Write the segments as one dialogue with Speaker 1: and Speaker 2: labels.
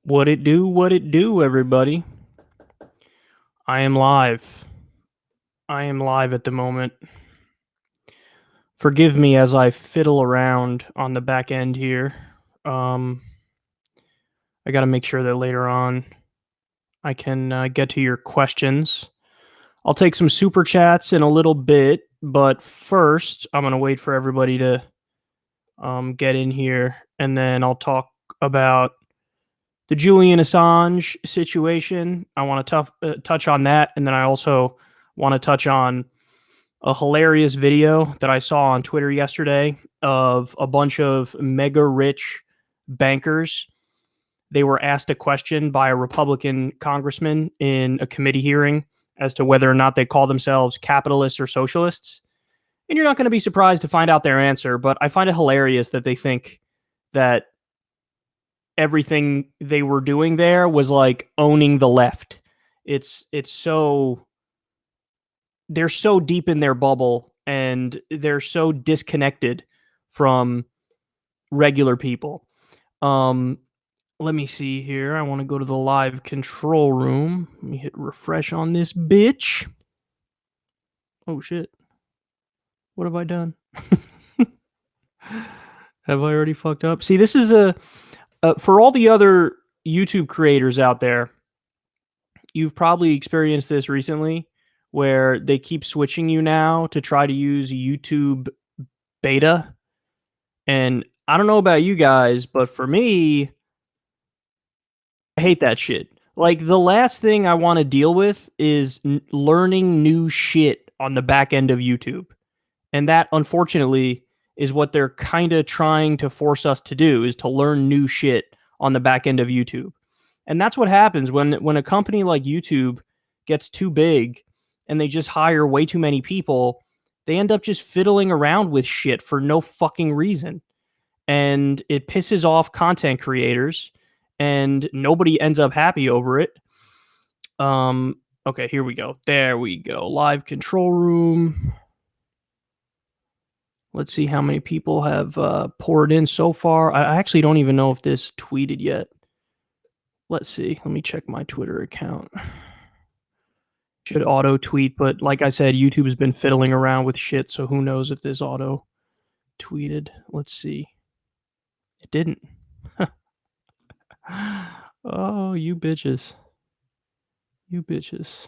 Speaker 1: What it do, everybody? I am live. I am live at the moment. Forgive me as I fiddle around on the back end here. I got to make sure that later on I can get to your questions. I'll take some super chats in a little bit, but first I'm going to wait for everybody to get in here, and then I'll talk about the Julian Assange situation. I want to touch on that, and then I also want to touch on a hilarious video that I saw on Twitter yesterday of a bunch of mega rich bankers. They were asked a question by a Republican congressman in a committee hearing as to whether or not they call themselves capitalists or socialists. And you're not going to be surprised to find out their answer, but I find it hilarious that they think that everything they were doing there was like owning the left. It's so, they're so deep in their bubble and they're so disconnected from regular people. Let me see here. I want to go to the live control room. Let me hit refresh on this bitch. Oh shit. What have I done? Have I already fucked up? See, this is for all the other YouTube creators out there, you've probably experienced this recently where they keep switching you now to try to use YouTube beta. And I don't know about you guys, but for me, I hate that shit. Like, the last thing I want to deal with is learning new shit on the back end of YouTube. And that, unfortunately, is what they're kind of trying to force us to do, is to learn new shit on the back end of YouTube. And that's what happens when a company like YouTube gets too big and they just hire way too many people. They end up just fiddling around with shit for no fucking reason. And it pisses off content creators and nobody ends up happy over it. Okay, here we go. There we go. Live control room. Let's see how many people have poured in so far. I actually don't even know if this tweeted yet. Let's see. Let me check my Twitter account. Should auto tweet, but like I said, YouTube has been fiddling around with shit, so who knows if this auto tweeted. Let's see. It didn't. Oh, you bitches. You bitches.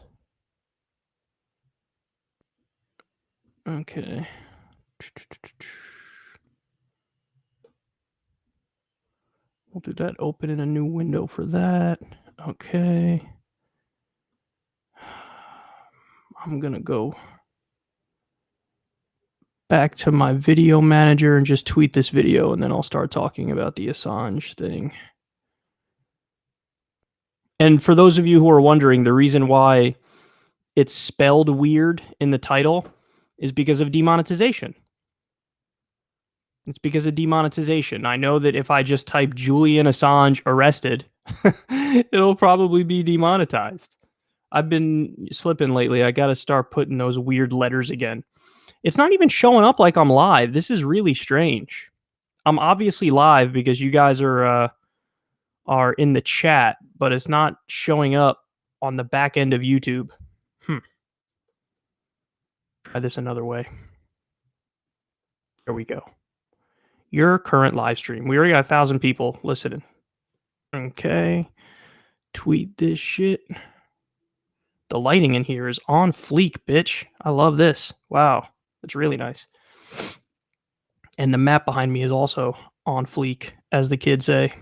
Speaker 1: Okay. We'll do that. Open in a new window for that. Okay. I'm going to go back to my video manager and just tweet this video, and then I'll start talking about the Assange thing. And for those of you who are wondering, the reason why it's spelled weird in the title is because of demonetization. It's because of demonetization. I know that if I just type Julian Assange arrested, it'll probably be demonetized. I've been slipping lately. I got to start putting those weird letters again. It's not even showing up like I'm live. This is really strange. I'm obviously live because you guys are in the chat, but it's not showing up on the back end of YouTube. Try this another way. There we go. Your current live stream. We already got 1,000 people listening. Okay. Tweet this shit. The lighting in here is on fleek, bitch. I love this. Wow. It's really nice. And the map behind me is also on fleek, as the kids say.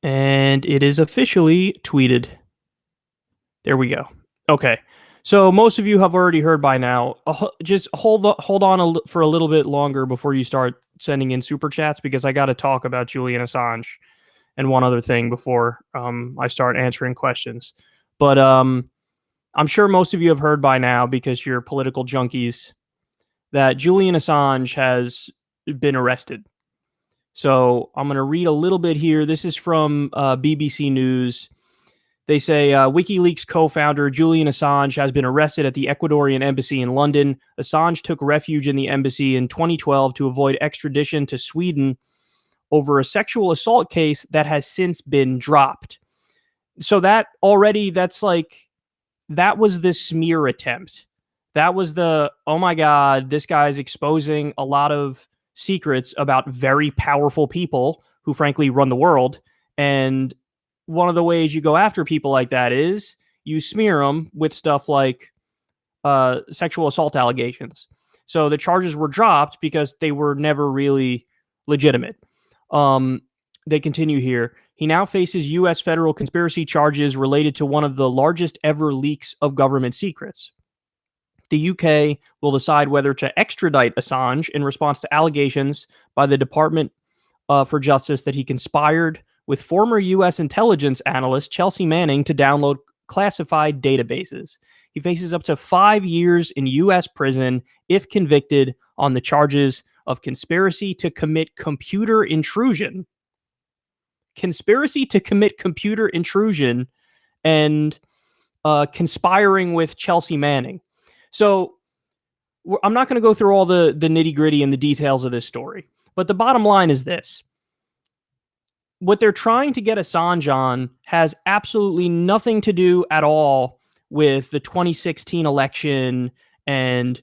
Speaker 1: And it is officially tweeted. There we go. Okay. So most of you have already heard by now. Just hold on for a little bit longer before you start sending in super chats, because I got to talk about Julian Assange and one other thing before I start answering questions. But I'm sure most of you have heard by now, because you're political junkies, that Julian Assange has been arrested. So I'm going to read a little bit here. This is from BBC News. They say WikiLeaks co-founder Julian Assange has been arrested at the Ecuadorian embassy in London. Assange took refuge in the embassy in 2012 to avoid extradition to Sweden over a sexual assault case that has since been dropped. So that was the smear attempt. That was oh my God, this guy's exposing a lot of secrets about very powerful people who frankly run the world. And one of the ways you go after people like that is you smear them with stuff like sexual assault allegations. So the charges were dropped because they were never really legitimate. They continue here. He now faces U.S. federal conspiracy charges related to one of the largest ever leaks of government secrets. The UK will decide whether to extradite Assange in response to allegations by the Department for Justice that he conspired with former U.S. intelligence analyst Chelsea Manning to download classified databases. He faces up to 5 years in U.S. prison if convicted on the charges of conspiracy to commit computer intrusion. Conspiracy to commit computer intrusion and conspiring with Chelsea Manning. So I'm not going to go through all the nitty gritty and the details of this story, but the bottom line is this. What they're trying to get Assange on has absolutely nothing to do at all with the 2016 election and,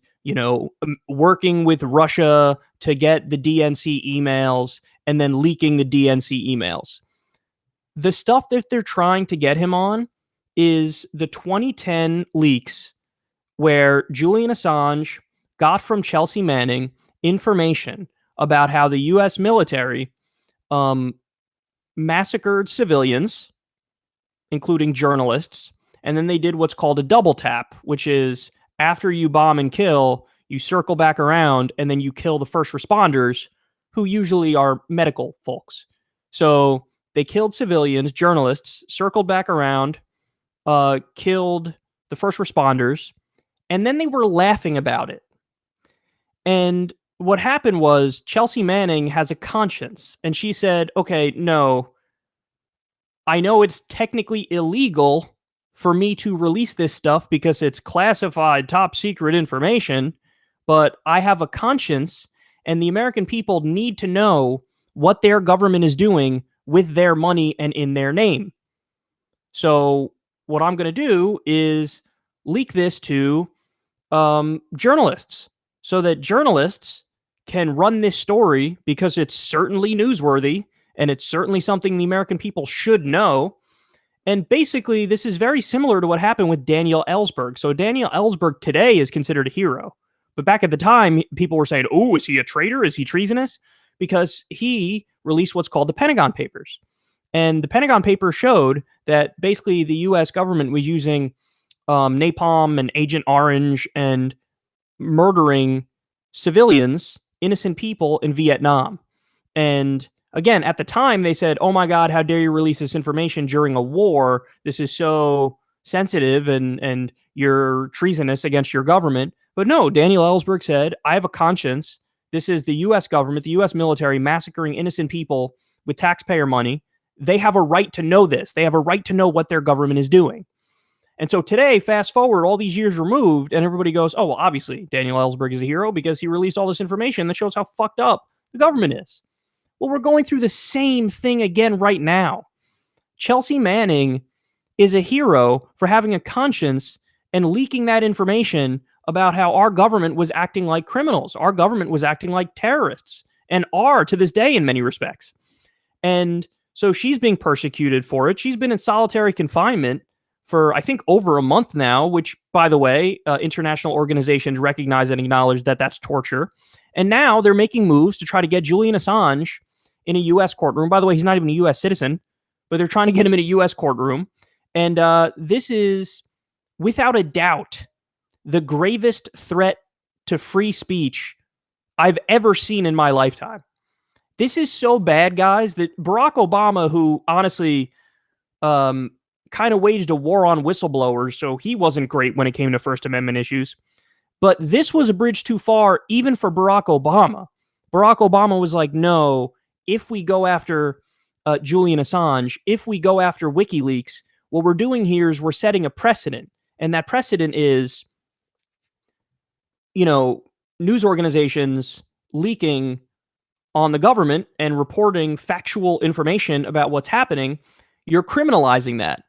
Speaker 1: working with Russia to get the DNC emails and then leaking the DNC emails. The stuff that they're trying to get him on is the 2010 leaks where Julian Assange got from Chelsea Manning information about how the U.S. military massacred civilians, including journalists, and then they did what's called a double tap, which is after you bomb and kill, you circle back around and then you kill the first responders, who usually are medical folks. So they killed civilians, journalists, circled back around, killed the first responders, and then they were laughing about it. And what happened was Chelsea Manning has a conscience, and she said, okay, no, I know it's technically illegal for me to release this stuff because it's classified top secret information, but I have a conscience, and the American people need to know what their government is doing with their money and in their name. So what I'm going to do is leak this to journalists so that journalists can run this story because it's certainly newsworthy and it's certainly something the American people should know. And basically, this is very similar to what happened with Daniel Ellsberg. So Daniel Ellsberg today is considered a hero. But back at the time, people were saying, oh, is he a traitor? Is he treasonous? Because he released what's called the Pentagon Papers. And the Pentagon Papers showed that basically the U.S. government was using napalm and Agent Orange and murdering civilians, innocent people in Vietnam. And again, at the time, they said, oh my God, how dare you release this information during a war? This is so sensitive and you're treasonous against your government. But no, Daniel Ellsberg said, I have a conscience. This is the U.S. government, the U.S. military massacring innocent people with taxpayer money. They have a right to know this. They have a right to know what their government is doing. And so today, fast forward, all these years removed, and everybody goes, oh, well, obviously, Daniel Ellsberg is a hero because he released all this information that shows how fucked up the government is. Well, we're going through the same thing again right now. Chelsea Manning is a hero for having a conscience and leaking that information about how our government was acting like criminals. Our government was acting like terrorists and are to this day in many respects. And so she's being persecuted for it. She's been in solitary confinement for, I think, over a month now, which, by the way, international organizations recognize and acknowledge that that's torture. And now they're making moves to try to get Julian Assange in a U.S. courtroom. By the way, he's not even a U.S. citizen, but they're trying to get him in a U.S. courtroom. And this is, without a doubt, the gravest threat to free speech I've ever seen in my lifetime. This is so bad, guys, that Barack Obama, who honestly kind of waged a war on whistleblowers, so he wasn't great when it came to First Amendment issues. But this was a bridge too far, even for Barack Obama. Barack Obama was like, no, if we go after Julian Assange, if we go after WikiLeaks, what we're doing here is we're setting a precedent. And that precedent is, news organizations leaking on the government and reporting factual information about what's happening, you're criminalizing that.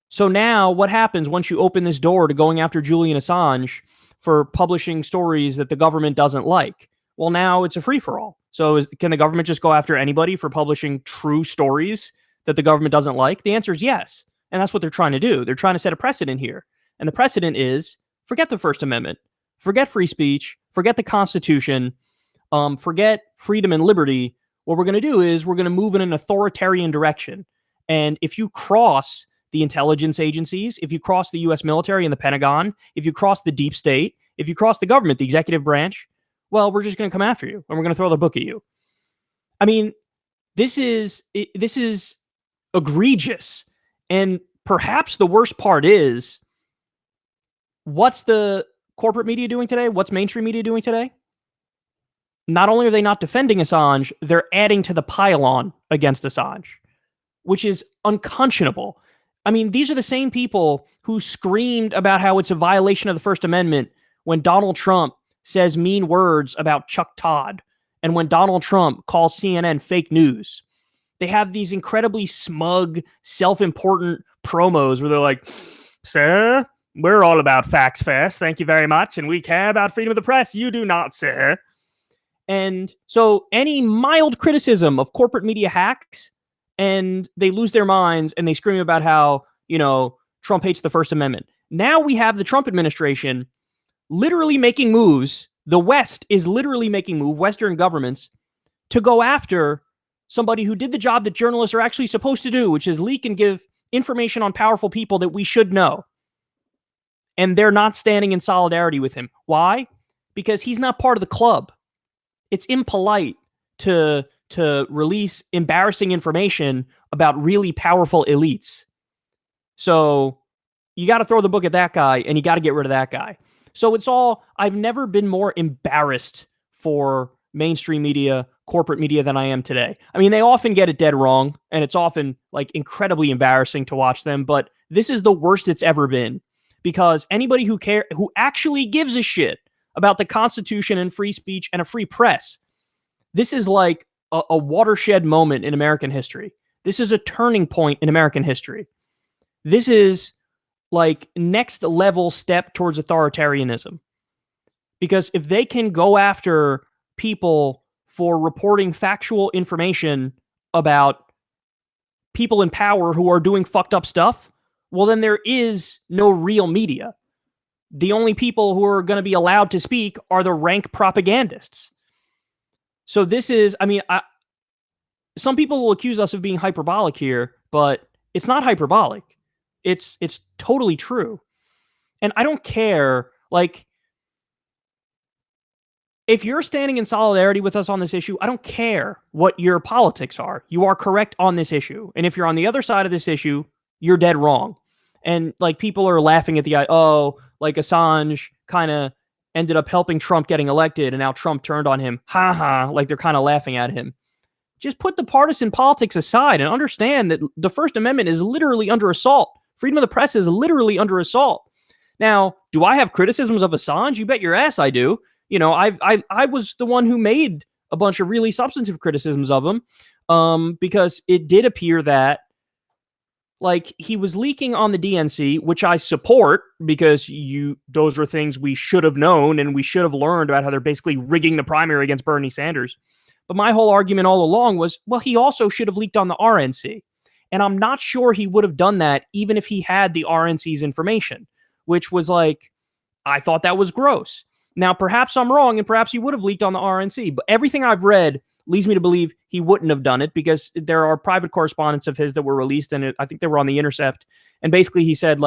Speaker 1: So now what happens once you open this door to going after Julian Assange for publishing stories that the government doesn't like? Well, now it's a free-for-all. So can the government just go after anybody for publishing true stories that the government doesn't like? The answer is yes. And that's what they're trying to do. They're trying to set a precedent here. And the precedent is forget the First Amendment, forget free speech, forget the Constitution, forget freedom and liberty. What we're going to do is we're going to move in an authoritarian direction. And if you cross the intelligence agencies, if you cross the U.S. military and the Pentagon, if you cross the deep state, if you cross the government, the executive branch, well, we're just going to come after you and we're going to throw the book at you. I mean, this is egregious. And perhaps the worst part is, what's the corporate media doing today? What's mainstream media doing today? Not only are they not defending Assange, they're adding to the pile-on against Assange, which is unconscionable. I mean, these are the same people who screamed about how it's a violation of the First Amendment when Donald Trump says mean words about Chuck Todd and when Donald Trump calls CNN fake news. They have these incredibly smug, self-important promos where they're like, sir, we're all about facts first, thank you very much, and we care about freedom of the press. You do not, sir. And so any mild criticism of corporate media hacks, and they lose their minds and they scream about how, Trump hates the First Amendment. Now we have the Trump administration literally making moves. The West is literally making moves, Western governments, to go after somebody who did the job that journalists are actually supposed to do, which is leak and give information on powerful people that we should know. And they're not standing in solidarity with him. Why? Because he's not part of the club. It's impolite to release embarrassing information about really powerful elites. So you got to throw the book at that guy and you got to get rid of that guy. So I've never been more embarrassed for mainstream media, corporate media than I am today. I mean, they often get it dead wrong and it's often incredibly embarrassing to watch them, but this is the worst it's ever been because anybody who actually gives a shit about the Constitution and free speech and a free press, this is like a watershed moment in American history. This is a turning point in American history. This is like next level step towards authoritarianism. Because if they can go after people for reporting factual information about people in power who are doing fucked up stuff, well, then there is no real media. The only people who are going to be allowed to speak are the rank propagandists. So this is, some people will accuse us of being hyperbolic here, but it's not hyperbolic. It's totally true. And I don't care, if you're standing in solidarity with us on this issue, I don't care what your politics are. You are correct on this issue. And if you're on the other side of this issue, you're dead wrong. And people are laughing at Assange kind of ended up helping Trump getting elected and now Trump turned on him. Ha ha. They're kind of laughing at him. Just put the partisan politics aside and understand that the First Amendment is literally under assault. Freedom of the press is literally under assault. Now, do I have criticisms of Assange? You bet your ass I do. I was the one who made a bunch of really substantive criticisms of him because it did appear that he was leaking on the DNC, which I support because those are things we should have known and we should have learned about how they're basically rigging the primary against Bernie Sanders. But my whole argument all along was, well, he also should have leaked on the RNC. And I'm not sure he would have done that even if he had the RNC's information, which was I thought that was gross. Now, perhaps I'm wrong and perhaps he would have leaked on the RNC, but everything I've read leads me to believe he wouldn't have done it because there are private correspondence of his that were released and I think they were on The Intercept. And basically he said,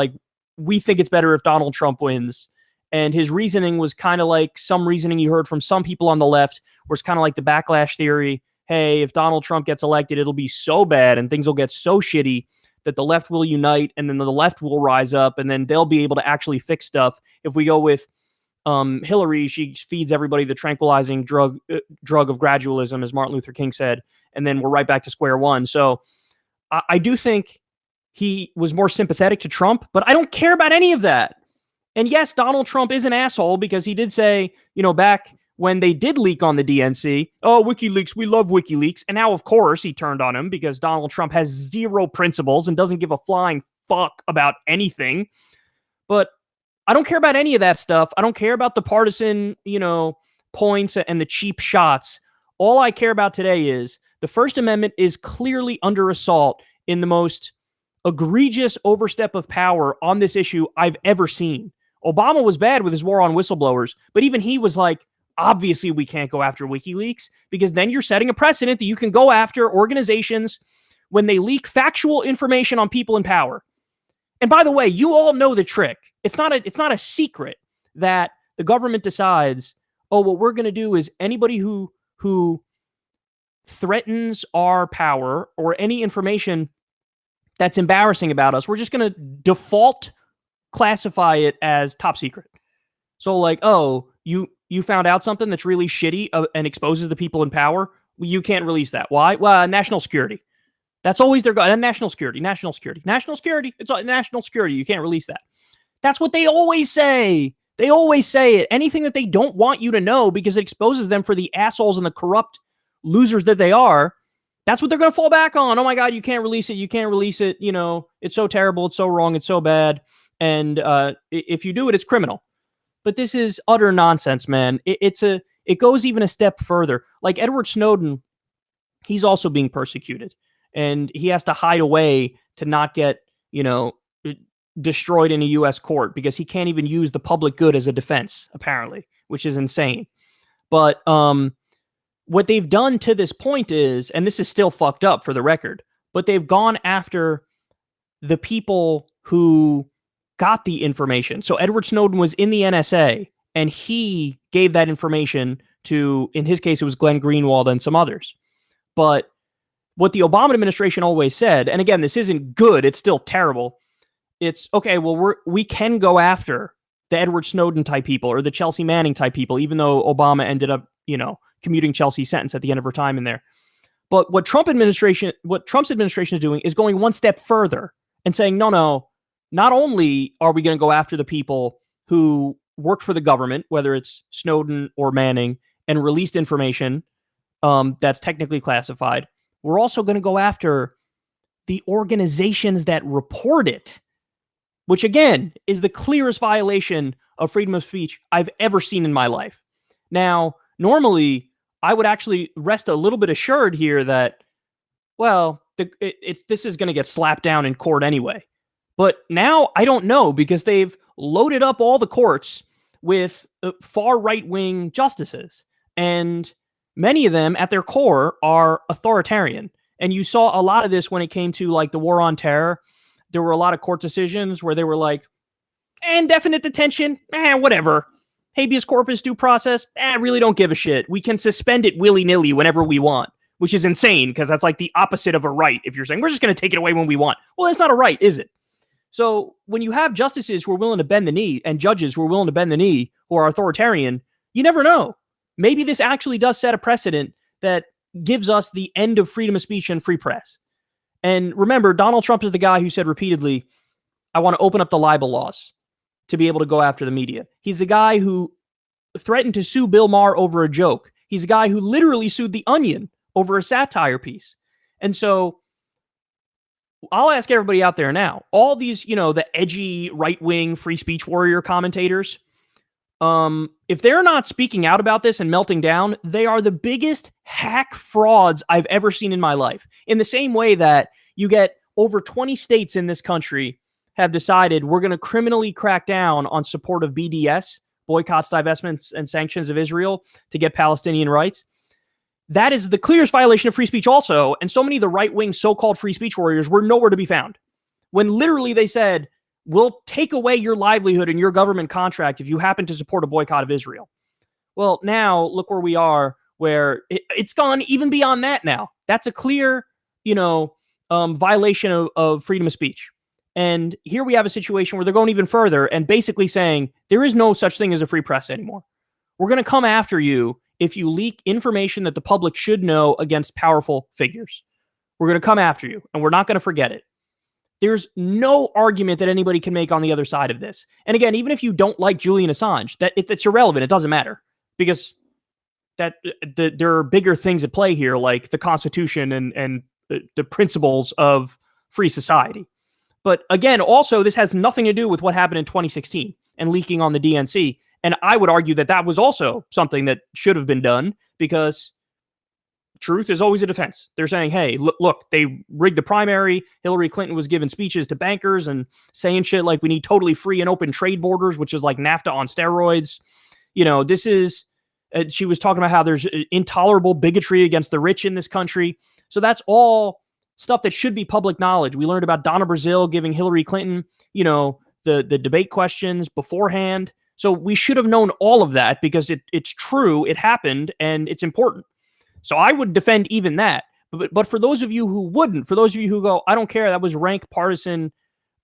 Speaker 1: we think it's better if Donald Trump wins. And his reasoning was kind of like some reasoning you heard from some people on the left, where it's kind of like the backlash theory. Hey, if Donald Trump gets elected, it'll be so bad and things will get so shitty that the left will unite and then the left will rise up and then they'll be able to actually fix stuff. If we go with Hillary, she feeds everybody the tranquilizing drug of gradualism, as Martin Luther King said, and then we're right back to square one. So I do think he was more sympathetic to Trump, but I don't care about any of that. And yes, Donald Trump is an asshole because he did say, back when they did leak on the DNC, oh, WikiLeaks, we love WikiLeaks. And now, of course, he turned on him because Donald Trump has zero principles and doesn't give a flying fuck about anything. But I don't care about any of that stuff. I don't care about the partisan, points and the cheap shots. All I care about today is the First Amendment is clearly under assault in the most egregious overstep of power on this issue I've ever seen. Obama was bad with his war on whistleblowers, but even he was like, obviously we can't go after WikiLeaks because then you're setting a precedent that you can go after organizations when they leak factual information on people in power. And by the way, you all know the trick. It's not a secret that the government decides, oh, what we're going to do is anybody who threatens our power or any information that's embarrassing about us, we're just going to default classify it as top secret. So like, oh, you found out something that's really shitty and exposes the people in power. You can't release that. Why? Well, national security. That's always their goal. National security. It's national security. You can't release that. That's what they always say. They always say it. Anything that they don't want you to know because it exposes them for the assholes and the corrupt losers that they are. That's what they're going to fall back on. Oh my God, you can't release it. You can't release it. It's so terrible. It's so wrong. It's so bad. And if you do it, it's criminal. But this is utter nonsense, man. It goes even a step further. Like Edward Snowden, he's also being persecuted. And he has to hide away to not get, destroyed in a U.S. court because he can't even use the public good as a defense, apparently, which is insane. But what they've done to this point is, and this is still fucked up for the record, but they've gone after the people who got the information. So Edward Snowden was in the NSA, and he gave that information to, in his case, it was Glenn Greenwald and some others. But what the Obama administration always said, and again, this isn't good, it's still terrible. It's, okay, well, we can go after the Edward Snowden type people or the Chelsea Manning type people, even though Obama ended up, commuting Chelsea's sentence at the end of her time in there. But what Trump's administration is doing is going one step further and saying, no, not only are we going to go after the people who worked for the government, whether it's Snowden or Manning, and released information that's technically classified, we're also going to go after the organizations that report it, which again is the clearest violation of freedom of speech I've ever seen in my life. Now, normally, I would actually rest a little bit assured here that, well, this is going to get slapped down in court anyway. But now I don't know because they've loaded up all the courts with far right-wing justices. And many of them at their core are authoritarian. And you saw a lot of this when it came to like the war on terror. There were a lot of court decisions where they were like, indefinite detention, whatever. Habeas corpus due process, really don't give a shit. We can suspend it willy-nilly whenever we want, which is insane because that's like the opposite of a right. If you're saying we're just going to take it away when we want. Well, that's not a right, is it? So when you have justices who are willing to bend the knee and judges who are willing to bend the knee who are authoritarian, you never know. Maybe this actually does set a precedent that gives us the end of freedom of speech and free press. And remember, Donald Trump is the guy who said repeatedly, I want to open up the libel laws to be able to go after the media. He's the guy who threatened to sue Bill Maher over a joke. He's a guy who literally sued The Onion over a satire piece. And so I'll ask everybody out there now, all these, the edgy right-wing free speech warrior commentators, if they're not speaking out about this and melting down, they are the biggest hack frauds I've ever seen in my life. In the same way that you get over 20 states in this country have decided we're going to criminally crack down on support of BDS, boycotts, divestments, and sanctions of Israel to get Palestinian rights. That is the clearest violation of free speech also, and so many of the right-wing so-called free speech warriors were nowhere to be found. When literally they said, we'll take away your livelihood and your government contract if you happen to support a boycott of Israel. Well, now look where we are, where it's gone even beyond that now. That's a clear, violation of freedom of speech. And here we have a situation where they're going even further and basically saying there is no such thing as a free press anymore. We're going to come after you if you leak information that the public should know against powerful figures. We're going to come after you, and we're not going to forget it. There's no argument that anybody can make on the other side of this. And again, even if you don't like Julian Assange, that's irrelevant. It doesn't matter because there are bigger things at play here, like the Constitution and the principles of free society. But again, also, this has nothing to do with what happened in 2016 and leaking on the DNC. And I would argue that that was also something that should have been done, because truth is always a defense. They're saying, hey, look, they rigged the primary. Hillary Clinton was giving speeches to bankers and saying shit like we need totally free and open trade borders, which is like NAFTA on steroids. This is, she was talking about how there's intolerable bigotry against the rich in this country. So that's all stuff that should be public knowledge. We learned about Donna Brazile giving Hillary Clinton, the debate questions beforehand. So we should have known all of that, because it's true, it happened, and it's important. So I would defend even that. But for those of you who wouldn't, for those of you who go, I don't care, that was rank partisan,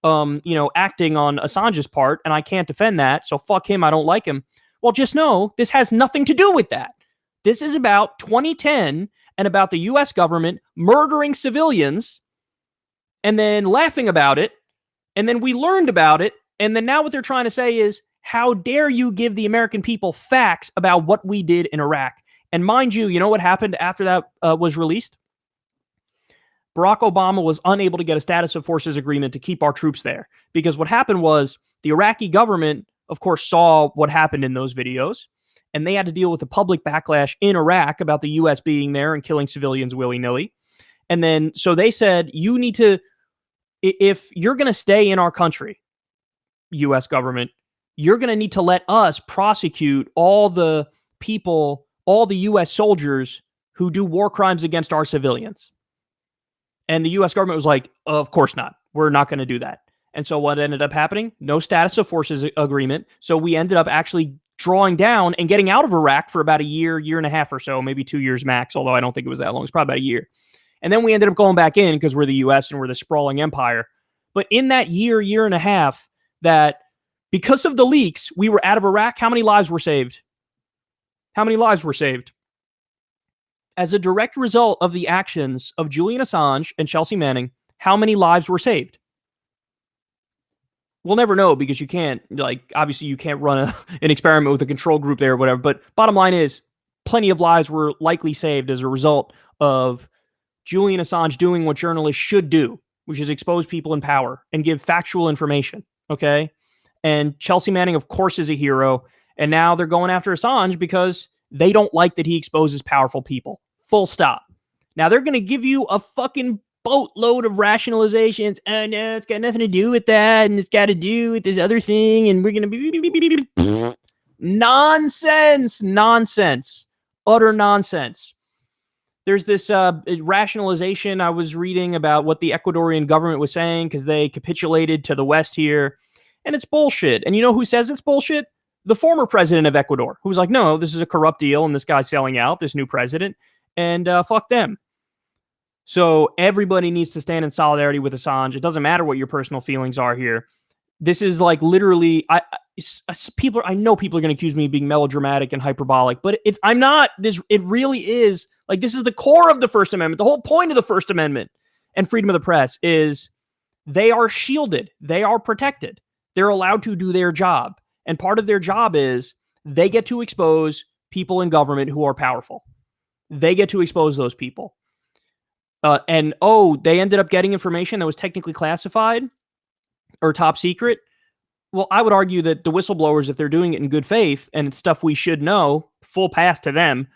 Speaker 1: acting on Assange's part, and I can't defend that, so fuck him, I don't like him. Well, just know, this has nothing to do with that. This is about 2010 and about the U.S. government murdering civilians and then laughing about it. And then we learned about it. And then now what they're trying to say is, how dare you give the American people facts about what we did in Iraq? And mind you, you know what happened after that was released? Barack Obama was unable to get a status of forces agreement to keep our troops there. Because what happened was the Iraqi government, of course, saw what happened in those videos. And they had to deal with the public backlash in Iraq about the U.S. being there and killing civilians willy-nilly. And then, so they said, you need to, if you're going to stay in our country, U.S. government, you're going to need to let us prosecute all the people, all the U.S. soldiers who do war crimes against our civilians. And the U.S. government was like, of course not. We're not going to do that. And so what ended up happening? No status of forces agreement. So we ended up actually drawing down and getting out of Iraq for about a year and a half or so, maybe 2 years max, although I don't think it was that long. It's probably about a year. And then we ended up going back in because we're the U.S. and we're the sprawling empire. But in that year and a half, that because of the leaks, we were out of Iraq, how many lives were saved? How many lives were saved? As a direct result of the actions of Julian Assange and Chelsea Manning, how many lives were saved? We'll never know, because you can't, obviously you can't run an experiment with a control group there or whatever. But bottom line is, plenty of lives were likely saved as a result of Julian Assange doing what journalists should do, which is expose people in power and give factual information. Okay. And Chelsea Manning, of course, is a hero. And now they're going after Assange because they don't like that he exposes powerful people. Full stop. Now they're going to give you a fucking boatload of rationalizations. Oh no, it's got nothing to do with that, and it's got to do with this other thing, and we're going to be nonsense, utter nonsense. There's this rationalization I was reading about what the Ecuadorian government was saying because they capitulated to the West here, and it's bullshit. And you know who says it's bullshit? The former president of Ecuador, who was like, no, this is a corrupt deal, and this guy's selling out, this new president, and fuck them. So everybody needs to stand in solidarity with Assange. It doesn't matter what your personal feelings are here. This is like literally, I know people are going to accuse me of being melodramatic and hyperbolic, but I'm not. It really is like, this is the core of the First Amendment. The whole point of the First Amendment and freedom of the press is they are shielded. They are protected. They're allowed to do their job. And part of their job is they get to expose people in government who are powerful. They get to expose those people. They ended up getting information that was technically classified or top secret. Well, I would argue that the whistleblowers, if they're doing it in good faith and it's stuff we should know, full pass to them.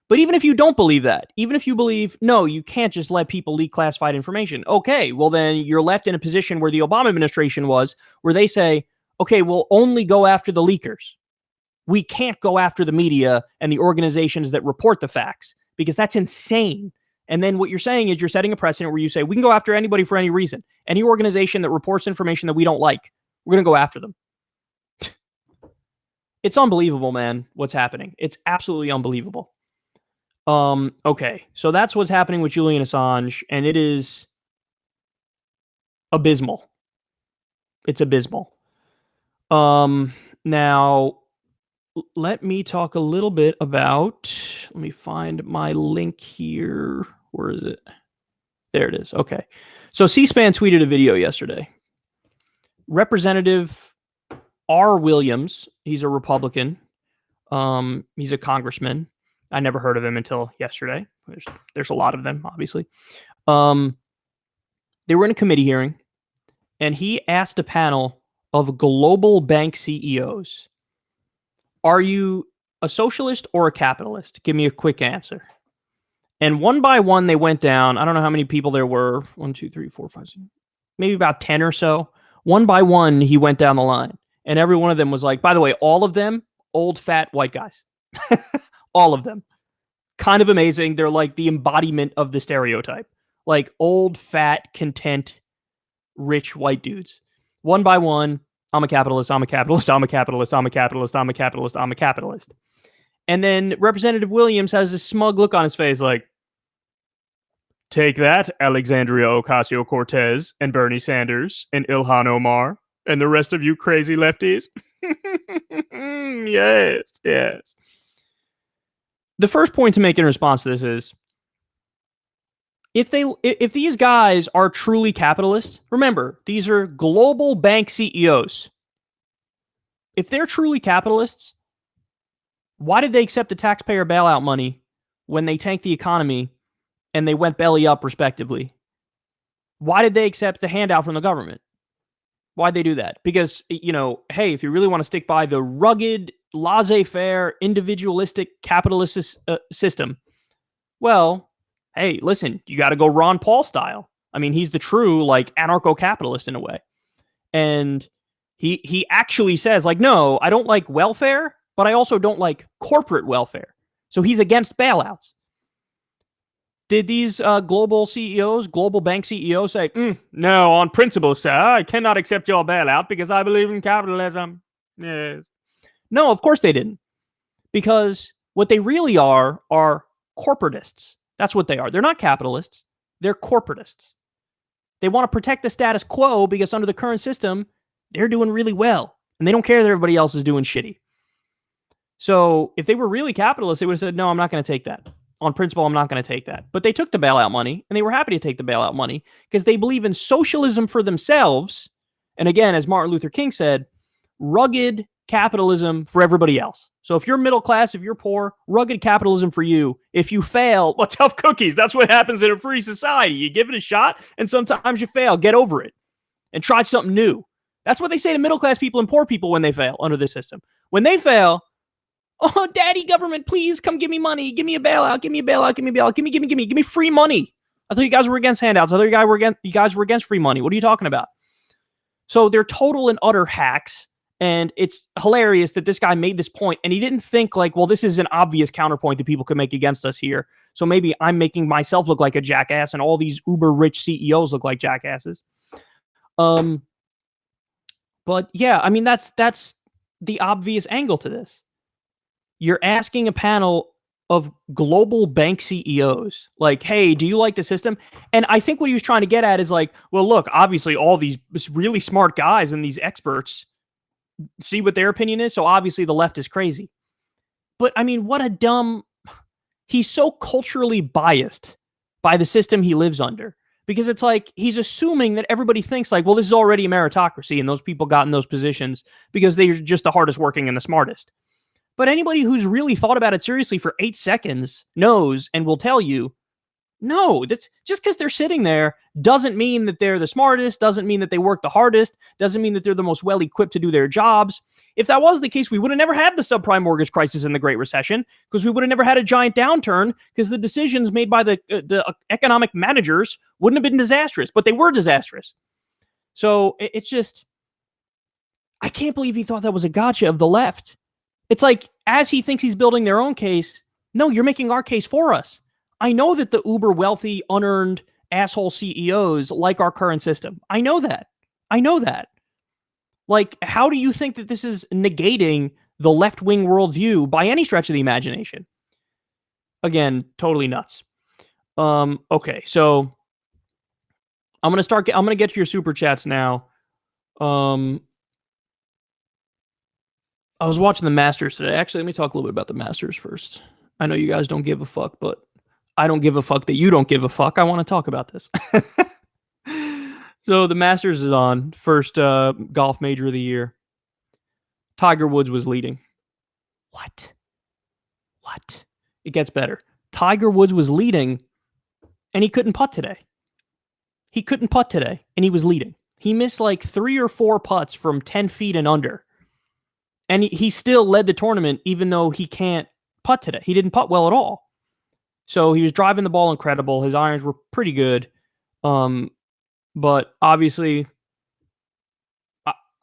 Speaker 1: But even if you don't believe that, even if you believe, no, you can't just let people leak classified information. Okay, well then you're left in a position where the Obama administration was, where they say, okay, we'll only go after the leakers. We can't go after the media and the organizations that report the facts, because that's insane. And then what you're saying is you're setting a precedent where you say, we can go after anybody for any reason. Any organization that reports information that we don't like, we're going to go after them. It's unbelievable, man, what's happening. It's absolutely unbelievable. Okay, so that's what's happening with Julian Assange, and it is abysmal. It's abysmal. Now, let me talk a little bit about, let me find my link here. Where is it? There it is. Okay. So C-SPAN tweeted a video yesterday. Representative R. Williams, he's a Republican. He's a congressman. I never heard of him until yesterday. There's a lot of them, obviously. They were in a committee hearing, and he asked a panel of global bank CEOs, are you a socialist or a capitalist? Give me a quick answer. And one by one, they went down. I don't know how many people there were. 1, 2, 3, 4, 5, 6, maybe about 10 or so. One by one, he went down the line. And every one of them was like, by the way, all of them, old, fat, white guys. All of them. Kind of amazing. They're like the embodiment of the stereotype. Like old, fat, content, rich, white dudes. One by one, I'm a capitalist, I'm a capitalist, I'm a capitalist, I'm a capitalist, I'm a capitalist, I'm a capitalist. And then Representative Williams has this smug look on his face like, take that, Alexandria Ocasio-Cortez and Bernie Sanders and Ilhan Omar and the rest of you crazy lefties. Yes. The first point to make in response to this is, if these guys are truly capitalists, remember, these are global bank CEOs. If they're truly capitalists, why did they accept the taxpayer bailout money when they tanked the economy and they went belly up respectively? Why did they accept the handout from the government? Why'd they do that? Because, hey, if you really want to stick by the rugged, laissez-faire, individualistic capitalist system, well, hey, listen, you got to go Ron Paul style. I mean, he's the true, anarcho-capitalist in a way. And he actually says, no, I don't like welfare, but I also don't like corporate welfare. So he's against bailouts. Did these global bank CEOs say, no, on principle, sir, I cannot accept your bailout because I believe in capitalism? Yes. No, of course they didn't. Because what they really are corporatists. That's what they are. They're not capitalists. They're corporatists. They want to protect the status quo because under the current system, they're doing really well. And they don't care that everybody else is doing shitty. So if they were really capitalists, they would have said, no, I'm not going to take that. On principle, I'm not going to take that. But they took the bailout money, and they were happy to take the bailout money because they believe in socialism for themselves. And again, as Martin Luther King said, rugged capitalism for everybody else. So if you're middle class, if you're poor, rugged capitalism for you. If you fail, well, tough cookies. That's what happens in a free society. You give it a shot, and sometimes you fail. Get over it and try something new. That's what they say to middle class people and poor people when they fail under this system. When they fail, oh, daddy government, please come give me money. Give me a bailout. Give me a bailout. Give me a bailout. Give me free money. I thought you guys were against handouts. I thought you guys were against free money. What are you talking about? So they're total and utter hacks. And it's hilarious that this guy made this point and he didn't think well, this is an obvious counterpoint that people could make against us here. So maybe I'm making myself look like a jackass and all these uber rich CEOs look like jackasses. But yeah, I mean, that's the obvious angle to this. You're asking a panel of global bank CEOs, hey, do you like the system? And I think what he was trying to get at is well, look, obviously all these really smart guys and these experts see what their opinion is. So obviously the left is crazy. But I mean, what a dumb... He's so culturally biased by the system he lives under. Because it's he's assuming that everybody thinks well, this is already a meritocracy and those people got in those positions because they're just the hardest working and the smartest. But anybody who's really thought about it seriously for 8 seconds knows and will tell you, no, that's just because they're sitting there doesn't mean that they're the smartest, doesn't mean that they work the hardest, doesn't mean that they're the most well-equipped to do their jobs. If that was the case, we would have never had the subprime mortgage crisis in the Great Recession because we would have never had a giant downturn because the decisions made by the economic managers wouldn't have been disastrous, but they were disastrous. So it's just, I can't believe he thought that was a gotcha of the left. It's as he thinks he's building their own case, no, you're making our case for us. I know that the uber wealthy, unearned asshole CEOs like our current system. I know that. How do you think that this is negating the left-wing worldview by any stretch of the imagination? Again, totally nuts. Okay, so I'm gonna get to your super chats now. I was watching the Masters today. Actually, let me talk a little bit about the Masters first. I know you guys don't give a fuck, but I don't give a fuck that you don't give a fuck. I want to talk about this. So the Masters is on. First golf major of the year. Tiger Woods was leading. What? It gets better. Tiger Woods was leading, and he couldn't putt today. And he was leading. He missed like 3 or 4 putts from 10 feet and under. And he still led the tournament, even though he can't putt today. He didn't putt well at all. So he was driving the ball incredible. His irons were pretty good. But obviously,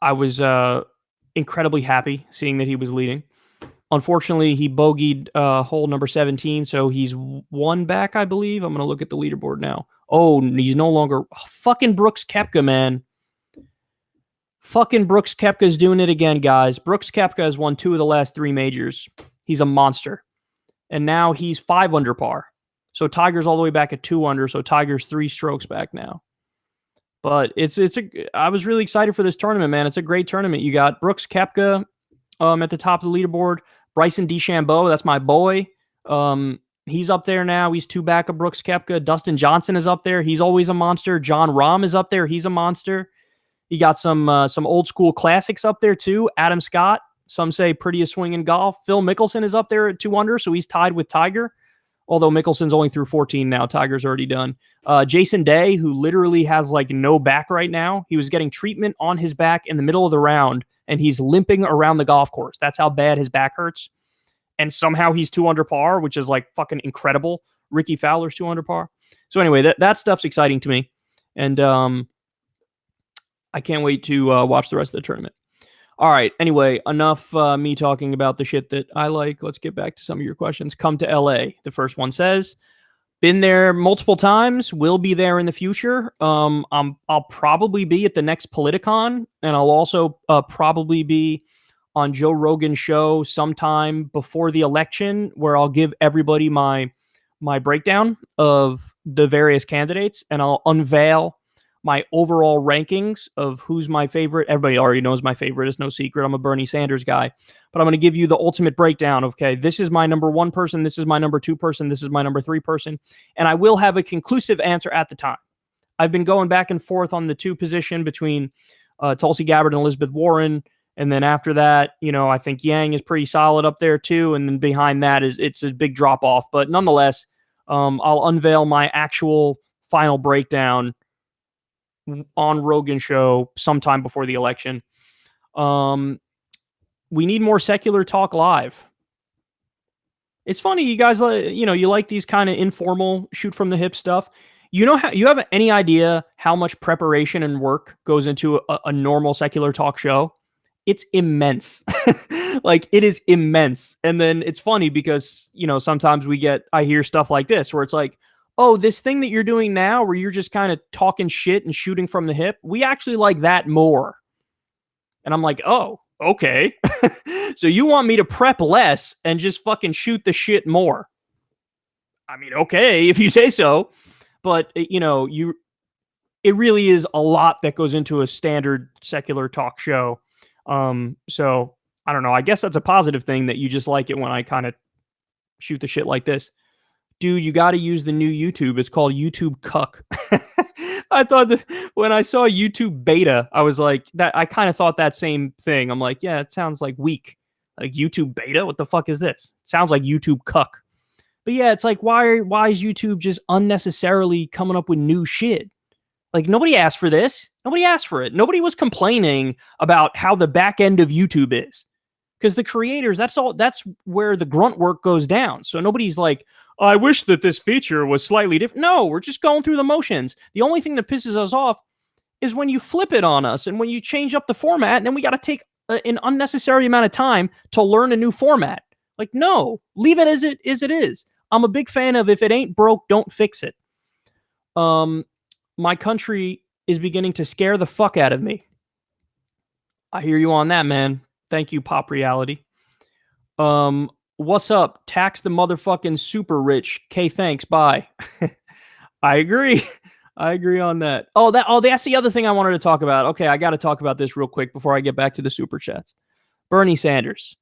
Speaker 1: I was incredibly happy seeing that he was leading. Unfortunately, he bogeyed hole number 17, so he's 1 back, I believe. I'm going to look at the leaderboard now. Oh, he's no longer... fucking Brooks Koepka, man. Fucking Brooks Koepka's doing it again, guys. Brooks Koepka has won 2 of the last 3 majors. He's a monster. And now he's 5 under par. So Tiger's all the way back at 2 under, so Tiger's 3 strokes back now. But I was really excited for this tournament, man. It's a great tournament. You got Brooks Koepka at the top of the leaderboard. Bryson DeChambeau, that's my boy. He's up there now. He's 2 back of Brooks Koepka. Dustin Johnson is up there. He's always a monster. John Rahm is up there. He's a monster. You got some old school classics up there too. Adam Scott, some say prettiest swing in golf. Phil Mickelson is up there at 2 under, so he's tied with Tiger. Although Mickelson's only through 14 now. Tiger's already done. Jason Day, who literally has like no back right now. He was getting treatment on his back in the middle of the round, and he's limping around the golf course. That's how bad his back hurts. And somehow he's 2 under par, which is like fucking incredible. Ricky Fowler's 2 under par. So anyway, that stuff's exciting to me. And I can't wait to watch the rest of the tournament. All right. Anyway, enough me talking about the shit that I like. Let's get back to some of your questions. Come to LA. The first one says, been there multiple times, will be there in the future. I'll probably be at the next Politicon, and I'll also probably be on Joe Rogan's show sometime before the election, where I'll give everybody my breakdown of the various candidates, and I'll unveil my overall rankings of who's my favorite. Everybody already knows my favorite. It's no secret. I'm a Bernie Sanders guy. But I'm going to give you the ultimate breakdown of, okay, this is my number 1 person, this is my number 2 person, this is my number 3 person. And I will have a conclusive answer at the time. I've been going back and forth on the 2 position between Tulsi Gabbard and Elizabeth Warren. And then after that, I think Yang is pretty solid up there too. And then behind that it's a big drop off. But nonetheless, I'll unveil my actual final breakdown on Rogan's show sometime before the election. We need more secular talk live. It's funny, you guys, you like these kind of informal shoot from the hip stuff. You have any idea how much preparation and work goes into a normal secular talk show? It's immense. Like, it is immense. And then it's funny because, sometimes I hear stuff like this where it's like, oh, this thing that you're doing now where you're just kind of talking shit and shooting from the hip, we actually like that more. And I'm like, oh, okay. So you want me to prep less and just fucking shoot the shit more? I mean, okay, if you say so. But, it really is a lot that goes into a standard secular talk show. So, I don't know. I guess that's a positive thing that you just like it when I kind of shoot the shit like this. Dude, you got to use the new YouTube. It's called YouTube Cuck. I thought that when I saw YouTube Beta, I was like, that. I kind of thought that same thing. I'm like, yeah, it sounds like weak. Like YouTube Beta? What the fuck is this? It sounds like YouTube Cuck. But yeah, it's like, why is YouTube just unnecessarily coming up with new shit? Like, nobody asked for this. Nobody asked for it. Nobody was complaining about how the back end of YouTube is. Because the creators, that's where the grunt work goes down. So nobody's like, I wish that this feature was slightly different. No, we're just going through the motions. The only thing that pisses us off is when you flip it on us and when you change up the format, and then we got to take an unnecessary amount of time to learn a new format. Like, no, leave it as it is. I'm a big fan of, if it ain't broke, don't fix it. My country is beginning to scare the fuck out of me. I hear you on that, man. Thank you, Pop Reality. What's up? Tax the motherfucking super rich. Okay, thanks. Bye. I agree. I agree on that. That's the other thing I wanted to talk about. Okay, I got to talk about this real quick before I get back to the super chats. Bernie Sanders.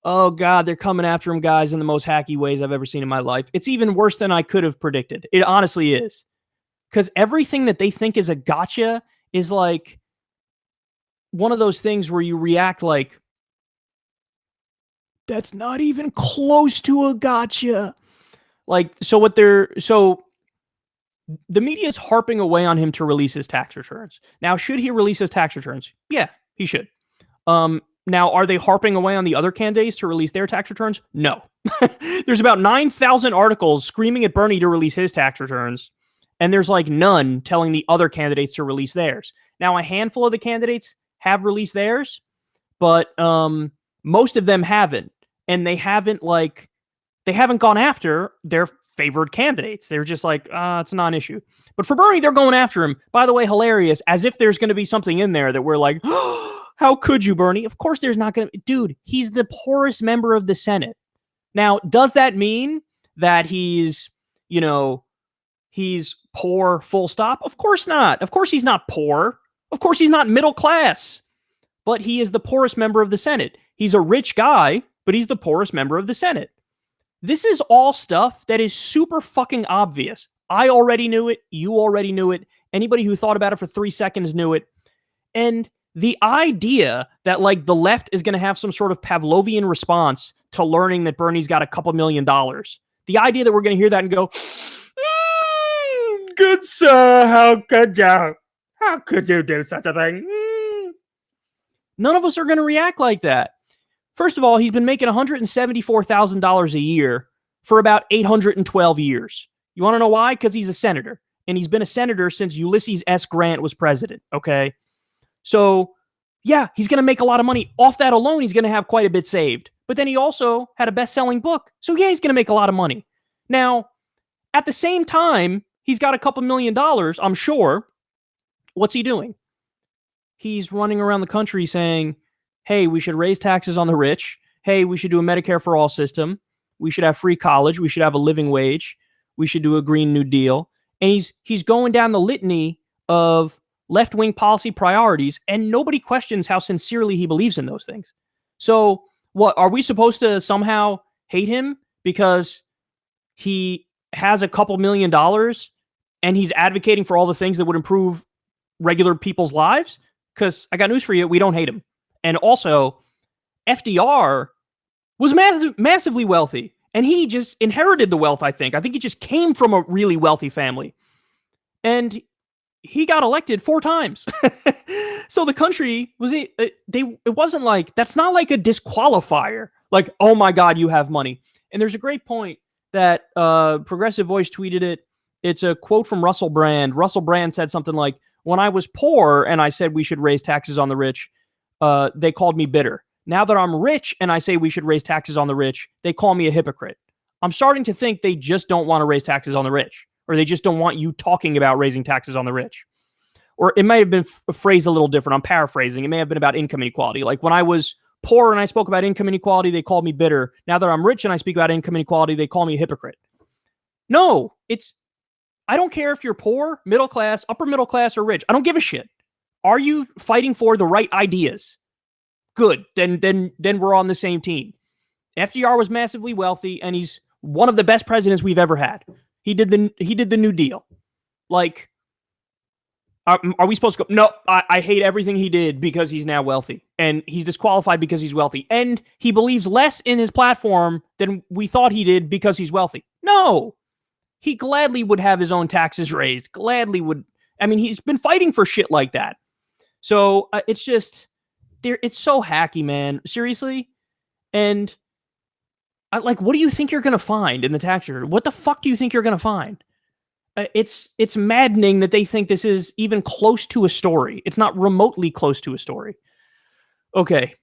Speaker 1: Oh, God, they're coming after him, guys, in the most hacky ways I've ever seen in my life. It's even worse than I could have predicted. It honestly is. Because everything that they think is a gotcha is like one of those things where you react like, That's not even close to a gotcha. Like, so the media is harping away on him to release his tax returns. Now, should he release his tax returns? Yeah, he should. Now, are they harping away on the other candidates to release their tax returns? No. There's about 9,000 articles screaming at Bernie to release his tax returns, and there's like none telling the other candidates to release theirs. Now, a handful of the candidates have released theirs, but most of them haven't, and they haven't gone after their favored candidates. They're just like, it's a non-issue. But for Bernie, they're going after him. By the way, hilarious, as if there's going to be something in there that we're like, how could you, Bernie? Of course there's not going to. Dude, he's the poorest member of the Senate. Now, does that mean that he's poor, full stop? Of course not. Of course he's not poor. Of course he's not middle class. But he is the poorest member of the Senate. He's a rich guy, but he's the poorest member of the Senate. This is all stuff that is super fucking obvious. I already knew it. You already knew it. Anybody who thought about it for 3 seconds knew it. And the idea that like the left is going to have some sort of Pavlovian response to learning that Bernie's got a couple $1 million. The idea that we're going to hear that and go, good sir, how could you? How could you do such a thing? None of us are going to react like that. First of all, he's been making $174,000 a year for about 812 years. You want to know why? Because he's a senator. And he's been a senator since Ulysses S. Grant was president, okay? So, yeah, he's going to make a lot of money. Off that alone, he's going to have quite a bit saved. But then he also had a best-selling book. So, yeah, he's going to make a lot of money. Now, at the same time, he's got a couple $1 million, I'm sure. What's he doing? He's running around the country saying, hey, we should raise taxes on the rich. Hey, we should do a Medicare for all system. We should have free college. We should have a living wage. We should do a Green New Deal. And he's going down the litany of left-wing policy priorities, and nobody questions how sincerely he believes in those things. So, what, are we supposed to somehow hate him because he has a couple $1 million and he's advocating for all the things that would improve regular people's lives? Because I got news for you, we don't hate him. And also, FDR was massively wealthy, and he just inherited the wealth, I think. I think he just came from a really wealthy family. And he got elected 4 times. So the country it wasn't like, that's not like a disqualifier. Like, oh my God, you have money. And there's a great point that Progressive Voice tweeted it. It's a quote from Russell Brand. Russell Brand said something like, when I was poor and I said we should raise taxes on the rich, they called me bitter. Now that I'm rich and I say we should raise taxes on the rich, they call me a hypocrite. I'm starting to think they just don't want to raise taxes on the rich, or they just don't want you talking about raising taxes on the rich. Or it may have been phrased a little different. I'm paraphrasing. It may have been about income inequality. Like when I was poor and I spoke about income inequality, they called me bitter. Now that I'm rich and I speak about income inequality, they call me a hypocrite. No, I don't care if you're poor, middle class, upper middle class, or rich. I don't give a shit. Are you fighting for the right ideas? Good. Then we're on the same team. FDR was massively wealthy, and he's one of the best presidents we've ever had. He did the New Deal. Like, are we supposed to go? No, I hate everything he did because he's now wealthy, and he's disqualified because he's wealthy, and he believes less in his platform than we thought he did because he's wealthy. No, he gladly would have his own taxes raised. Gladly would. I mean, he's been fighting for shit like that. So it's just, it's so hacky, man. Seriously. And what do you think you're going to find in the tax return? What the fuck do you think you're going to find? It's maddening that they think this is even close to a story. It's not remotely close to a story. Okay.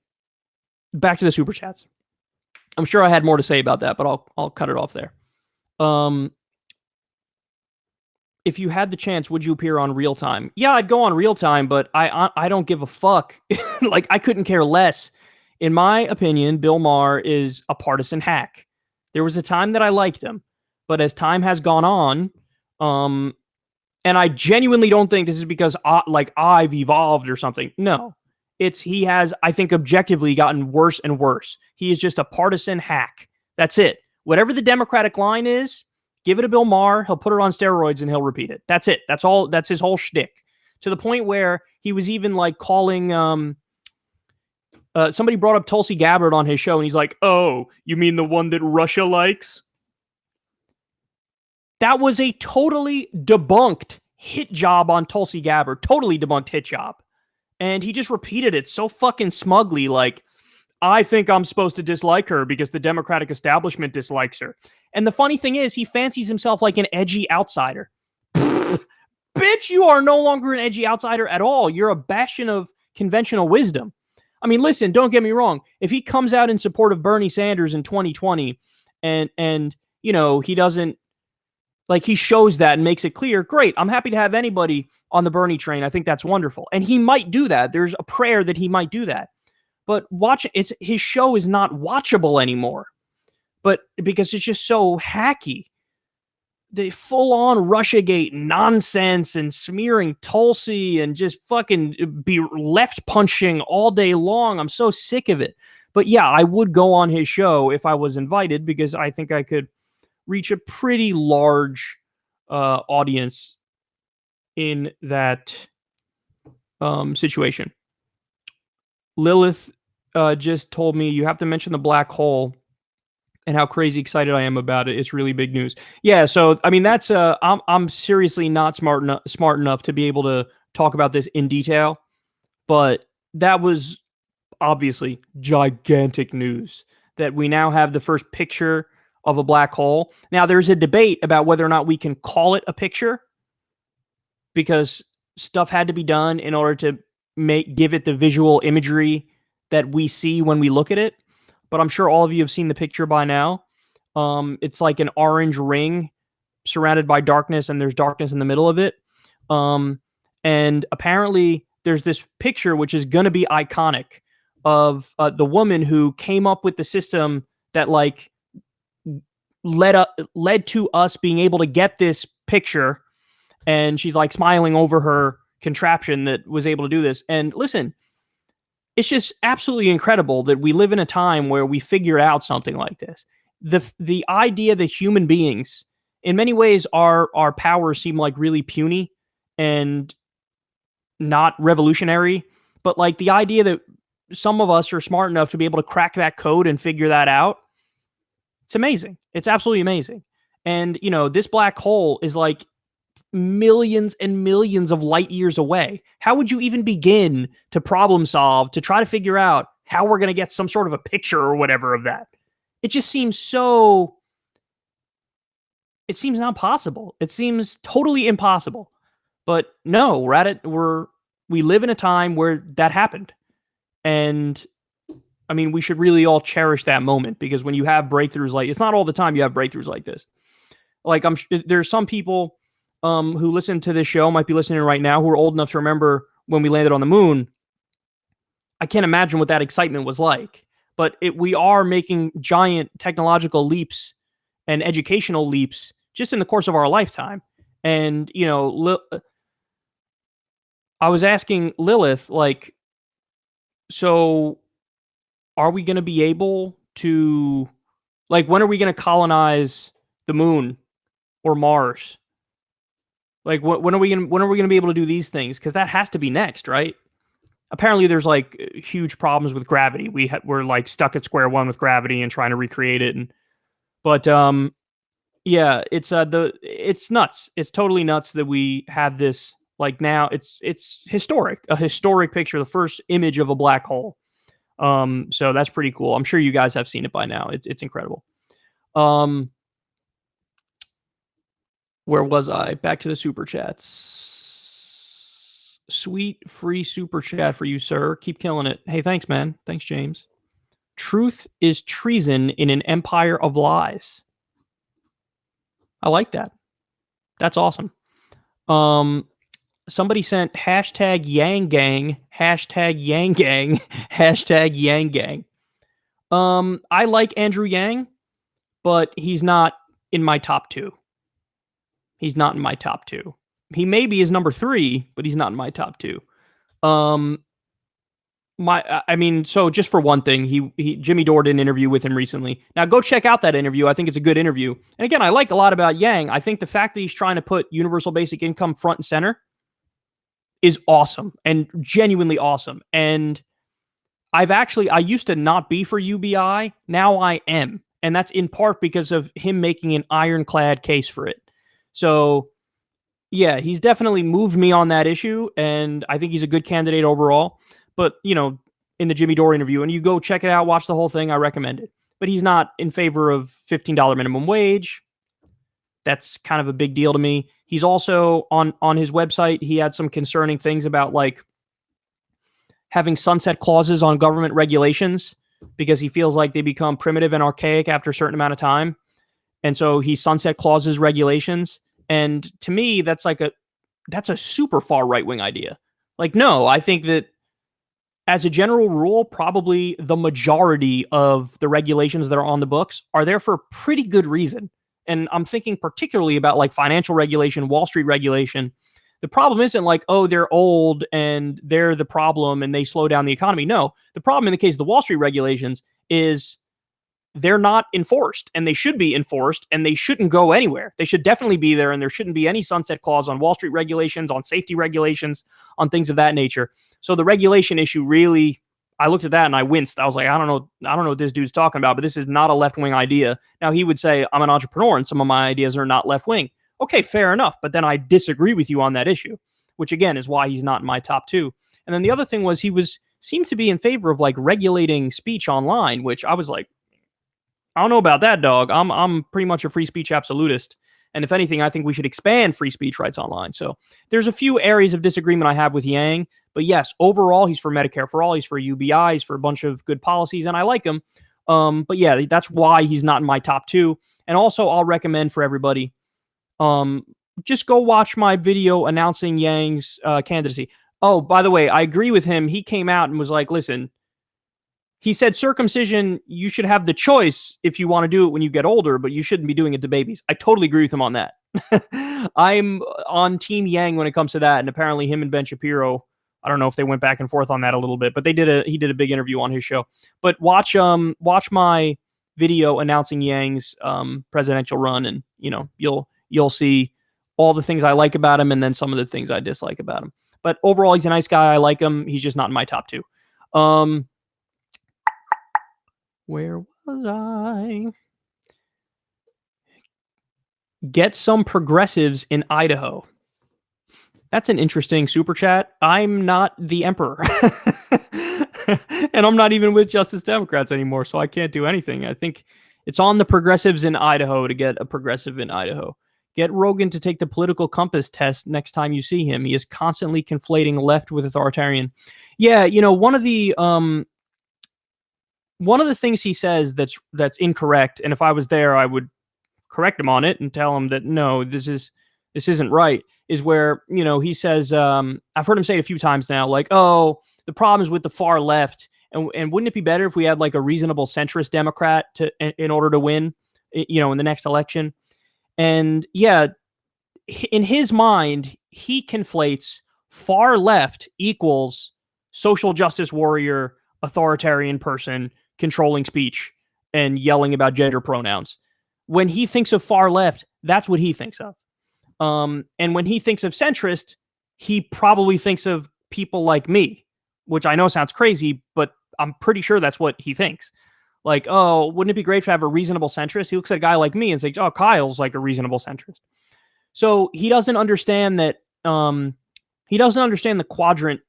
Speaker 1: Back to the super chats. I'm sure I had more to say about that, but I'll cut it off there. If you had the chance, would you appear on Real Time? Yeah, I'd go on Real Time, but I don't give a fuck. Like, I couldn't care less. In my opinion, Bill Maher is a partisan hack. There was a time that I liked him, but as time has gone on, and I genuinely don't think this is because I've evolved or something. No, he has, I think, objectively gotten worse and worse. He is just a partisan hack. That's it. Whatever the Democratic line is, give it to Bill Maher. He'll put it on steroids and he'll repeat it. That's it. That's all. That's his whole shtick. To the point where he was even like calling Somebody brought up Tulsi Gabbard on his show, and he's like, "Oh, you mean the one that Russia likes?" That was a totally debunked hit job on Tulsi Gabbard. Totally debunked hit job. And he just repeated it so fucking smugly, like, I think I'm supposed to dislike her because the Democratic establishment dislikes her. And the funny thing is, he fancies himself like an edgy outsider. Bitch, you are no longer an edgy outsider at all. You're a bastion of conventional wisdom. I mean, listen, don't get me wrong. If he comes out in support of Bernie Sanders in 2020 and you know, he doesn't, like, he shows that and makes it clear, great. I'm happy to have anybody on the Bernie train. I think that's wonderful. And he might do that. There's a prayer that he might do that. But his show is not watchable anymore. But because it's just so hacky. The full-on Russiagate nonsense and smearing Tulsi and just fucking be left punching all day long. I'm so sick of it. But yeah, I would go on his show if I was invited because I think I could reach a pretty large audience in that situation. Lilith just told me you have to mention the black hole and how crazy excited I am about it. It's really big news. Yeah, so I mean that's I'm seriously not smart enough to be able to talk about this in detail, but that was obviously gigantic news that we now have the first picture of a black hole. Now there's a debate about whether or not we can call it a picture because stuff had to be done in order to give it the visual imagery that we see when we look at it. But I'm sure all of you have seen the picture by now. It's like an orange ring surrounded by darkness, and there's darkness in the middle of it. And apparently there's this picture, which is going to be iconic, of the woman who came up with the system that like led to us being able to get this picture. And she's like smiling over her contraption that was able to do this. And listen, it's just absolutely incredible that we live in a time where we figure out something like this. The idea that human beings, in many ways, our powers seem like really puny and not revolutionary. But like the idea that some of us are smart enough to be able to crack that code and figure that out, it's amazing. It's absolutely amazing. And, you know, this black hole is like millions and millions of light years away. How would you even begin to problem solve to try to figure out how we're going to get some sort of a picture or whatever of that? It just seems so... It seems not possible. It seems totally impossible. But no, we live in a time where that happened. And I mean, we should really all cherish that moment because when you have breakthroughs like... It's not all the time you have breakthroughs like this. Like, there's some people who listen to this show, might be listening right now, who are old enough to remember when we landed on the moon. I can't imagine what that excitement was like. But we are making giant technological leaps and educational leaps just in the course of our lifetime. And, you know, I was asking Lilith, like, so are we going to be able to, like, when are we going to colonize the moon or Mars? Like, when are we going to be able to do these things? Because that has to be next, right? Apparently, there's like huge problems with gravity. We're like stuck at square one with gravity and trying to recreate it. But yeah, it's nuts. It's totally nuts that we have this. Like now, it's historic. A historic picture, the first image of a black hole. So that's pretty cool. I'm sure you guys have seen it by now. It's incredible. Where was I? Back to the super chats. Sweet free super chat for you, sir. Keep killing it. Hey, thanks, man. Thanks, James. Truth is treason in an empire of lies. I like that. That's awesome. Somebody sent hashtag Yang Gang, hashtag Yang Gang, hashtag Yang Gang. I like Andrew Yang, but he's not in my top two. He's not in my top two. He maybe is number 3, but he's not in my top 2. So just for one thing, Jimmy Dore did an interview with him recently. Now go check out that interview. I think it's a good interview. And again, I like a lot about Yang. I think the fact that he's trying to put universal basic income front and center is awesome and genuinely awesome. And I used to not be for UBI. Now I am. And that's in part because of him making an ironclad case for it. So, yeah, he's definitely moved me on that issue. And I think he's a good candidate overall. But, in the Jimmy Dore interview, and you go check it out, watch the whole thing, I recommend it. But he's not in favor of $15 minimum wage. That's kind of a big deal to me. He's also on his website, he had some concerning things about like having sunset clauses on government regulations because he feels like they become primitive and archaic after a certain amount of time. And so he sunset clauses regulations. And to me, that's a super far right-wing idea. Like, no, I think that as a general rule, probably the majority of the regulations that are on the books are there for a pretty good reason. And I'm thinking particularly about like financial regulation, Wall Street regulation. The problem isn't like, oh, they're old and they're the problem and they slow down the economy. No, the problem in the case of the Wall Street regulations is they're not enforced, and they should be enforced, and they shouldn't go anywhere. They should definitely be there, and there shouldn't be any sunset clause on Wall Street regulations, on safety regulations, on things of that nature. So the regulation issue really, I looked at that and I winced. I was like, I don't know what this dude's talking about, but this is not a left-wing idea. Now, he would say, I'm an entrepreneur, and some of my ideas are not left-wing. Okay, fair enough, but then I disagree with you on that issue, which again is why he's not in my top two. And then the other thing was seemed to be in favor of like regulating speech online, which I was like, I don't know about that, dog. I'm pretty much a free speech absolutist. And if anything, I think we should expand free speech rights online. So there's a few areas of disagreement I have with Yang. But yes, overall, he's for Medicare for all. He's for UBI. He's for a bunch of good policies, and I like him. But yeah, that's why he's not in my top two. And also, I'll recommend for everybody, just go watch my video announcing Yang's candidacy. Oh, by the way, I agree with him. He came out and was like, listen, he said circumcision, you should have the choice if you want to do it when you get older, but you shouldn't be doing it to babies. I totally agree with him on that. I'm on Team Yang when it comes to that, and apparently him and Ben Shapiro, I don't know if they went back and forth on that a little bit, but he did a big interview on his show. But watch my video announcing Yang's presidential run, and you'll see all the things I like about him and then some of the things I dislike about him. But overall, he's a nice guy. I like him. He's just not in my top two. Where was I? Get some progressives in Idaho. That's an interesting super chat. I'm not the emperor. And I'm not even with Justice Democrats anymore, so I can't do anything. I think it's on the progressives in Idaho to get a progressive in Idaho. Get Rogan to take the political compass test next time you see him. He is constantly conflating left with authoritarian. Yeah, one of the things he says that's incorrect, and if I was there, I would correct him on it and tell him that no, this isn't right, is where, he says, I've heard him say it a few times now, like, oh, the problem is with the far left, and wouldn't it be better if we had like a reasonable centrist Democrat in order to win, in the next election? And yeah, in his mind, he conflates far left equals social justice warrior, authoritarian person, controlling speech and yelling about gender pronouns. When he thinks of far left, that's what he thinks of. And when he thinks of centrist, he probably thinks of people like me, which I know sounds crazy, but I'm pretty sure that's what he thinks. Like, oh, wouldn't it be great to have a reasonable centrist? He looks at a guy like me and says, oh, Kyle's like a reasonable centrist. So he doesn't understand that. He doesn't understand the quadrant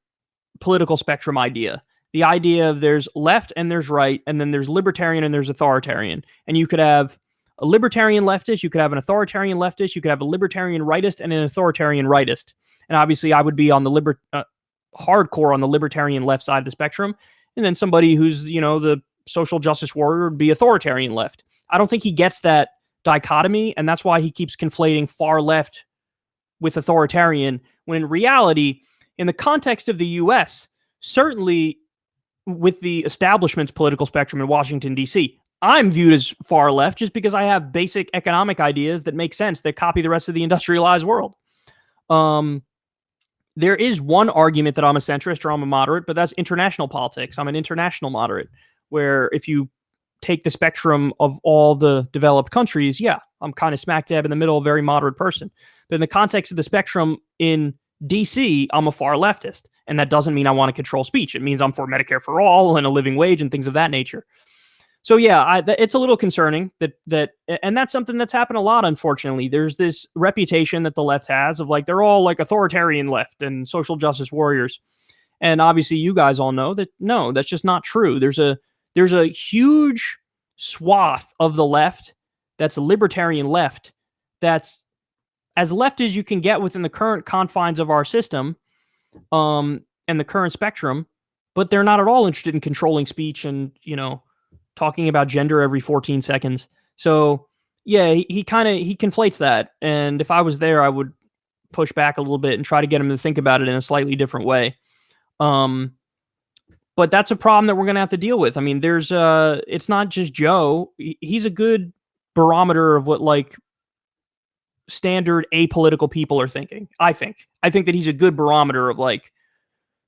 Speaker 1: political spectrum idea. The idea of there's left and there's right, and then there's libertarian and there's authoritarian. And you could have a libertarian leftist, you could have an authoritarian leftist, you could have a libertarian rightist and an authoritarian rightist. And obviously I would be on the hardcore on the libertarian left side of the spectrum. And then somebody who's, the social justice warrior would be authoritarian left. I don't think he gets that dichotomy, and that's why he keeps conflating far left with authoritarian, when in reality, in the context of the US, certainly with the establishment's political spectrum in Washington, D.C., I'm viewed as far left just because I have basic economic ideas that make sense, that copy the rest of the industrialized world. There is one argument that I'm a centrist or I'm a moderate, but that's international politics. I'm an international moderate, where if you take the spectrum of all the developed countries, yeah, I'm kind of smack dab in the middle, a very moderate person. But in the context of the spectrum in DC, I'm a far leftist. And that doesn't mean I want to control speech. It means I'm for Medicare for all and a living wage and things of that nature. So yeah, it's a little concerning and that's something that's happened a lot, unfortunately. There's this reputation that the left has of like, they're all like authoritarian left and social justice warriors. And obviously you guys all know that, no, that's just not true. There's a huge swath of the left that's a libertarian left that's as left as you can get within the current confines of our system, and the current spectrum, but they're not at all interested in controlling speech and, talking about gender every 14 seconds. So yeah, he conflates that. And if I was there, I would push back a little bit and try to get him to think about it in a slightly different way. But that's a problem that we're going to have to deal with. I mean, it's not just Joe. He's a good barometer of what like standard apolitical people are thinking. I think that he's a good barometer of like,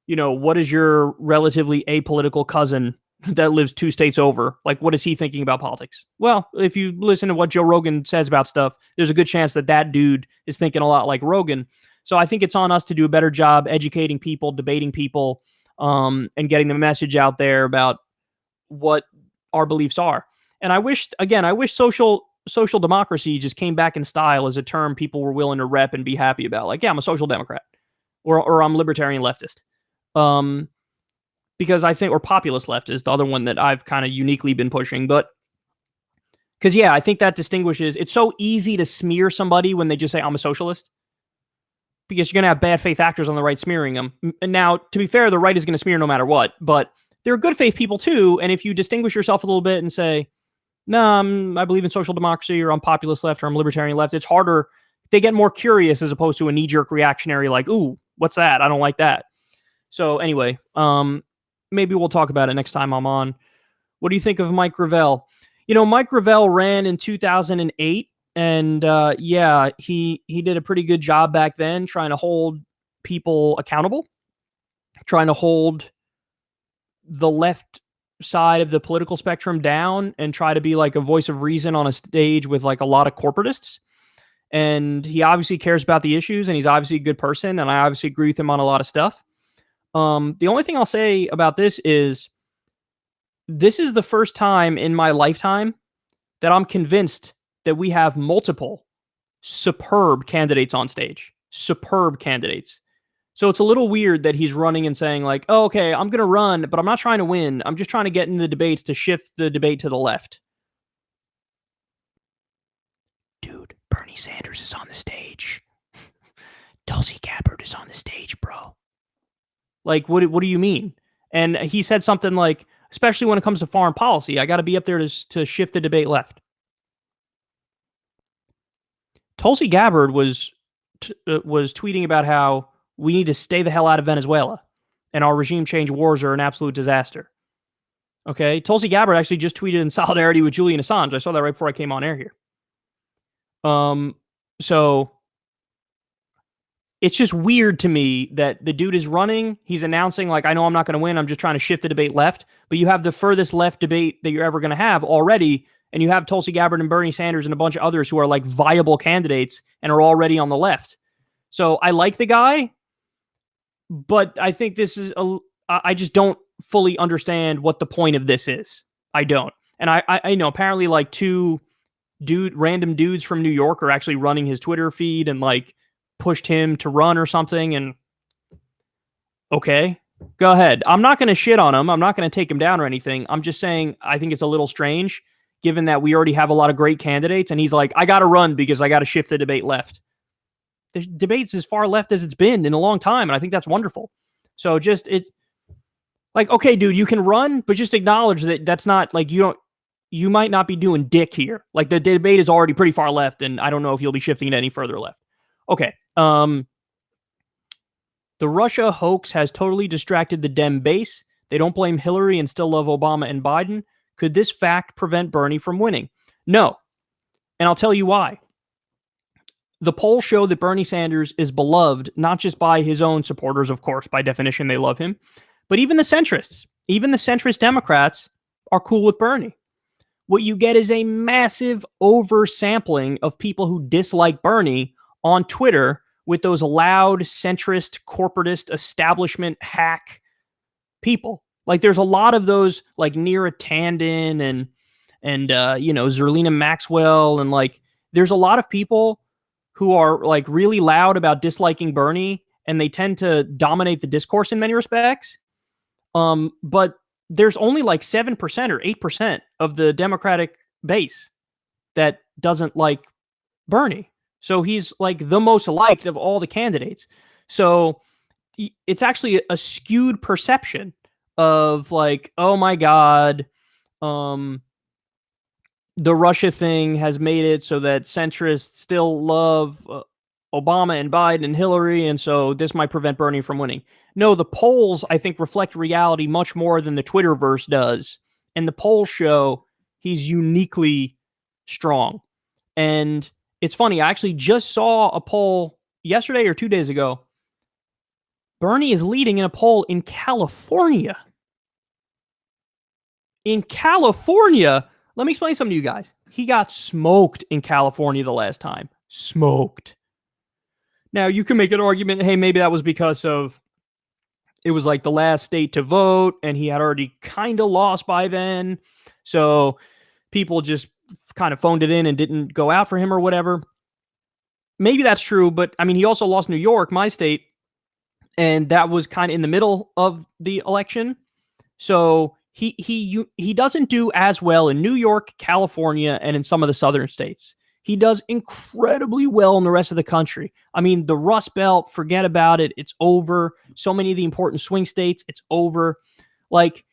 Speaker 1: what is your relatively apolitical cousin that lives 2 states over? Like, what is he thinking about politics? Well, if you listen to what Joe Rogan says about stuff, there's a good chance that dude is thinking a lot like Rogan. So I think it's on us to do a better job educating people, debating people, and getting the message out there about what our beliefs are. And I wish social democracy just came back in style as a term people were willing to rep and be happy about. Like, yeah, I'm a social democrat, or I'm libertarian leftist. Because I think, or populist left is the other one that I've kind of uniquely been pushing. But because, yeah, I think that distinguishes. It's so easy to smear somebody when they just say, I'm a socialist. Because you're going to have bad faith actors on the right smearing them. And now, to be fair, the right is going to smear no matter what. But there are good faith people too. And if you distinguish yourself a little bit and say, no, I believe in social democracy, or I'm populist left, or I'm libertarian left, it's harder. They get more curious as opposed to a knee-jerk reactionary like, ooh, what's that? I don't like that. So anyway, maybe we'll talk about it next time I'm on. What do you think of Mike Gravel? Mike Gravel ran in 2008, and yeah, he did a pretty good job back then trying to hold people accountable, trying to hold the left side of the political spectrum down and try to be like a voice of reason on a stage with like a lot of corporatists. And he obviously cares about the issues, and he's obviously a good person, and I obviously agree with him on a lot of stuff. The only thing I'll say about this is the first time in my lifetime that I'm convinced that we have multiple superb candidates on stage. Superb candidates. So it's a little weird that he's running and saying like, oh, okay, I'm going to run, but I'm not trying to win. I'm just trying to get in the debates to shift the debate to the left. Dude, Bernie Sanders is on the stage. Tulsi Gabbard is on the stage, bro. Like, what do you mean? And he said something like, especially when it comes to foreign policy, I got to be up there to shift the debate left. Tulsi Gabbard was tweeting about how we need to stay the hell out of Venezuela, and our regime change wars are an absolute disaster. Okay, Tulsi Gabbard actually just tweeted in solidarity with Julian Assange. I saw that right before I came on air here. So it's just weird to me that the dude is running. He's announcing like, I know I'm not going to win. I'm just trying to shift the debate left. But you have the furthest left debate that you're ever going to have already. And you have Tulsi Gabbard and Bernie Sanders and a bunch of others who are like viable candidates and are already on the left. So I like the guy, but I think I just don't fully understand what the point of this is. I don't. And I know apparently like 2 random dudes from New York are actually running his Twitter feed and like pushed him to run or something. And okay, go ahead. I'm not going to shit on him. I'm not going to take him down or anything. I'm just saying I think it's a little strange given that we already have a lot of great candidates. And he's like, I got to run because I got to shift the debate left. The debate's as far left as it's been in a long time. And I think that's wonderful. So it's like, okay, dude, you can run, but just acknowledge that that's not like, you might not be doing dick here. Like the debate is already pretty far left. And I don't know if you'll be shifting it any further left. Okay. The Russia hoax has totally distracted the Dem base. They don't blame Hillary and still love Obama and Biden. Could this fact prevent Bernie from winning? No. And I'll tell you why. The polls show that Bernie Sanders is beloved, not just by his own supporters, of course, by definition, they love him, but even the centrists, even the centrist Democrats are cool with Bernie. What you get is a massive oversampling of people who dislike Bernie on Twitter with those loud, centrist, corporatist, establishment hack people. Like there's a lot of those, like Neera Tanden and Zerlina Maxwell, and like there's a lot of people who are like really loud about disliking Bernie, and they tend to dominate the discourse in many respects. But there's only like 7% or 8% of the Democratic base that doesn't like Bernie. So he's like the most liked of all the candidates. So it's actually a skewed perception of like, oh my God, the Russia thing has made it so that centrists still love Obama and Biden and Hillary, and so this might prevent Bernie from winning. No, the polls, I think, reflect reality much more than the Twitterverse does. And the polls show he's uniquely strong. And it's funny, I actually just saw a poll yesterday or 2 days ago. Bernie is leading in a poll in California. In California, let me explain something to you guys. He got smoked in California the last time. Smoked. Now, you can make an argument, hey, maybe that was because of it was like the last state to vote, and he had already kind of lost by then. So people just kind of phoned it in and didn't go out for him or whatever. Maybe that's true, but I mean, he also lost New York, my state, and that was kind of in the middle of the election. So he doesn't do as well in New York, California, and in some of the southern states. He does incredibly well in the rest of the country. I mean, the Rust Belt, forget about it. It's over. So many of the important swing states, it's over. Like,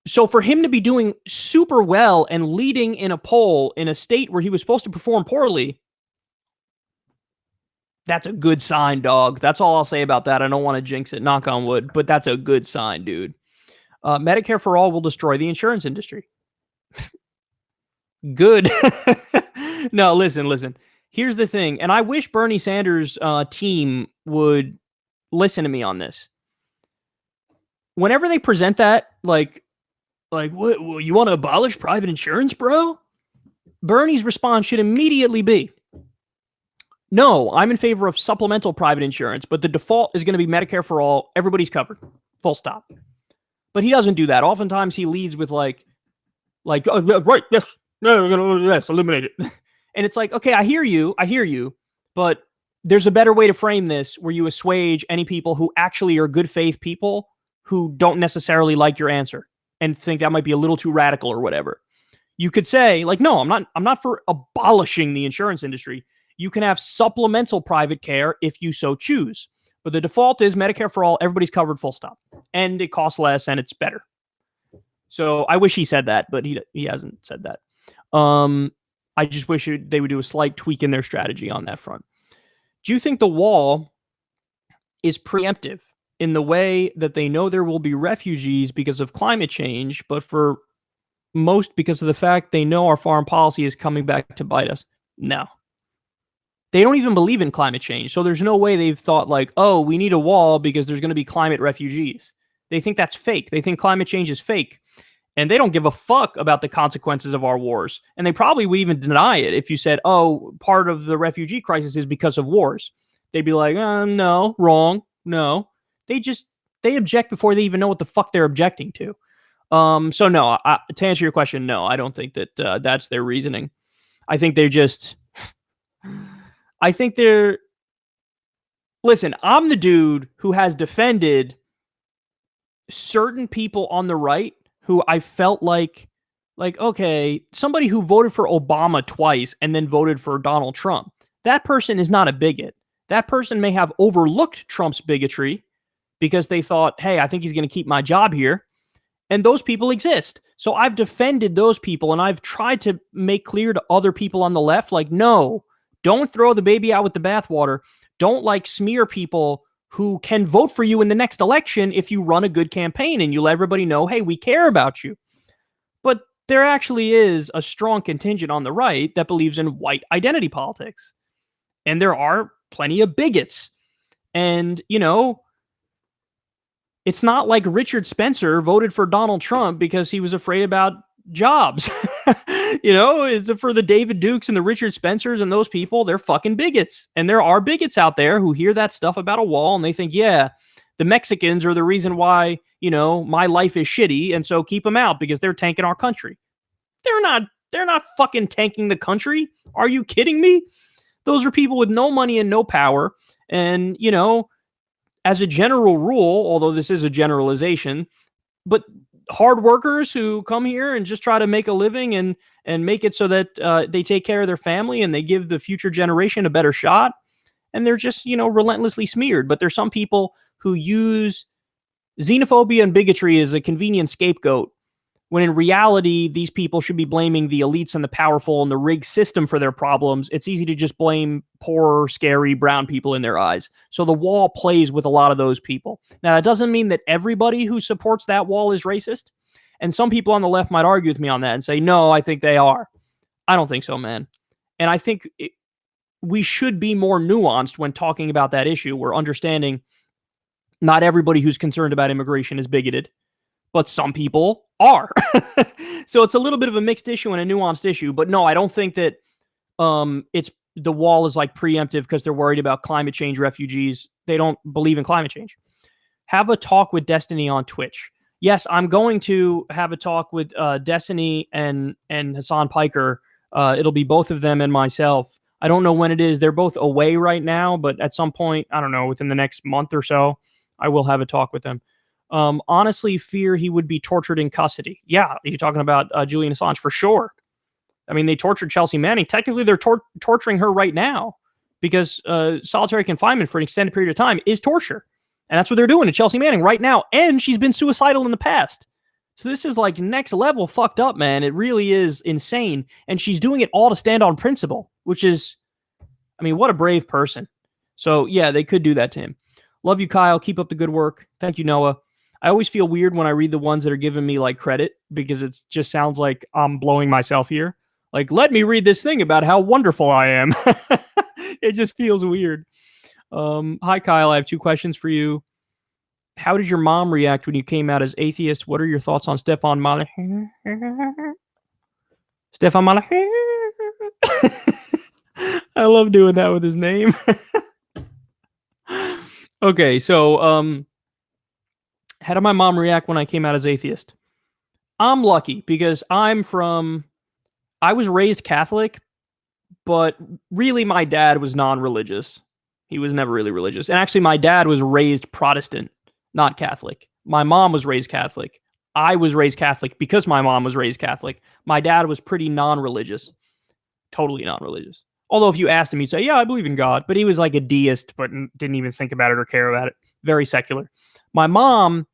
Speaker 1: so for him to be doing super well and leading in a poll in a state where he was supposed to perform poorly, that's a good sign, dog. That's all I'll say about that. I don't want to jinx it, knock on wood, but that's a good sign, dude. Medicare for all will destroy the insurance industry. Good. No, listen. Here's the thing, and I wish Bernie Sanders' team would listen to me on this. Whenever they present that, like, what, you want to abolish private insurance, bro? Bernie's response should immediately be, no, I'm in favor of supplemental private insurance, but the default is going to be Medicare for all. Everybody's covered. Full stop. But he doesn't do that. Oftentimes he leads with like, oh, right, yes, no, we're going to yes, eliminate it. And it's like, okay, I hear you, but there's a better way to frame this where you assuage any people who actually are good faith people who don't necessarily like your answer and think that might be a little too radical or whatever. You could say, like, no, I'm not for abolishing the insurance industry. You can have supplemental private care if you so choose. But the default is Medicare for all, everybody's covered, full stop. And it costs less and it's better. So I wish he said that, but he hasn't said that. I just wish they would do a slight tweak in their strategy on that front. Do you think the wall is preemptive in the way that they know there will be refugees because of climate change, but for most because of the fact they know our foreign policy is coming back to bite us? No. They don't even believe in climate change. So there's no way they've thought like, oh, we need a wall because there's going to be climate refugees. They think that's fake. They think climate change is fake. And they don't give a fuck about the consequences of our wars. And they probably would even deny it if you said, oh, part of the refugee crisis is because of wars. They'd be like, no, wrong. No. They object before they even know what the fuck they're objecting to. So no, to answer your question, no, I don't think that that's their reasoning. I think they're just... Listen, I'm the dude who has defended certain people on the right who I felt like, okay, somebody who voted for Obama twice and then voted for Donald Trump. That person is not a bigot. That person may have overlooked Trump's bigotry because they thought, hey, I think he's going to keep my job here. And those people exist. So I've defended those people, and I've tried to make clear to other people on the left, like, no, don't throw the baby out with the bathwater. Don't like smear people who can vote for you in the next election if you run a good campaign and you let everybody know, hey, we care about you. But there actually is a strong contingent on the right that believes in white identity politics. And there are plenty of bigots. And, you know, it's not like Richard Spencer voted for Donald Trump because he was afraid about jobs. It's for the David Dukes and the Richard Spencers and those people. They're fucking bigots. And there are bigots out there who hear that stuff about a wall and they think, yeah, the Mexicans are the reason why, my life is shitty. And so keep them out because they're tanking our country. They're not fucking tanking the country. Are you kidding me? Those are people with no money and no power. And, as a general rule, although this is a generalization, but hard workers who come here and just try to make a living and make it so that they take care of their family and they give the future generation a better shot. And they're just, relentlessly smeared. But there's some people who use xenophobia and bigotry as a convenient scapegoat, when in reality, these people should be blaming the elites and the powerful and the rigged system for their problems. It's easy to just blame poor, scary brown people in their eyes. So the wall plays with a lot of those people. Now, that doesn't mean that everybody who supports that wall is racist. And some people on the left might argue with me on that and say, no, I think they are. I don't think so, man. And I think we should be more nuanced when talking about that issue. We're understanding not everybody who's concerned about immigration is bigoted, but some people are. So it's a little bit of a mixed issue and a nuanced issue. But no, I don't think that it's the wall is like preemptive because they're worried about climate change refugees. They don't believe in climate change. Have a talk with Destiny on Twitch. Yes, I'm going to have a talk with Destiny and Hassan Piker. It'll be both of them and myself. I don't know when it is. They're both away right now, but at some point, I don't know, within the next month or so, I will have a talk with them. Honestly, fear he would be tortured in custody. Yeah, you're talking about Julian Assange for sure. I mean, they tortured Chelsea Manning. Technically, they're torturing her right now because solitary confinement for an extended period of time is torture. And that's what they're doing to Chelsea Manning right now. And she's been suicidal in the past. So this is like next level fucked up, man. It really is insane. And she's doing it all to stand on principle, which is, I mean, what a brave person. So yeah, they could do that to him. Love you, Kyle. Keep up the good work. Thank you, Noah. I always feel weird when I read the ones that are giving me like credit because it just sounds like I'm blowing myself here. Like, let me read this thing about how wonderful I am. It just feels weird. Hi, Kyle. I have 2 questions for you. How did your mom react when you came out as atheist? What are your thoughts on Stefan Maher? Stefan Maher? I love doing that with his name. Okay, so how did my mom react when I came out as atheist? I'm lucky because I was raised Catholic, but really my dad was non-religious. He was never really religious. And actually my dad was raised Protestant, not Catholic. My mom was raised Catholic. I was raised Catholic because my mom was raised Catholic. My dad was pretty non-religious. Totally non-religious. Although if you asked him, he'd say, yeah, I believe in God. But he was like a deist, but didn't even think about it or care about it. Very secular. My mom,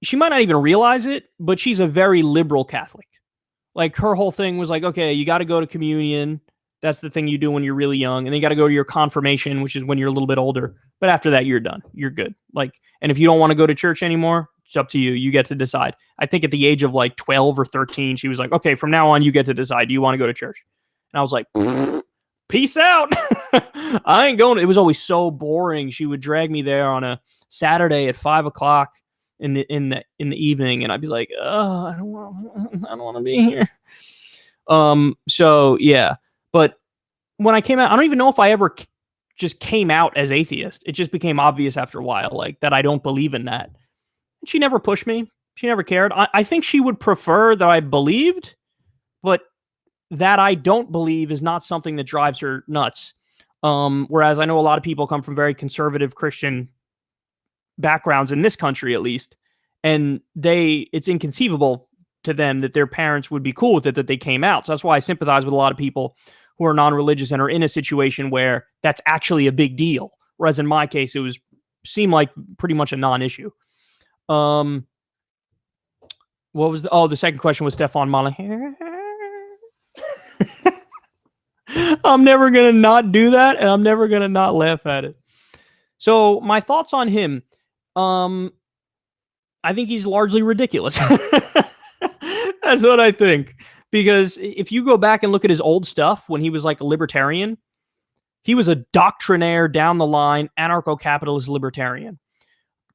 Speaker 1: she might not even realize it, but she's a very liberal Catholic. Like her whole thing was like, okay, you got to go to communion. That's the thing you do when you're really young. And then you got to go to your confirmation, which is when you're a little bit older. But after that, you're done. You're good. Like, and if you don't want to go to church anymore, it's up to you. You get to decide. I think at the age of like 12 or 13, she was like, okay, from now on, you get to decide. Do you want to go to church? And I was like, peace out. I ain't going. It was always so boring. She would drag me there on a Saturday at 5 o'clock in the evening, and I'd be like, oh, I don't want to be here. So yeah, but when I came out, I don't even know if I ever just came out as atheist. It just became obvious after a while, like that I don't believe in that. She never pushed me. She never cared. I think she would prefer that I believed, but that I don't believe is not something that drives her nuts. Whereas I know a lot of people come from very conservative Christian backgrounds in this country, at least, and it's inconceivable to them that their parents would be cool with it, that they came out. So that's why I sympathize with a lot of people who are non-religious and are in a situation where that's actually a big deal. Whereas in my case, seemed like pretty much a non-issue. What was the second question was Stefan Molyneux. I'm never going to not do that, and I'm never going to not laugh at it. So my thoughts on him, I think he's largely ridiculous. That's what I think. Because if you go back and look at his old stuff when he was like a libertarian, he was a doctrinaire down the line, anarcho-capitalist libertarian.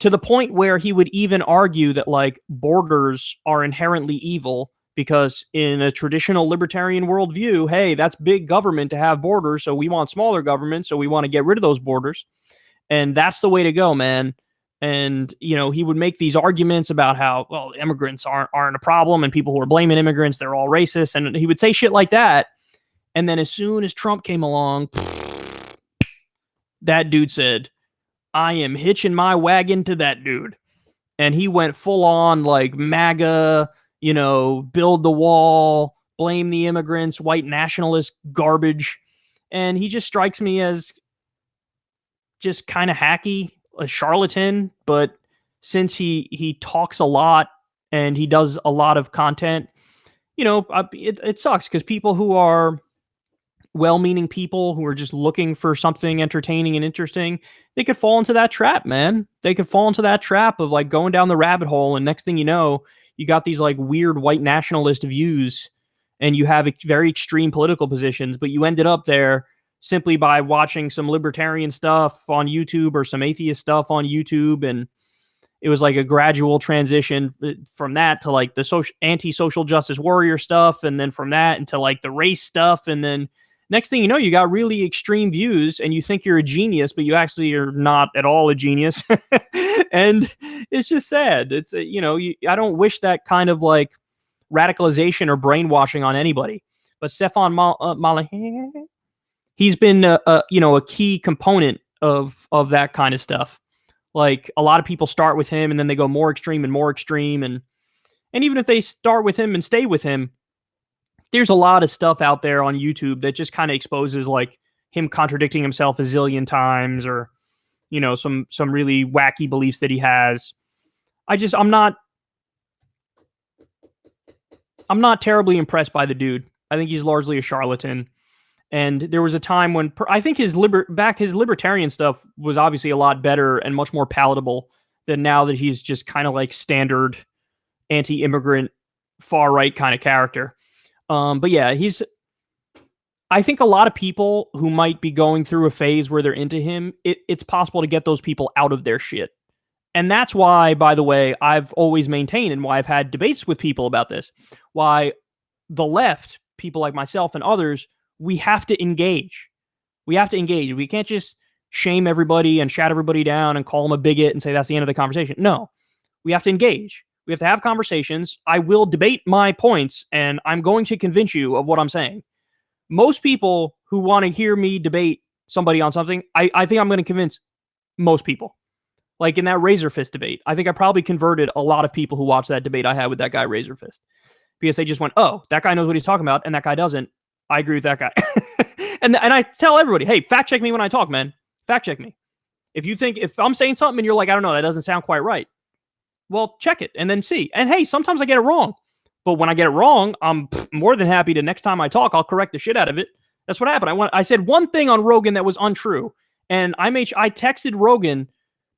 Speaker 1: To the point where he would even argue that like borders are inherently evil because in a traditional libertarian worldview, hey, that's big government to have borders, so we want smaller government, so we want to get rid of those borders. And that's the way to go, man. And, he would make these arguments about how, well, immigrants aren't a problem, and people who are blaming immigrants, they're all racist. And he would say shit like that. And then as soon as Trump came along, that dude said, I am hitching my wagon to that dude. And he went full on like MAGA, build the wall, blame the immigrants, white nationalist garbage. And he just strikes me as just kind of hacky, a charlatan. But since he talks a lot and he does a lot of content, it sucks because people who are well-meaning people who are just looking for something entertaining and interesting, they could fall into that trap, man. They could fall into that trap of like going down the rabbit hole, and next thing you know, you got these like weird white nationalist views and you have very extreme political positions, but you ended up there simply by watching some libertarian stuff on YouTube or some atheist stuff on YouTube. And it was like a gradual transition from that to like the anti-social justice warrior stuff. And then from that into like the race stuff. And then next thing you know, you got really extreme views and you think you're a genius, but you actually are not at all a genius. And it's just sad. It's, I don't wish that kind of like radicalization or brainwashing on anybody. But Stefan Maher, he's been a key component of that kind of stuff. Like a lot of people start with him and then they go more extreme and more extreme. And even if they start with him and stay with him, there's a lot of stuff out there on YouTube that just kind of exposes like him contradicting himself a zillion times, or, some really wacky beliefs that he has. I'm not terribly impressed by the dude. I think he's largely a charlatan. And there was a time when I think his libertarian stuff was obviously a lot better and much more palatable than now that he's just kind of like standard anti-immigrant far right kind of character. But yeah, I think a lot of people who might be going through a phase where they're into him, it's possible to get those people out of their shit. And that's why, by the way, I've always maintained, and why I've had debates with people about this, why the left, people like myself and others, we have to engage. We have to engage. We can't just shame everybody and shout everybody down and call them a bigot and say that's the end of the conversation. No, we have to engage. We have to have conversations. I will debate my points, and I'm going to convince you of what I'm saying. Most people who want to hear me debate somebody on something, I think I'm going to convince most people. Like in that Razor Fist debate, I think I probably converted a lot of people who watched that debate I had with that guy Razor Fist, because they just went, oh, that guy knows what he's talking about, and that guy doesn't. I agree with that guy. and I tell everybody, hey, fact check me when I talk, man. Fact check me. If I'm saying something and you're like, I don't know, that doesn't sound quite right, well, check it and then see. And hey, sometimes I get it wrong. But when I get it wrong, I'm more than happy to, next time I talk, I'll correct the shit out of it. That's what happened. I said one thing on Rogan that was untrue. And I texted Rogan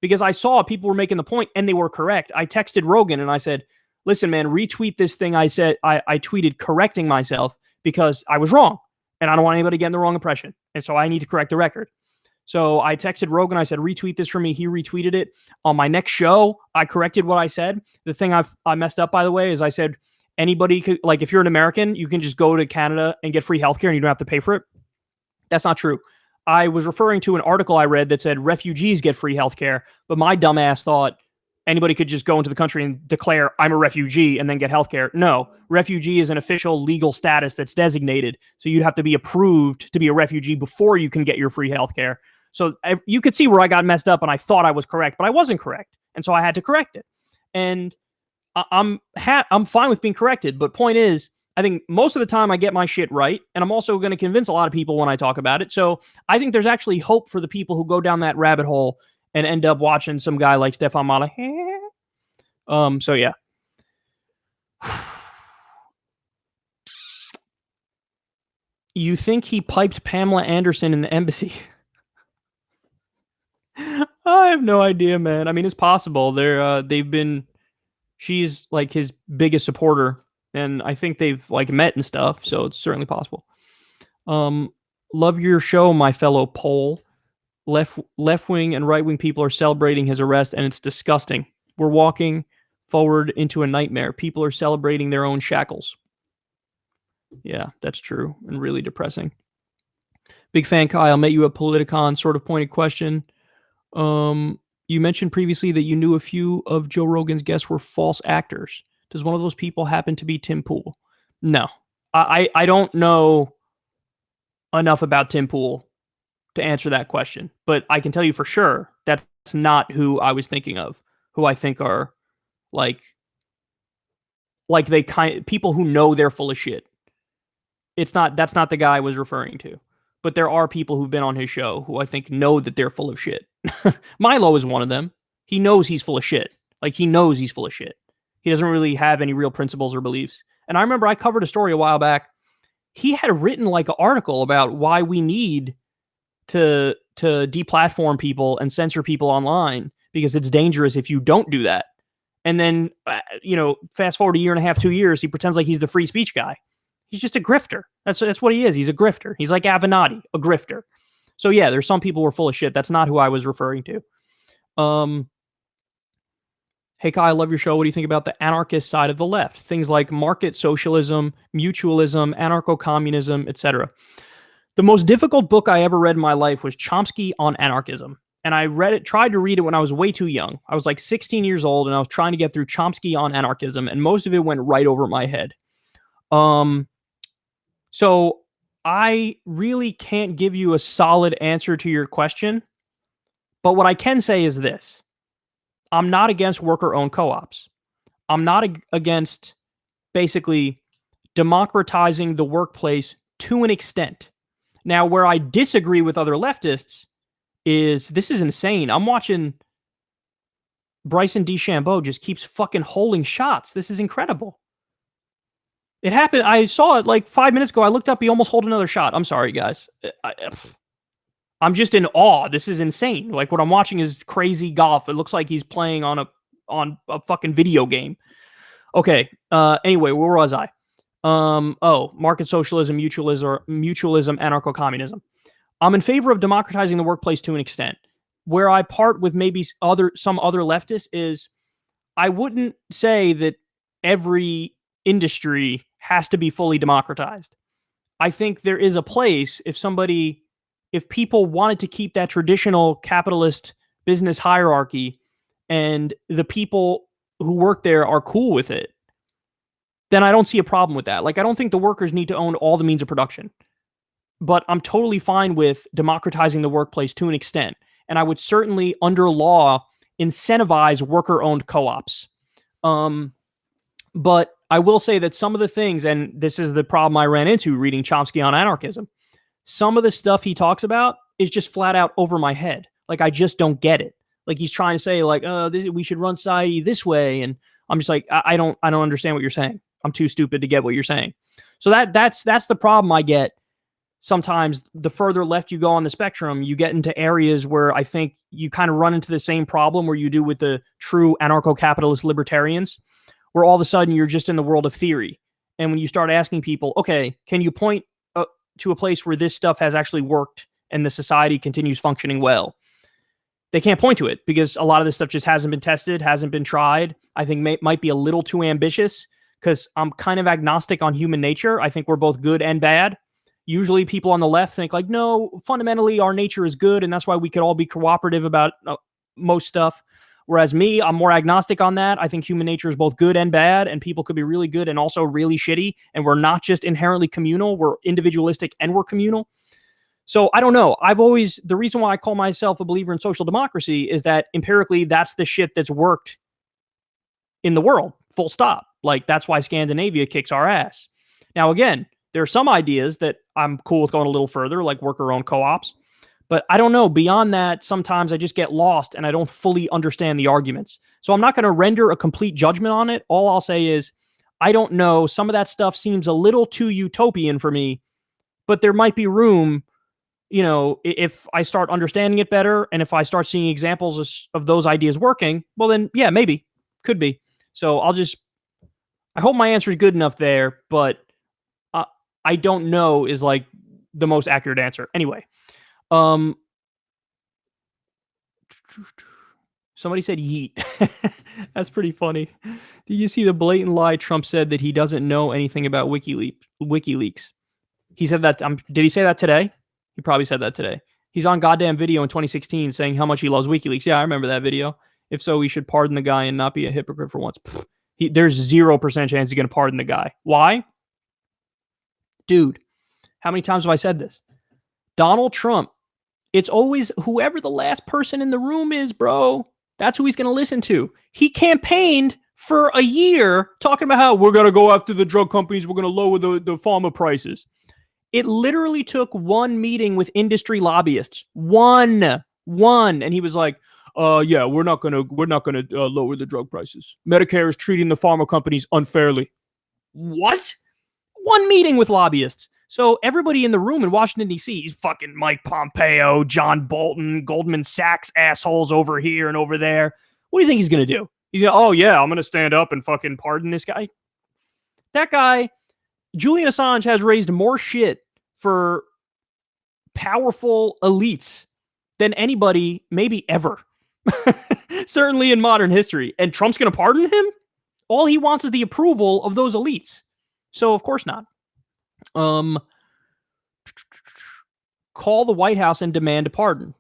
Speaker 1: because I saw people were making the point and they were correct. I texted Rogan and I said, listen, man, retweet this thing I said. I tweeted correcting myself because I was wrong. And I don't want anybody getting the wrong impression. And so I need to correct the record. So I texted Rogan. I said, retweet this for me. He retweeted it. On my next show, I corrected what I said. The thing I messed up, by the way, is I said, anybody could, like, if you're an American, you can just go to Canada and get free healthcare and you don't have to pay for it. That's not true. I was referring to an article I read that said refugees get free healthcare, but my dumbass thought anybody could just go into the country and declare I'm a refugee and then get healthcare. No, refugee is an official legal status that's designated. So you'd have to be approved to be a refugee before you can get your free healthcare. So you could see where I got messed up and I thought I was correct, but I wasn't correct. And so I had to correct it. And I'm fine with being corrected. But point is, I think most of the time I get my shit right. And I'm also going to convince a lot of people when I talk about it. So I think there's actually hope for the people who go down that rabbit hole and end up watching some guy like Stefan Maher. So yeah. You think he piped Pamela Anderson in the embassy? I have no idea, man. I mean, it's possible. She's like his biggest supporter, and I think they've like met and stuff, so it's certainly possible. Love your show, my fellow Pole. Left-wing and right-wing people are celebrating his arrest, and it's disgusting. We're walking forward into a nightmare. People are celebrating their own shackles. Yeah, that's true and really depressing. Big fan, Kyle. Met you at Politicon. Sort of pointed question. You mentioned previously that you knew a few of Joe Rogan's guests were false actors. Does one of those people happen to be Tim Pool? No, I don't know enough about Tim Pool to answer that question, but I can tell you for sure that's not who I was thinking of. Who I think are like they people who know they're full of shit. That's not the guy I was referring to. But there are people who've been on his show who I think know that they're full of shit. Milo is one of them. He knows he's full of shit. Like, he knows he's full of shit. He doesn't really have any real principles or beliefs. And I remember I covered a story a while back. He had written like an article about why we need to deplatform people and censor people online because it's dangerous if you don't do that. And then, fast forward a year and a half, 2 years, he pretends like he's the free speech guy. He's just a grifter. That's what he is. He's a grifter. He's like Avenatti, a grifter. So yeah, there's some people who are full of shit. That's not who I was referring to. Hey, Kyle, I love your show. What do you think about the anarchist side of the left? Things like market socialism, mutualism, anarcho-communism, etc. The most difficult book I ever read in my life was Chomsky on Anarchism. And I tried to read it when I was way too young. I was like 16 years old, and I was trying to get through Chomsky on Anarchism, and most of it went right over my head. So I really can't give you a solid answer to your question, but what I can say is this. I'm not against worker-owned co-ops. I'm not against basically democratizing the workplace to an extent. Now, where I disagree with other leftists is this is insane. I'm watching Bryson DeChambeau just keeps fucking holding shots. This is incredible. It happened. I saw it like 5 minutes ago. I looked up. He almost hold another shot. I'm sorry, guys. I'm just in awe. This is insane. Like, what I'm watching is crazy golf. It looks like he's playing on a fucking video game. Okay. Anyway, where was I? Market socialism, mutualism, anarcho-communism. I'm in favor of democratizing the workplace to an extent. Where I part with maybe some other leftists is I wouldn't say that every industry has to be fully democratized. I think there is a place if people wanted to keep that traditional capitalist business hierarchy and the people who work there are cool with it, then I don't see a problem with that. Like, I don't think the workers need to own all the means of production, but I'm totally fine with democratizing the workplace to an extent. And I would certainly, under law, incentivize worker-owned co-ops. But I will say that some of the things, and this is the problem I ran into reading Chomsky on Anarchism, some of the stuff he talks about is just flat out over my head. Like, I just don't get it. Like, he's trying to say, like, we should run society this way. And I'm just like, I don't understand what you're saying. I'm too stupid to get what you're saying. So that's the problem I get. Sometimes the further left you go on the spectrum, you get into areas where I think you kind of run into the same problem where you do with the true anarcho-capitalist libertarians, where all of a sudden you're just in the world of theory. And when you start asking people, okay, can you point to a place where this stuff has actually worked and the society continues functioning well? They can't point to it because a lot of this stuff just hasn't been tested, hasn't been tried. I think might be a little too ambitious because I'm kind of agnostic on human nature. I think we're both good and bad. Usually people on the left think like, no, fundamentally our nature is good and that's why we could all be cooperative about most stuff. Whereas me, I'm more agnostic on that. I think human nature is both good and bad, and people could be really good and also really shitty. And we're not just inherently communal. We're individualistic and we're communal. So I don't know. The reason why I call myself a believer in social democracy is that empirically that's the shit that's worked in the world. Full stop. Like, that's why Scandinavia kicks our ass. Now, again, there are some ideas that I'm cool with going a little further, like worker-owned co-ops. But I don't know. Beyond that, sometimes I just get lost and I don't fully understand the arguments. So I'm not going to render a complete judgment on it. All I'll say is, I don't know. Some of that stuff seems a little too utopian for me, but there might be room, if I start understanding it better and if I start seeing examples of those ideas working, well then, yeah, maybe. Could be. So I hope my answer is good enough there, but I don't know is like the most accurate answer. Anyway. Somebody said yeet. That's pretty funny. Did you see the blatant lie Trump said that he doesn't know anything about WikiLeaks? He said that. Did he say that today? He probably said that today. He's on goddamn video in 2016 saying how much he loves WikiLeaks. Yeah, I remember that video. If so, we should pardon the guy and not be a hypocrite for once. There's 0% chance he's going to pardon the guy. Why? Dude, how many times have I said this? Donald Trump, it's always whoever the last person in the room is, bro. That's who he's going to listen to. He campaigned for a year talking about how we're going to go after the drug companies. We're going to lower the pharma prices. It literally took one meeting with industry lobbyists. One. And he was like, yeah, we're not going to lower the drug prices. Medicare is treating the pharma companies unfairly. What? One meeting with lobbyists. So everybody in the room in Washington, D.C., fucking Mike Pompeo, John Bolton, Goldman Sachs assholes over here and over there. What do you think he's going to do? He's going to, oh, yeah, I'm going to stand up and fucking pardon this guy. That guy, Julian Assange, has raised more shit for powerful elites than anybody maybe ever. Certainly in modern history. And Trump's going to pardon him? All he wants is the approval of those elites. So, of course not. Call the White House and demand a pardon.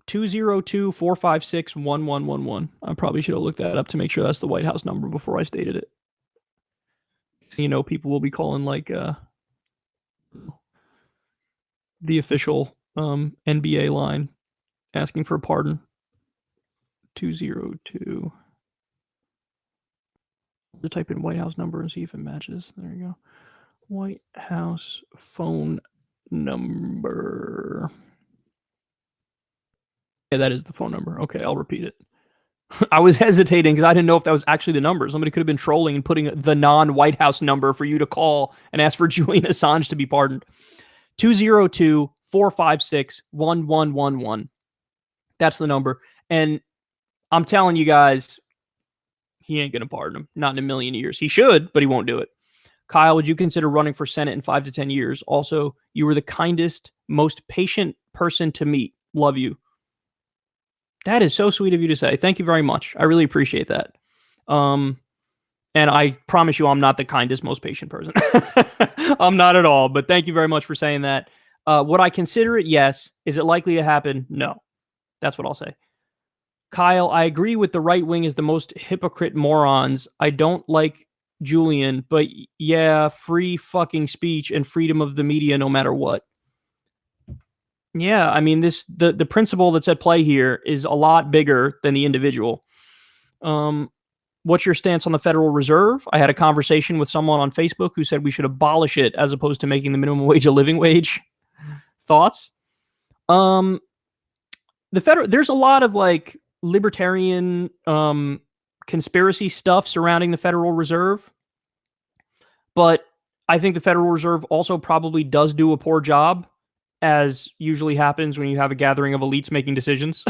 Speaker 1: 202-456-1111. I probably should have looked that up to make sure that's the White House number before I stated it. So, you know, people will be calling like the official NBA line asking for a pardon. 202. To type in White House number and see if it matches. There you go. White House phone number. Yeah, that is the phone number. Okay, I'll repeat it. I was hesitating because I didn't know if that was actually the number. Somebody could have been trolling and putting the non-White House number for you to call and ask for Julian Assange to be pardoned. 202-456-1111. That's the number. And I'm telling you guys, he ain't going to pardon him. Not in a million years. He should, but he won't do it. Kyle, would you consider running for Senate in 5 to 10 years? Also, you were the kindest, most patient person to meet. Love you. That is so sweet of you to say. Thank you very much. I really appreciate that. And I promise you I'm not the kindest, most patient person. I'm not at all, but thank you very much for saying that. Would I consider it? Yes. Is it likely to happen? No. That's what I'll say. Kyle, I agree with the right wing is the most hypocrite morons. I don't like Julian, but yeah, free fucking speech and freedom of the media no matter what. Yeah, I mean, the principle that's at play here is a lot bigger than the individual. What's your stance on the Federal Reserve? I had a conversation with someone on Facebook who said we should abolish it as opposed to making the minimum wage a living wage. Thoughts? There's a lot of like libertarian conspiracy stuff surrounding the Federal Reserve, but I think the Federal Reserve also probably does do a poor job, as usually happens when you have a gathering of elites making decisions.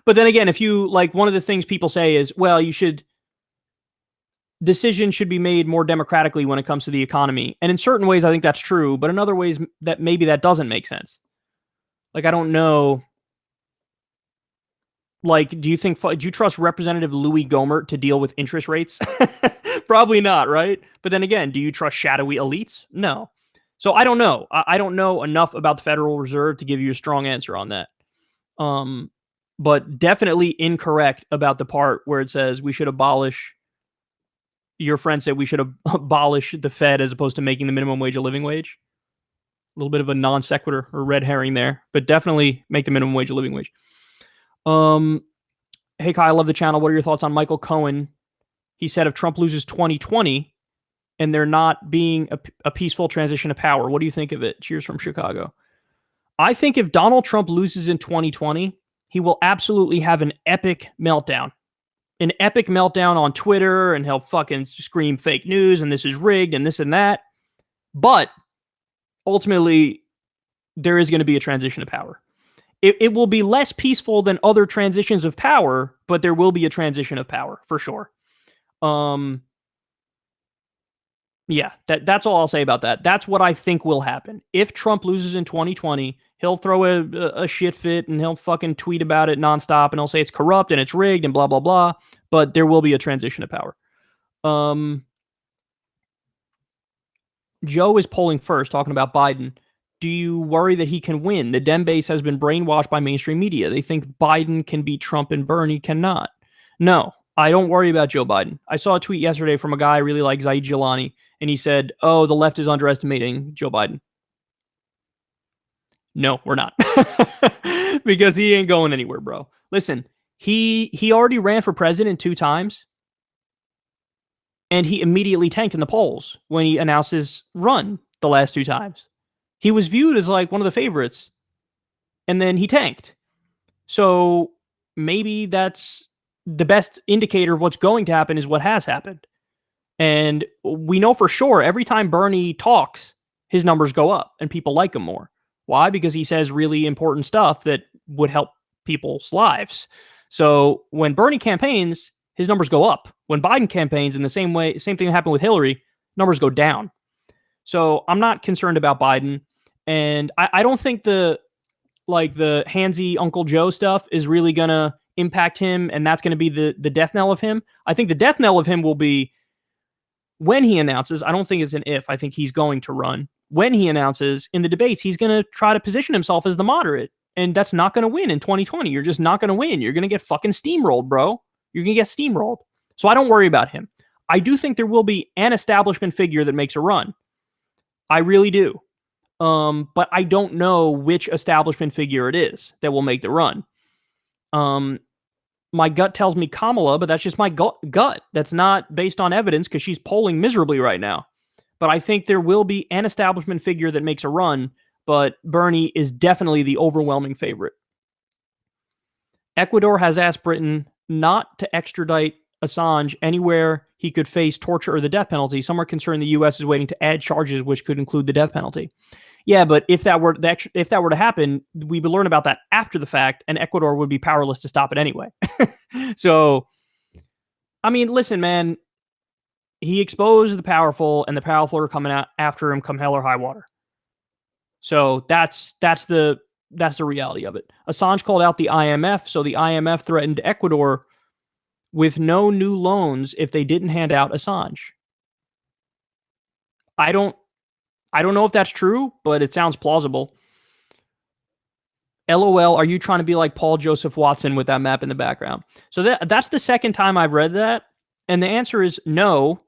Speaker 1: But then again, if you like, one of the things people say is, well, decisions should be made more democratically when it comes to the economy. And in certain ways, I think that's true, but in other ways that maybe that doesn't make sense. Like, I don't know. Like, do you trust Representative Louis Gohmert to deal with interest rates? Probably not, right? But then again, do you trust shadowy elites? No. So I don't know. I don't know enough about the Federal Reserve to give you a strong answer on that. But definitely incorrect about the part where it says we should abolish. Your friend said we should abolish the Fed as opposed to making the minimum wage a living wage. A little bit of a non sequitur or red herring there, but definitely make the minimum wage a living wage. Hey, Kyle, I love the channel. What are your thoughts on Michael Cohen? He said if Trump loses 2020 and there not being a peaceful transition of power, what do you think of it? Cheers from Chicago. I think if Donald Trump loses in 2020, he will absolutely have an epic meltdown. An epic meltdown on Twitter, and he'll fucking scream fake news and this is rigged and this and that. But ultimately, there is going to be a transition of power. It will be less peaceful than other transitions of power, but there will be a transition of power for sure. Yeah, that's all I'll say about that. That's what I think will happen. If Trump loses in 2020, he'll throw a shit fit and he'll fucking tweet about it nonstop and he'll say it's corrupt and it's rigged and blah, blah, blah. But there will be a transition of power. Joe is polling first, talking about Biden. Do you worry that he can win? The Dem base has been brainwashed by mainstream media. They think Biden can beat Trump and Bernie cannot. No, I don't worry about Joe Biden. I saw a tweet yesterday from a guy I really like, Zaid Jilani, and he said, "Oh, the left is underestimating Joe Biden." No, we're not. Because he ain't going anywhere, bro. Listen, he already ran for president 2 times, and he immediately tanked in the polls when he announced his run the last 2 times. He was viewed as like one of the favorites, and then he tanked. So maybe that's the best indicator of what's going to happen is what has happened. And we know for sure every time Bernie talks, his numbers go up and people like him more. Why? Because he says really important stuff that would help people's lives. So when Bernie campaigns, his numbers go up. When Biden campaigns, in the same thing happened with Hillary, numbers go down. So I'm not concerned about Biden. And I don't think the handsy Uncle Joe stuff is really going to impact him, and that's going to be the death knell of him. I think the death knell of him will be when he announces. I don't think it's an if. I think he's going to run. When he announces in the debates, he's going to try to position himself as the moderate, and that's not going to win in 2020. You're just not going to win. You're going to get fucking steamrolled, bro. You're going to get steamrolled. So I don't worry about him. I do think there will be an establishment figure that makes a run. I really do. But I don't know which establishment figure it is that will make the run. My gut tells me Kamala, but that's just my gut. That's not based on evidence because she's polling miserably right now. But I think there will be an establishment figure that makes a run, but Bernie is definitely the overwhelming favorite. Ecuador has asked Britain not to extradite Assange anywhere he could face torture or the death penalty. Some are concerned the U.S. is waiting to add charges which could include the death penalty. Yeah, but if that were to happen, we would learn about that after the fact, and Ecuador would be powerless to stop it anyway. So, I mean, listen, man, he exposed the powerful, and the powerful are coming out after him, come hell or high water. So that's the reality of it. Assange called out the IMF, so the IMF threatened Ecuador with no new loans if they didn't hand out Assange. I don't know if that's true, but it sounds plausible. LOL, are you trying to be like Paul Joseph Watson with that map in the background? So that's the second time I've read that, and the answer is no.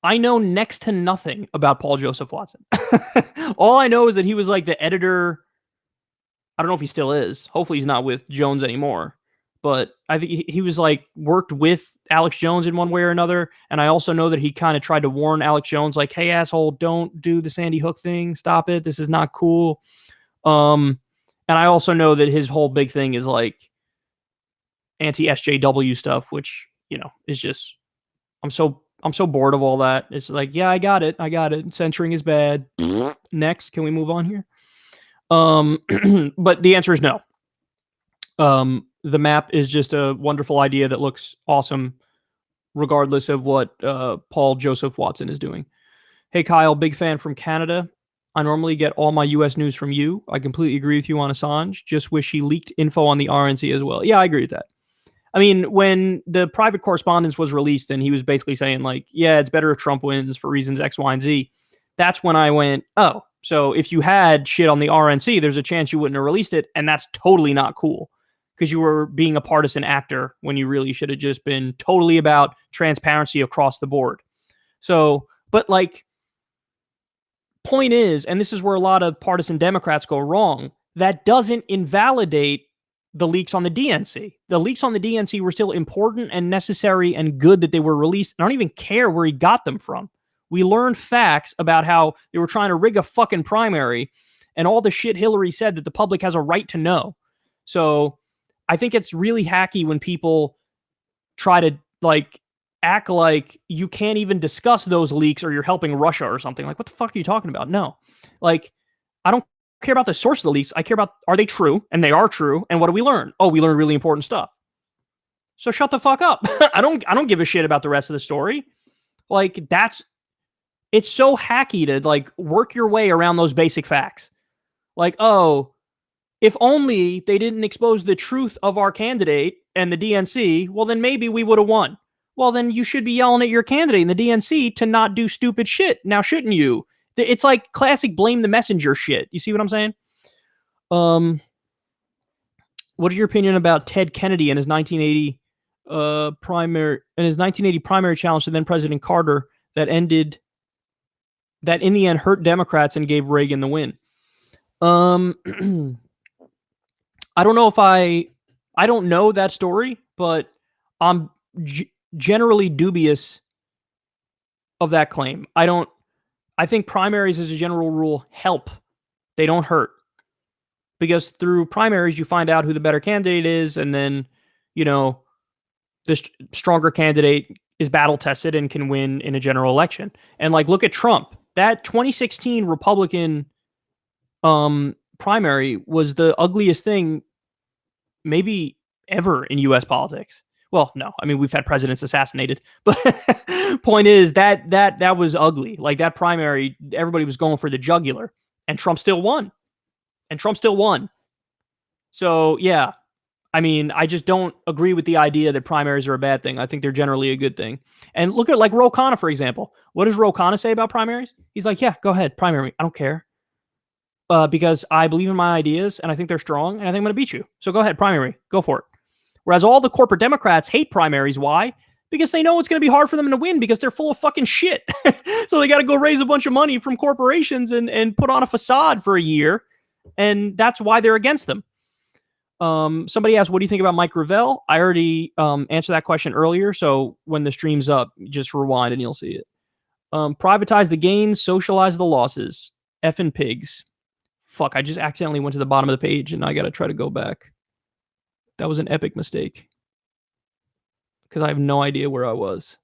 Speaker 1: I know next to nothing about Paul Joseph Watson. All I know is that he was like the editor. I don't know if he still is. Hopefully he's not with Jones anymore. But I think he was like worked with Alex Jones in one way or another. And I also know that he kind of tried to warn Alex Jones, like, hey, asshole, don't do the Sandy Hook thing. Stop it. This is not cool. And I also know that his whole big thing is like anti-SJW stuff, which, you know, is just, I'm so bored of all that. It's like, yeah, I got it. Censoring is bad. Next, can we move on here? But the answer is no. The map is just a wonderful idea that looks awesome, regardless of what Paul Joseph Watson is doing. Hey, Kyle, big fan from Canada. I normally get all my U.S. news from you. I completely agree with you on Assange. Just wish he leaked info on the RNC as well. Yeah, I agree with that. I mean, when the private correspondence was released and he was basically saying, like, yeah, it's better if Trump wins for reasons X, Y, and Z, that's when I went, oh, so if you had shit on the RNC, there's a chance you wouldn't have released it, and that's totally not cool. Because you were being a partisan actor when you really should have just been totally about transparency across the board. So, but like, point is, and this is where a lot of partisan Democrats go wrong, that doesn't invalidate the leaks on the DNC. The leaks on the DNC were still important and necessary and good that they were released. I don't even care where he got them from. We learned facts about how they were trying to rig a fucking primary and all the shit Hillary said that the public has a right to know. So I think it's really hacky when people try to like act like you can't even discuss those leaks or you're helping Russia or something. Like, what the fuck are you talking about? No. Like, I don't care about the source of the leaks. I care about, are they true? And they are true. And what do we learn? Oh, we learned really important stuff. So shut the fuck up. I don't give a shit about the rest of the story. Like, that's It's so hacky to like work your way around those basic facts. Like, oh, if only they didn't expose the truth of our candidate and the DNC, well, then maybe we would have won. Well, then you should be yelling at your candidate in the DNC to not do stupid shit. Now, shouldn't you? It's like classic blame the messenger shit. You see what I'm saying? What is your opinion about Ted Kennedy and his 1980 primary challenge to then President Carter that in the end hurt Democrats and gave Reagan the win? I don't know if I don't know that story, but I'm generally dubious of that claim. I think primaries as a general rule help. They don't hurt. Because through primaries, you find out who the better candidate is, and then, the stronger candidate is battle tested and can win in a general election. And like, look at Trump. That 2016 Republican primary was the ugliest thing maybe ever in U.S. politics. Well, no, I mean, we've had presidents assassinated, but point is that was ugly. Like that primary, everybody was going for the jugular, and Trump still won. So, yeah, I mean, I just don't agree with the idea that primaries are a bad thing. I think they're generally a good thing. And look at like Ro Khanna, for example. What does Ro Khanna say about primaries? He's like, yeah, go ahead, primary. I don't care. Because I believe in my ideas and I think they're strong and I think I'm going to beat you. So go ahead, primary. Go for it. Whereas all the corporate Democrats hate primaries. Why? Because they know it's going to be hard for them to win because they're full of fucking shit. So they got to go raise a bunch of money from corporations and put on a facade for a year. And that's why they're against them. Somebody asked, what do you think about Mike Gravel? I already answered that question earlier. So when the stream's up, just rewind and you'll see it. Privatize the gains, socialize the losses. Effing pigs. Fuck, I just accidentally went to the bottom of the page and I got to try to go back. That was an epic mistake. Because I have no idea where I was.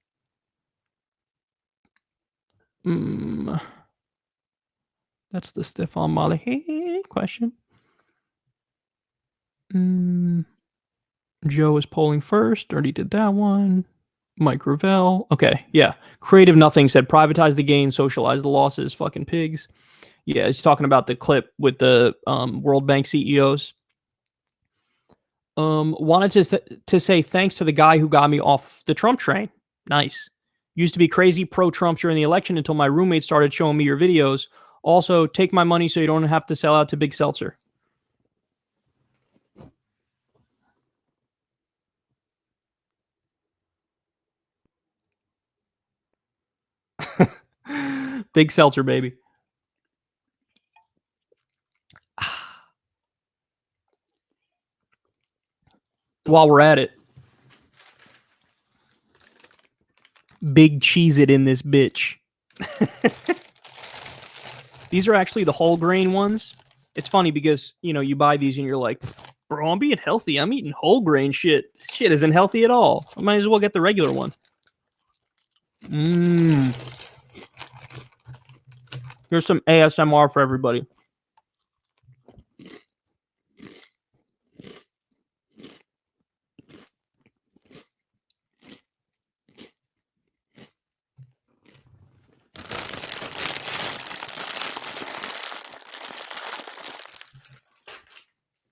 Speaker 1: That's the Stefan Maher question. Joe is polling first. Already did that one. Mike Gravel. Okay, yeah. Creative Nothing said privatize the gains, socialize the losses. Fucking pigs. Yeah, he's talking about the clip with the World Bank CEOs. Wanted to say thanks to the guy who got me off the Trump train. Nice. Used to be crazy pro-Trump during the election until my roommate started showing me your videos. Also, take my money so you don't have to sell out to Big Seltzer. Big Seltzer, baby. While we're at it, big cheese it in this bitch. These are actually the whole grain ones. It's funny because, you buy these and you're like, bro, I'm being healthy. I'm eating whole grain shit. This shit isn't healthy at all. I might as well get the regular one. Here's some ASMR for everybody.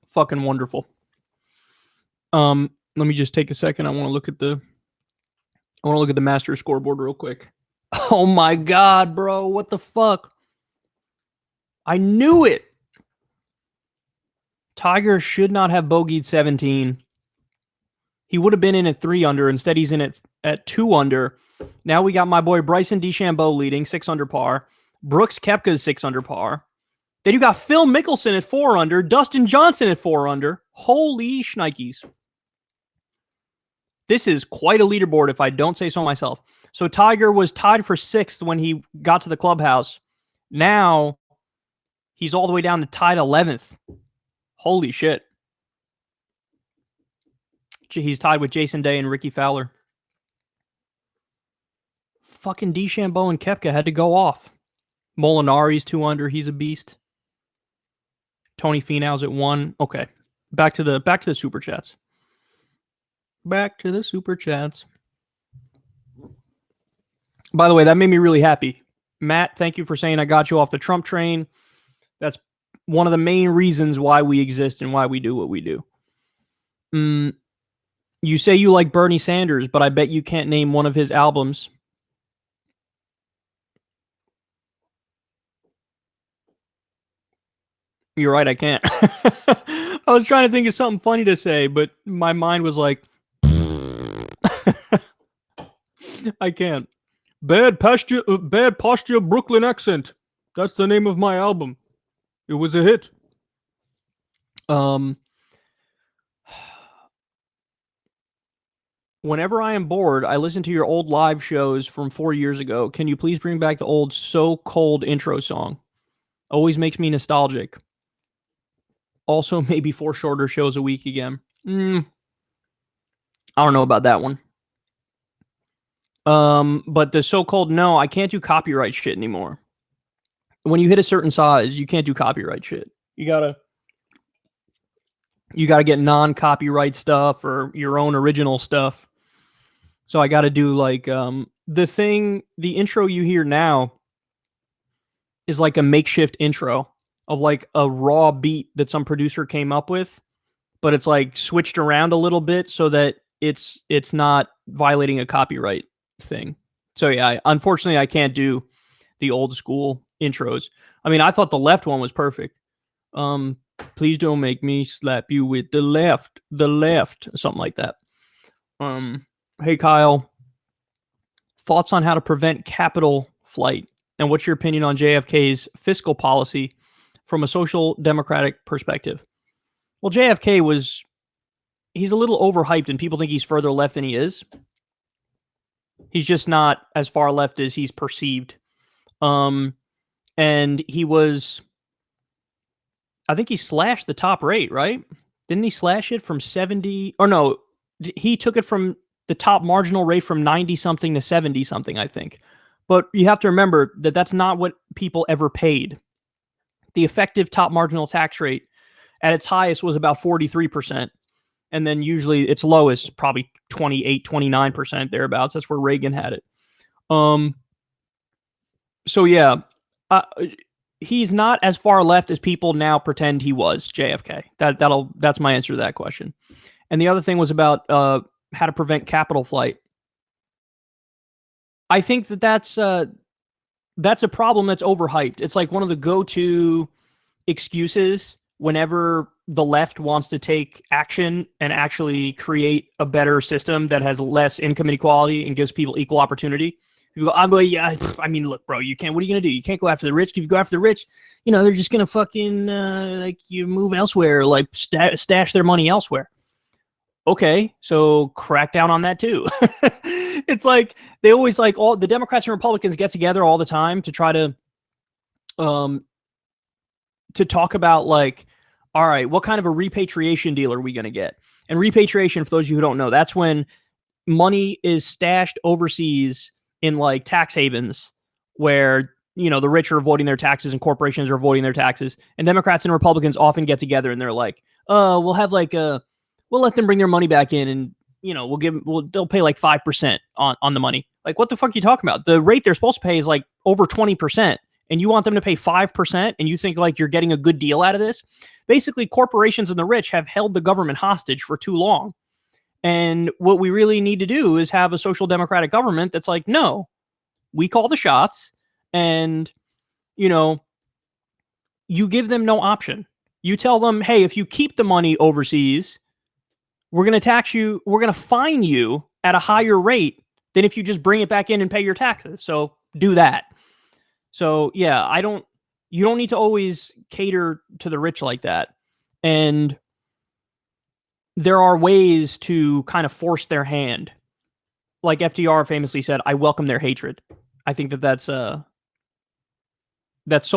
Speaker 1: Fucking wonderful. Let me just take a second. I want to look at the master scoreboard real quick. Oh my god, bro. What the fuck? I knew it. Tiger should not have bogeyed 17. He would have been in at 3 under. Instead, he's in at 2 under. Now we got my boy Bryson DeChambeau leading 6 under par. Brooks Koepka's 6 under par. Then you got Phil Mickelson at 4 under. Dustin Johnson at 4 under. Holy shnikes. This is quite a leaderboard if I don't say so myself. So Tiger was tied for 6th when he got to the clubhouse. Now he's all the way down to tied 11th. Holy shit. He's tied with Jason Day and Ricky Fowler. Fucking DeChambeau and Koepka had to go off. Molinari's 2 under. He's a beast. Tony Finau's at 1. Okay. Back to the super chats. Back to the super chats. By the way, that made me really happy. Matt, thank you for saying I got you off the Trump train. That's one of the main reasons why we exist and why we do what we do. You say you like Bernie Sanders, but I bet you can't name one of his albums. You're right, I can't. I was trying to think of something funny to say, but my mind was like, I can't. Bad posture, Brooklyn accent. That's the name of my album. It was a hit. Whenever I am bored, I listen to your old live shows from 4 years ago. Can you please bring back the old So Cold intro song? Always makes me nostalgic. Also, maybe 4 shorter shows a week again. I don't know about that one. But the So Cold, no, I can't do copyright shit anymore. When you hit a certain size, you can't do copyright shit. You gotta get non-copyright stuff or your own original stuff. So I gotta do like the intro you hear now is like a makeshift intro of like a raw beat that some producer came up with, but it's like switched around a little bit so that it's not violating a copyright thing. So yeah, unfortunately I can't do the old school intros. I mean, I thought the left one was perfect. Please don't make me slap you with the left, something like that. Hey Kyle, thoughts on how to prevent capital flight, and what's your opinion on JFK's fiscal policy from a social democratic perspective? Well, JFK he's a little overhyped and people think he's further left than he is. He's just not as far left as he's perceived. And he was, I think he slashed the top rate, right? Didn't he slash it from 70? Or no, he took it from the top marginal rate from 90 something to 70 something, I think. But you have to remember that that's not what people ever paid. The effective top marginal tax rate at its highest was about 43%. And then usually its lowest, probably 28, 29% thereabouts. That's where Reagan had it. So yeah, he's not as far left as people now pretend he was, JFK. That's my answer to that question. And the other thing was about how to prevent capital flight. I think that's a problem that's overhyped. It's like one of the go-to excuses whenever the left wants to take action and actually create a better system that has less income inequality and gives people equal opportunity. People go, I mean, look, bro, you can't. What are you gonna do? You can't go after the rich. If you go after the rich, they're just gonna fucking you move elsewhere, like stash their money elsewhere. Okay, so crack down on that too. It's like they always all the Democrats and Republicans get together all the time to try to talk about all right, what kind of a repatriation deal are we going to get? And repatriation, for those of you who don't know, that's when money is stashed overseas in tax havens where, the rich are avoiding their taxes and corporations are avoiding their taxes. And Democrats and Republicans often get together and they're like, we'll have we'll let them bring their money back in and, they'll pay 5% on the money. What the fuck are you talking about? The rate they're supposed to pay is over 20%. And you want them to pay 5% and you think you're getting a good deal out of this? Basically, corporations and the rich have held the government hostage for too long. And what we really need to do is have a social democratic government that's no, we call the shots and, you give them no option. You tell them, hey, if you keep the money overseas, we're going to tax you, we're going to fine you at a higher rate than if you just bring it back in and pay your taxes. So do that. So yeah, you don't need to always cater to the rich like that. And there are ways to kind of force their hand. Like FDR famously said, I welcome their hatred. I think that's so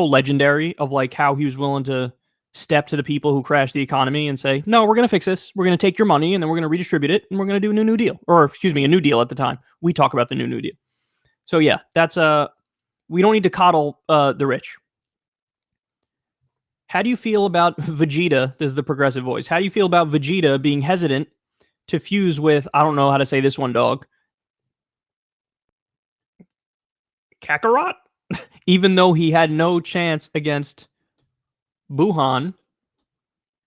Speaker 1: legendary of how he was willing to step to the people who crashed the economy and say, no, we're going to fix this. We're going to take your money and then we're going to redistribute it and we're going to do a new deal. Or excuse me, a new deal at the time. We talk about the new deal. So yeah, that's we don't need to coddle the rich. How do you feel about Vegeta? This is the progressive voice. How do you feel about Vegeta being hesitant to fuse with, I don't know how to say this one, dog. Kakarot? even though he had no chance against Buhan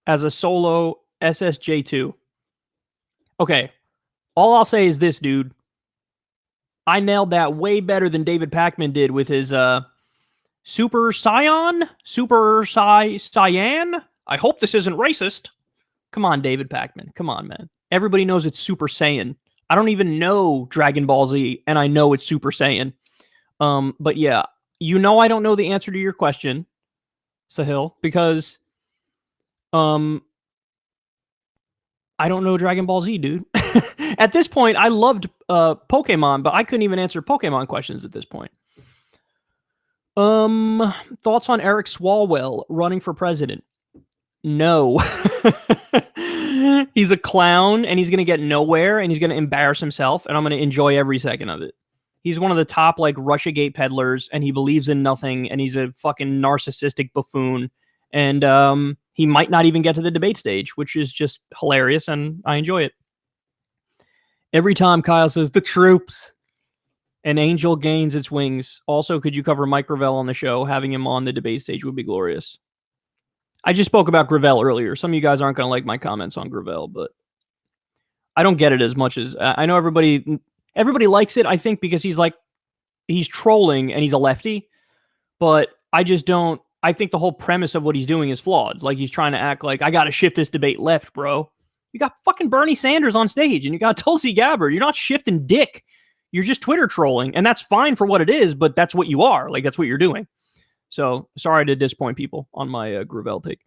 Speaker 1: as a solo SSJ2. Okay, all I'll say is this, dude. I nailed that way better than David Pacman did with his Super Cyan? Cyan? I hope this isn't racist. Come on, David Pacman. Come on, man. Everybody knows it's Super Saiyan. I don't even know Dragon Ball Z, and I know it's Super Saiyan. But yeah, you know I don't know the answer to your question, Sahil, because I don't know Dragon Ball Z, dude. At this point, I loved Pokemon, but I couldn't even answer Pokemon questions at this point. Thoughts on Eric Swalwell running for president? No. He's a clown, and he's going to get nowhere, and he's going to embarrass himself, and I'm going to enjoy every second of it. He's one of the top, like, Russiagate peddlers, and he believes in nothing, and he's a fucking narcissistic buffoon, and he might not even get to the debate stage, which is just hilarious, and I enjoy it. Every time Kyle says, the troops, an angel gains its wings. Also, could you cover Mike Gravel on the show? Having him on the debate stage would be glorious. I just spoke about Gravel earlier. Some of you guys aren't going to like my comments on Gravel, but I don't get it as much as... I know everybody likes it, I think, because he's trolling and he's a lefty, but I just don't... I think the whole premise of what he's doing is flawed. Like, he's trying to act like, I got to shift this debate left, bro. You got fucking Bernie Sanders on stage, and you got Tulsi Gabbard. You're not shifting dick. You're just Twitter trolling, and that's fine for what it is, but that's what you are. Like, that's what you're doing. So, sorry to disappoint people on my Gravel take.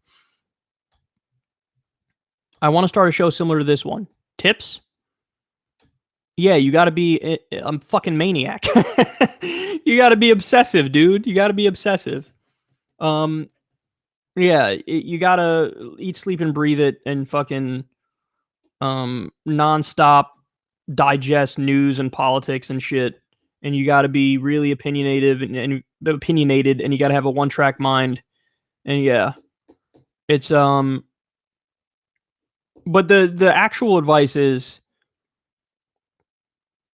Speaker 1: I want to start a show similar to this one. Tips? Yeah, you got to be... I'm fucking maniac. You got to be obsessive, dude. You got to be obsessive. Yeah, you got to eat, sleep, and breathe it, and fucking nonstop digest news and politics and shit. And you got to be really opinionated, and you got to have a one-track mind. And yeah, it's but the actual advice is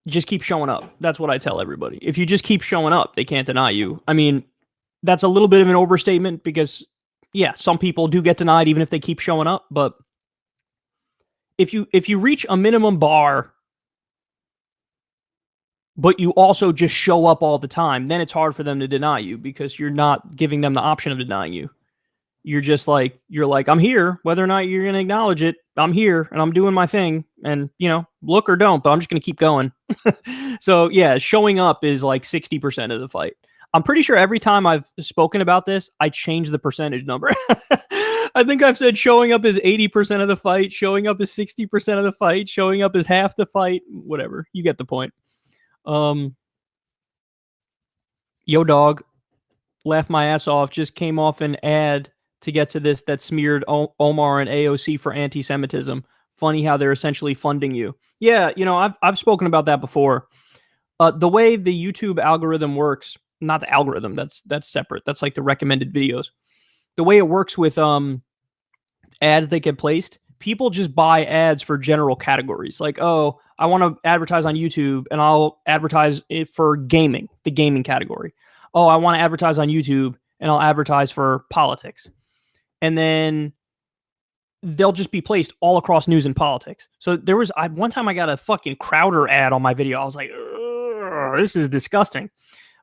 Speaker 1: just keep showing up. That's what I tell everybody. If you just keep showing up, they can't deny you. I mean, that's a little bit of an overstatement because yeah, some people do get denied even if they keep showing up, but if you reach a minimum bar, but you also just show up all the time, then it's hard for them to deny you because you're not giving them the option of denying you. You're just like, I'm here, whether or not you're going to acknowledge it. I'm here and I'm doing my thing, and look or don't, but I'm just going to keep going. So yeah, showing up is like 60% of the fight. I'm pretty sure every time I've spoken about this, I change the percentage number. I think I've said showing up is 80% of the fight, showing up is 60% of the fight, showing up is half the fight, whatever. You get the point. Yo dog, laugh my ass off, just came off an ad to get to this that smeared Omar and AOC for anti-Semitism. Funny how they're essentially funding you. Yeah, I've spoken about that before. The way the YouTube algorithm works, not the algorithm, that's separate. That's like the recommended videos. The way it works with ads that get placed, people just buy ads for general categories. Like, oh, I want to advertise on YouTube, and I'll advertise it for gaming, the gaming category. Oh, I want to advertise on YouTube, and I'll advertise for politics. And then they'll just be placed all across news and politics. So there was one time I got a fucking Crowder ad on my video. I was like, this is disgusting.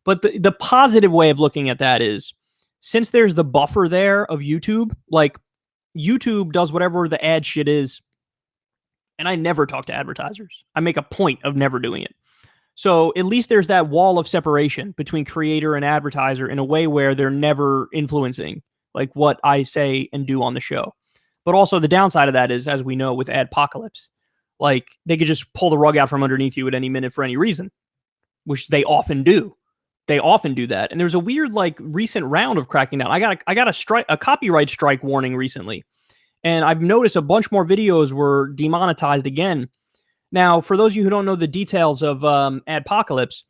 Speaker 1: But the positive way of looking at that is, since there's the buffer there of YouTube, like YouTube does whatever the ad shit is, and I never talk to advertisers. I make a point of never doing it. So at least there's that wall of separation between creator and advertiser in a way where they're never influencing like what I say and do on the show. But also the downside of that is, as we know with Adpocalypse, like they could just pull the rug out from underneath you at any minute for any reason, which they often do. They often do that. And there's a weird, like, recent round of cracking down. I got a copyright strike warning recently, and I've noticed a bunch more videos were demonetized again. Now, for those of you who don't know the details of Adpocalypse,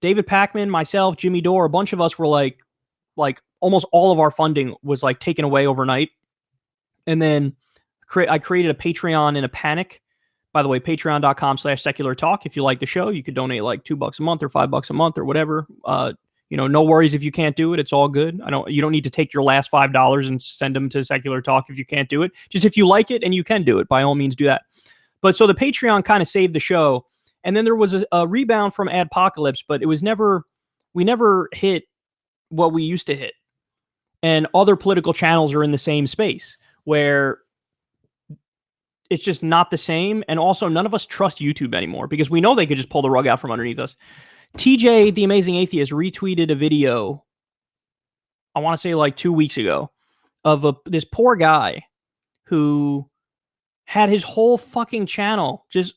Speaker 1: David Pacman, myself, Jimmy Dore, a bunch of us were like almost all of our funding was like taken away overnight. And then I created a Patreon in a panic. By the way, patreon.com/secular talk. If you like the show, you could donate like $2 a month or $5 a month or whatever. no worries if you can't do it. It's all good. You don't need to take your last $5 and send them to Secular Talk if you can't do it. Just if you like it and you can do it, by all means do that. But so the Patreon kind of saved the show. And then there was a rebound from Adpocalypse, but we never hit what we used to hit. And other political channels are in the same space where it's just not the same. And also none of us trust YouTube anymore because we know they could just pull the rug out from underneath us. TJ, the Amazing Atheist, retweeted a video, I want to say like 2 weeks ago, of this poor guy who had his whole fucking channel just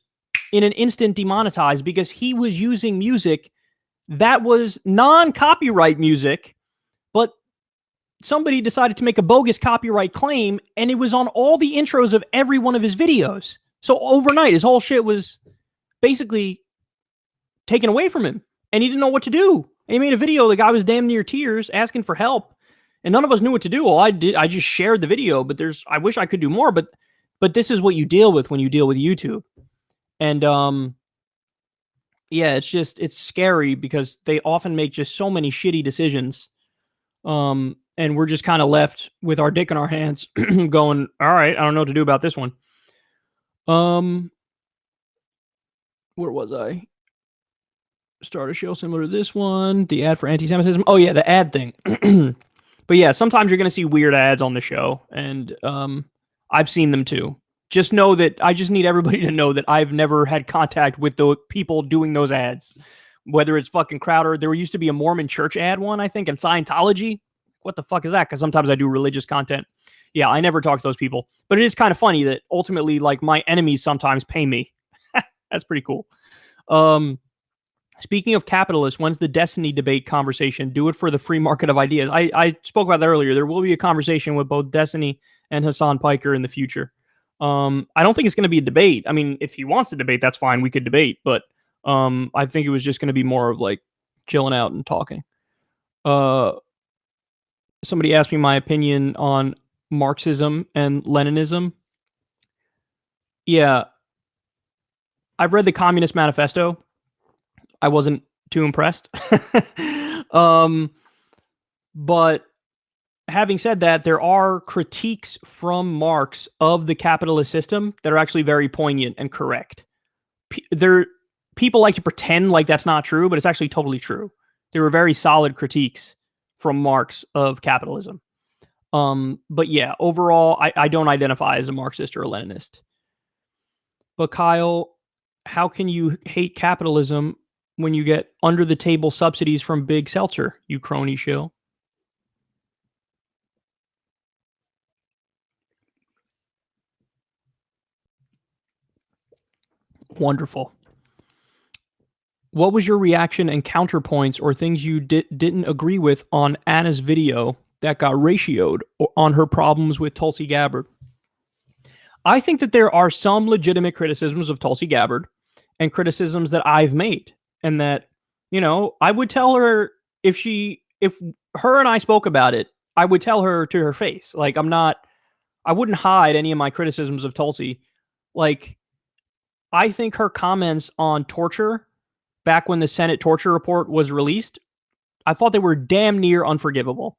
Speaker 1: in an instant demonetized because he was using music that was non-copyright music, but somebody decided to make a bogus copyright claim, and it was on all the intros of every one of his videos. So overnight, his whole shit was basically taken away from him, and he didn't know what to do. And he made a video, the guy was damn near tears, asking for help, and none of us knew what to do. Well, I just shared the video, but I wish I could do more, but this is what you deal with when you deal with YouTube. And yeah, it's scary because they often make just so many shitty decisions. And we're just kind of left with our dick in our hands going, all right, I don't know what to do about this one. Where was I? Start a show similar to this one. The ad for anti-Semitism. Oh yeah, the ad thing. But yeah, sometimes you're going to see weird ads on the show, and I've seen them too. Just know that I just need everybody to know that I've never had contact with the people doing those ads. Whether it's fucking Crowder, there used to be a Mormon church ad one, I think, and Scientology. What the fuck is that? Because sometimes I do religious content. Yeah, I never talk to those people. But it is kind of funny that ultimately, like, my enemies sometimes pay me. That's pretty cool. Speaking of capitalists, when's the Destiny debate conversation? Do it for the free market of ideas. I spoke about that earlier. There will be a conversation with both Destiny and Hassan Piker in the future. I don't think it's going to be a debate. I mean, if he wants to debate, that's fine. We could debate. But I think it was just going to be more of like chilling out and talking. Somebody asked me my opinion on Marxism and Leninism. Yeah. I've read the Communist Manifesto. I wasn't too impressed. But having said that, there are critiques from Marx of the capitalist system that are actually very poignant and correct. People like to pretend like that's not true, but it's actually totally true. There were very solid critiques from Marx of capitalism. But yeah, overall, I don't identify as a Marxist or a Leninist. But Kyle, how can you hate capitalism when you get under-the-table subsidies from Big Seltzer, you crony shill? Wonderful. What was your reaction and counterpoints or things you didn't agree with on Anna's video that got ratioed on her problems with Tulsi Gabbard? I think that there are some legitimate criticisms of Tulsi Gabbard and criticisms that I've made. And that, I would tell her if her and I spoke about it, I would tell her to her face. Like, I wouldn't hide any of my criticisms of Tulsi. Like, I think her comments on torture back when the Senate torture report was released, I thought they were damn near unforgivable.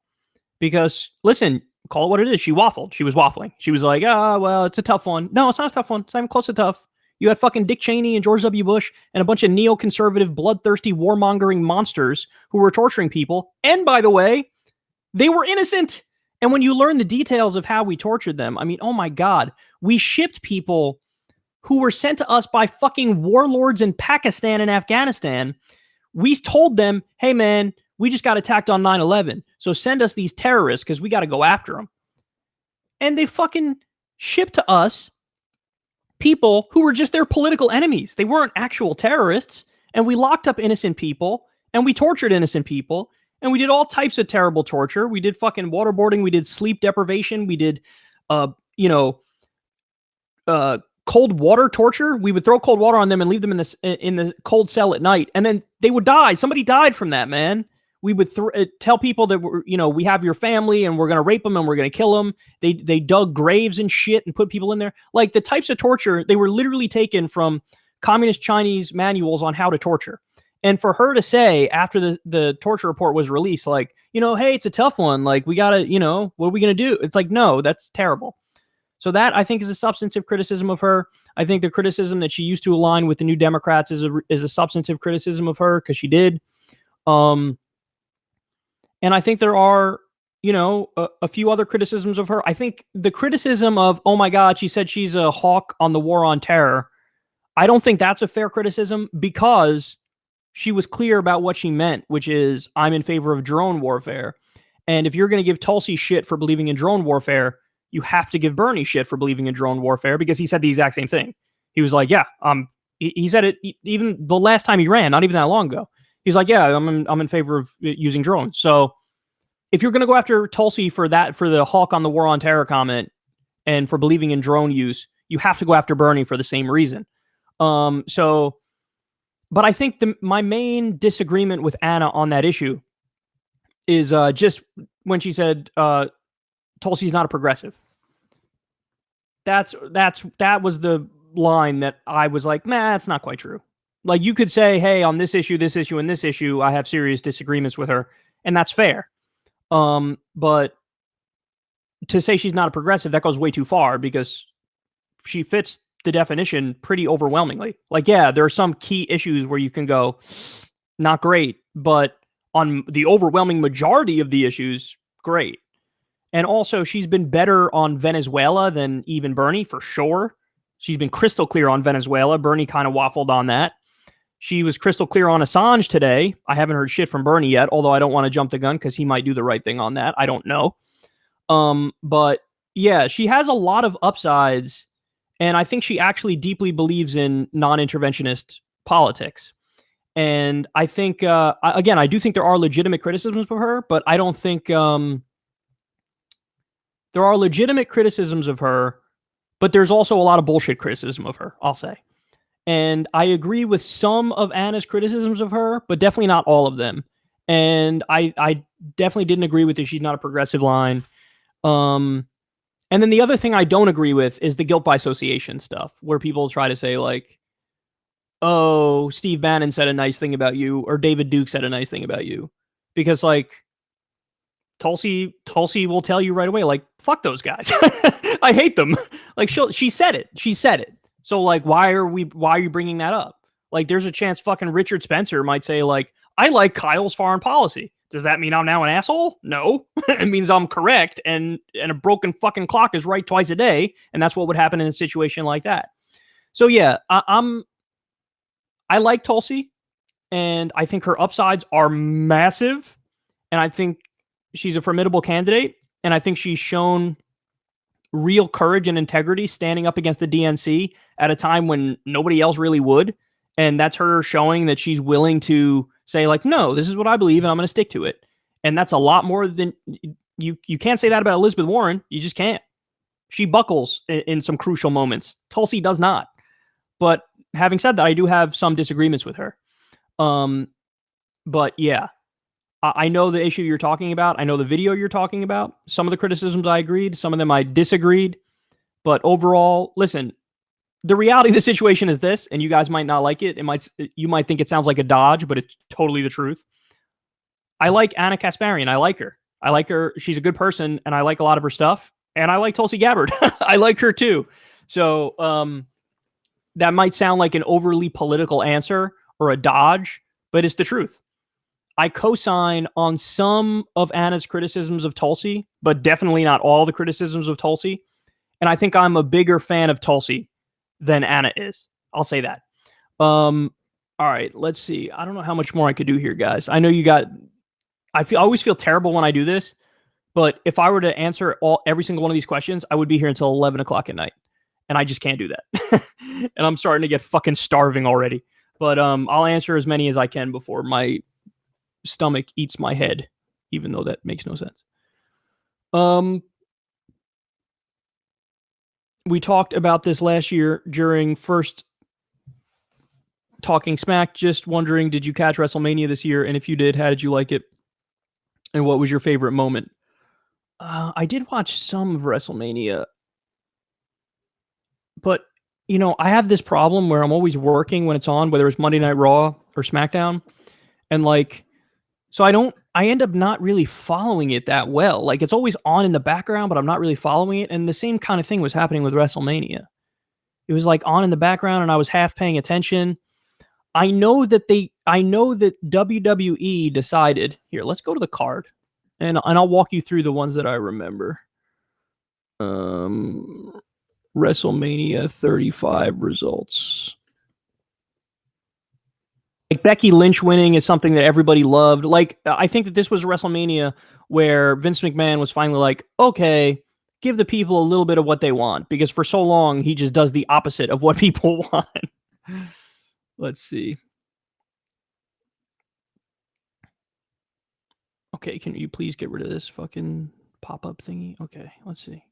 Speaker 1: Because, listen, call it what it is. She waffled. She was waffling. She was like, well, it's a tough one. No, it's not a tough one. It's not even close to tough. You had fucking Dick Cheney and George W. Bush and a bunch of neoconservative, bloodthirsty, warmongering monsters who were torturing people. And by the way, they were innocent. And when you learn the details of how we tortured them, I mean, oh my God, we shipped people who were sent to us by fucking warlords in Pakistan and Afghanistan. We told them, hey man, we just got attacked on 9/11. So send us these terrorists because we got to go after them. And they fucking shipped to us people who were just their political enemies. They weren't actual terrorists. And we locked up innocent people and we tortured innocent people. And we did all types of terrible torture. We did fucking waterboarding. We did sleep deprivation. We did, cold water torture. We would throw cold water on them and leave them in the cold cell at night. And then they would die. Somebody died from that, man. We would tell people that we have your family and we're going to rape them and we're going to kill them. They dug graves and shit and put people in there. Like the types of torture, they were literally taken from communist Chinese manuals on how to torture. And for her to say after the torture report was released, like, hey, it's a tough one. Like, we got to, what are we going to do? It's like, no, that's terrible. So that, I think, is a substantive criticism of her. I think the criticism that she used to align with the New Democrats is a substantive criticism of her, because she did. And I think there are, a few other criticisms of her. I think the criticism of, oh my God, she said she's a hawk on the war on terror. I don't think that's a fair criticism, because she was clear about what she meant, which is, I'm in favor of drone warfare. And if you're going to give Tulsi shit for believing in drone warfare, you have to give Bernie shit for believing in drone warfare, because he said the exact same thing. He was like, yeah, he said it even the last time he ran, not even that long ago. He's like, yeah, I'm in favor of using drones. So if you're going to go after Tulsi for the hawk on the war on terror comment and for believing in drone use, you have to go after Bernie for the same reason. But I think my main disagreement with Anna on that issue is just when she said Tulsi's not a progressive. That was the line that I was like, nah, that's not quite true. Like, you could say, hey, on this issue, and this issue, I have serious disagreements with her, and that's fair. But to say she's not a progressive, that goes way too far, because she fits the definition pretty overwhelmingly. Like, yeah, there are some key issues where you can go, not great, but on the overwhelming majority of the issues, great. And also, she's been better on Venezuela than even Bernie, for sure. She's been crystal clear on Venezuela. Bernie kind of waffled on that. She was crystal clear on Assange today. I haven't heard shit from Bernie yet, although I don't want to jump the gun, because he might do the right thing on that. I don't know. But yeah, she has a lot of upsides. And I think she actually deeply believes in non-interventionist politics. And I think, again, I do think there are legitimate criticisms of her, but I don't think there are legitimate criticisms of her, but there's also a lot of bullshit criticism of her, I'll say. And I agree with some of Anna's criticisms of her, but definitely not all of them. And I definitely didn't agree with that she's not a progressive line. And then the other thing I don't agree with is the guilt by association stuff, where people try to say, like, oh, Steve Bannon said a nice thing about you, or David Duke said a nice thing about you. Because, like, Tulsi will tell you right away, like, fuck those guys. I hate them. Like, she said it. She said it. So, like, why are you bringing that up? Like, there's a chance fucking Richard Spencer might say, like, I like Kyle's foreign policy. Does that mean I'm now an asshole? No. It means I'm correct, and a broken fucking clock is right twice a day, and that's what would happen in a situation like that. So yeah, I like Tulsi, and I think her upsides are massive, and I think she's a formidable candidate, and I think she's shown real courage and integrity standing up against the DNC at a time when nobody else really would, and that's her showing that she's willing to say, like, no, this is what I believe, and I'm going to stick to it. And that's a lot more than you can't say that about Elizabeth Warren. You just can't. She buckles in some crucial moments. Tulsi does not. But having said that, I do have some disagreements with her. But yeah, I know the issue you're talking about. I know the video you're talking about. Some of the criticisms I agreed. Some of them I disagreed. But overall, listen, the reality of the situation is this, and you guys might not like it. You might think it sounds like a dodge, but it's totally the truth. I like Anna Kasparian. I like her. She's a good person, and I like a lot of her stuff. And I like Tulsi Gabbard. I like her too. So that might sound like an overly political answer or a dodge, but it's the truth. I co-sign on some of Anna's criticisms of Tulsi, but definitely not all the criticisms of Tulsi. And I think I'm a bigger fan of Tulsi than Anna is. I'll say that. All right, let's see. I don't know how much more I could do here, guys. I know you got... I always feel terrible when I do this, but if I were to answer every single one of these questions, I would be here until 11 o'clock at night. And I just can't do that. And I'm starting to get fucking starving already. But I'll answer as many as I can before my stomach eats my head, even though that makes no sense. We talked about this last year during first Talking Smack. Just wondering, did you catch WrestleMania this year? And if you did, how did you like it? And what was your favorite moment? I did watch some of WrestleMania. But, I have this problem where I'm always working when it's on, whether it's Monday Night Raw for SmackDown. And like, so I end up not really following it that well. Like, it's always on in the background, but I'm not really following it. And the same kind of thing was happening with WrestleMania. It was like on in the background and I was half paying attention. I know that WWE decided, here, let's go to the card and I'll walk you through the ones that I remember. WrestleMania 35 results. Like Becky Lynch winning is something that everybody loved. Like, I think that this was a WrestleMania where Vince McMahon was finally like, okay, give the people a little bit of what they want, because for so long he just does the opposite of what people want. Let's see. Okay, can you please get rid of this fucking pop-up thingy? Okay, let's see.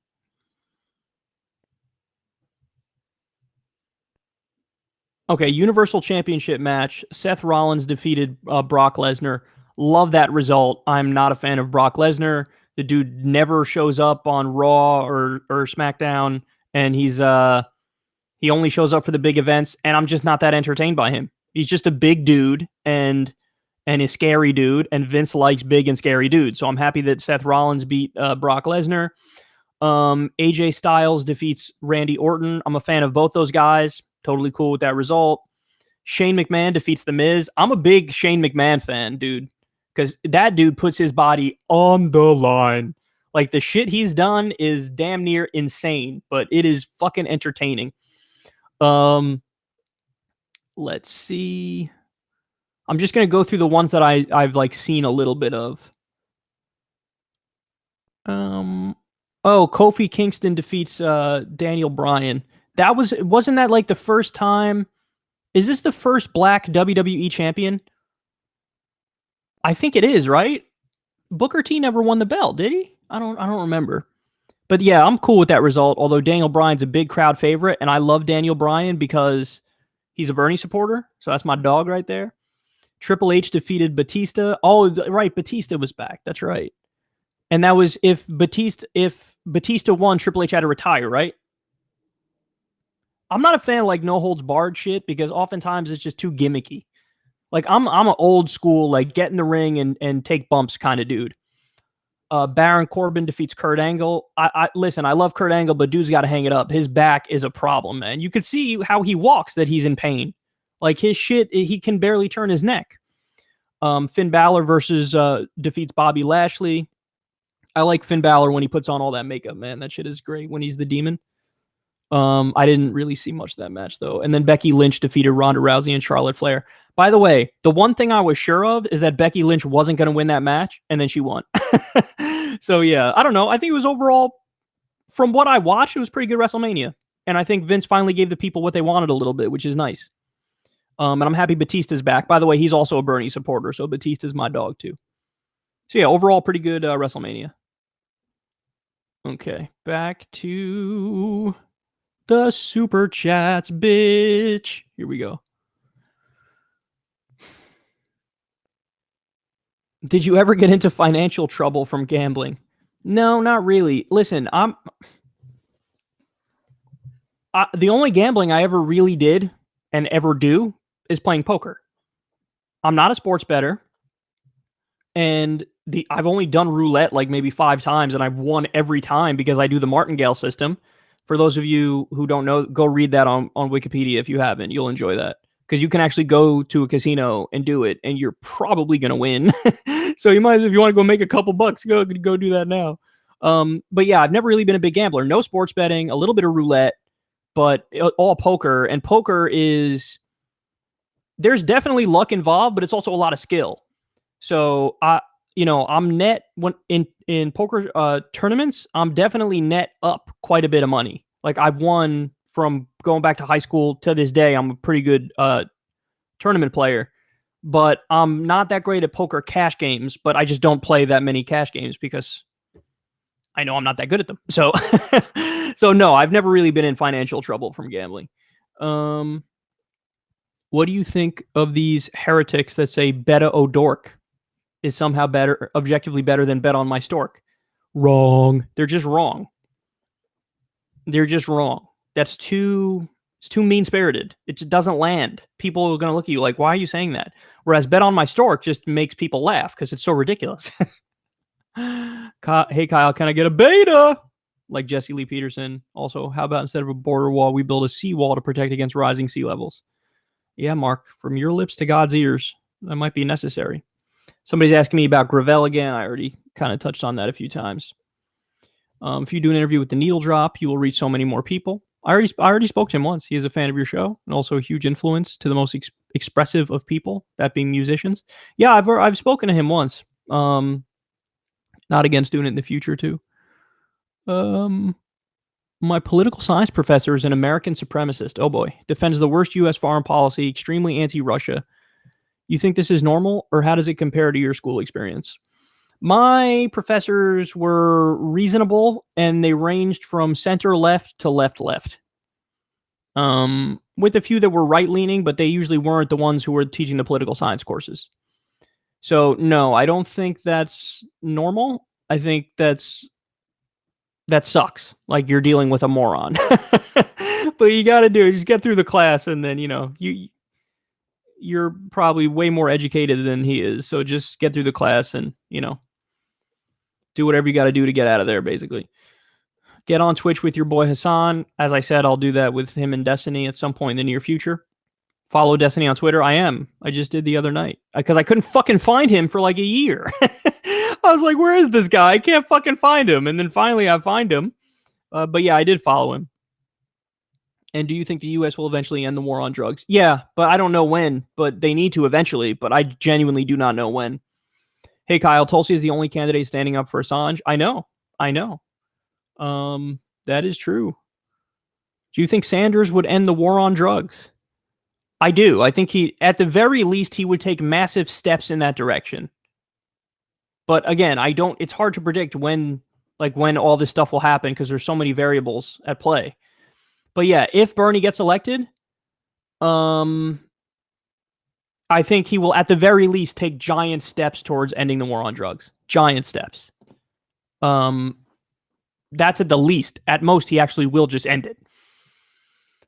Speaker 1: Okay, Universal Championship match. Seth Rollins defeated Brock Lesnar. Love that result. I'm not a fan of Brock Lesnar. The dude never shows up on Raw or SmackDown, and he only shows up for the big events, and I'm just not that entertained by him. He's just a big dude and a scary dude, and Vince likes big and scary dudes. So I'm happy that Seth Rollins beat Brock Lesnar. AJ Styles defeats Randy Orton. I'm a fan of both those guys. Totally cool with that result. Shane McMahon defeats The Miz. I'm a big Shane McMahon fan, dude, because that dude puts his body on the line. Like, the shit he's done is damn near insane, but it is fucking entertaining. Let's see. I'm just going to go through the ones that I've like seen a little bit of. Oh, Kofi Kingston defeats Daniel Bryan. Wasn't that like the first time? Is this the first black WWE champion? I think it is, right? Booker T never won the belt, did he? I don't remember. But yeah, I'm cool with that result. Although Daniel Bryan's a big crowd favorite, and I love Daniel Bryan because he's a Bernie supporter. So that's my dog right there. Triple H defeated Batista. Oh, right, Batista was back. That's right. And that was if Batista won, Triple H had to retire, right? I'm not a fan of like no holds barred shit because oftentimes it's just too gimmicky. Like I'm an old school, like get in the ring and take bumps kind of dude. Baron Corbin defeats Kurt Angle. Listen, I love Kurt Angle, but dude's got to hang it up. His back is a problem, man. You could see how he walks that he's in pain. Like his shit, he can barely turn his neck. Finn Balor versus defeats Bobby Lashley. I like Finn Balor when he puts on all that makeup, man. That shit is great when he's the demon. I didn't really see much of that match, though. And then Becky Lynch defeated Ronda Rousey and Charlotte Flair. By the way, the one thing I was sure of is that Becky Lynch wasn't going to win that match, and then she won. So, yeah, I don't know. I think it was overall, from what I watched, it was pretty good WrestleMania. And I think Vince finally gave the people what they wanted a little bit, which is nice. And I'm happy Batista's back. By the way, he's also a Bernie supporter, so Batista's my dog, too. So, yeah, overall, pretty good WrestleMania. Okay, back to the super chats, bitch. Here we go. Did you ever get into financial trouble from gambling? No, not really. Listen, the only gambling I ever really did and ever do is playing poker. I'm not a sports bettor. And I've only done roulette like maybe 5 times, and I've won every time because I do the martingale system. For those of you who don't know, go read that on Wikipedia if you haven't. You'll enjoy that. Because you can actually go to a casino and do it, and you're probably going to win. So you might, if you want to go make a couple bucks, go do that now. But yeah, I've never really been a big gambler. No sports betting, a little bit of roulette, but all poker. And poker is, there's definitely luck involved, but it's also a lot of skill. So I'm net when in poker tournaments, I'm definitely net up quite a bit of money. Like I've won from going back to high school to this day. I'm a pretty good tournament player, but I'm not that great at poker cash games, but I just don't play that many cash games because I know I'm not that good at them. So, so no, I've never really been in financial trouble from gambling. What do you think of these heretics that say Beta O'Dork is somehow better, objectively better than Bet on My Stork? Wrong. They're just wrong. They're just wrong. That's too It's too mean-spirited. It just doesn't land. People are going to look at you like, why are you saying that? Whereas bet on my stork just makes people laugh because it's so ridiculous. Hey, Kyle, can I get a beta? Like Jesse Lee Peterson. Also, how about instead of a border wall, we build a seawall to protect against rising sea levels? Yeah, Mark, from your lips to God's ears, that might be necessary. Somebody's asking me about Gravel again. I already kind of touched on that a few times. If you do an interview with the Needle Drop, you will reach so many more people. I already spoke to him once. He is a fan of your show and also a huge influence to the most expressive of people, that being musicians. Yeah, I've spoken to him once. Not against doing it in the future too. My political science professor is an American supremacist. Oh boy, defends the worst U.S. foreign policy, extremely anti-Russia. You think this is normal, or how does it compare to your school experience? My professors were reasonable, and they ranged from center-left to left-left. With a few that were right-leaning, but they usually weren't the ones who were teaching the political science courses. So, no, I don't think that's normal. I think that sucks. Like, you're dealing with a moron. But you got to do it. Just get through the class, and then, you're probably way more educated than he is. So just get through the class and, do whatever you got to do to get out of there, basically. Get on Twitch with your boy Hassan. As I said, I'll do that with him and Destiny at some point in the near future. Follow Destiny on Twitter. I am. I just did the other night. Because I couldn't fucking find him for like a year. I was like, where is this guy? I can't fucking find him. And then finally I find him. But yeah, I did follow him. And do you think the U.S. will eventually end the war on drugs? Yeah, but I don't know when. But they need to eventually. But I genuinely do not know when. Hey, Kyle, Tulsi is the only candidate standing up for Assange. I know. That is true. Do you think Sanders would end the war on drugs? I do. I think at the very least, he would take massive steps in that direction. But again, it's hard to predict when all this stuff will happen because there's so many variables at play. But yeah, if Bernie gets elected, I think he will at the very least take giant steps towards ending the war on drugs. Giant steps. That's at the least. At most, he actually will just end it.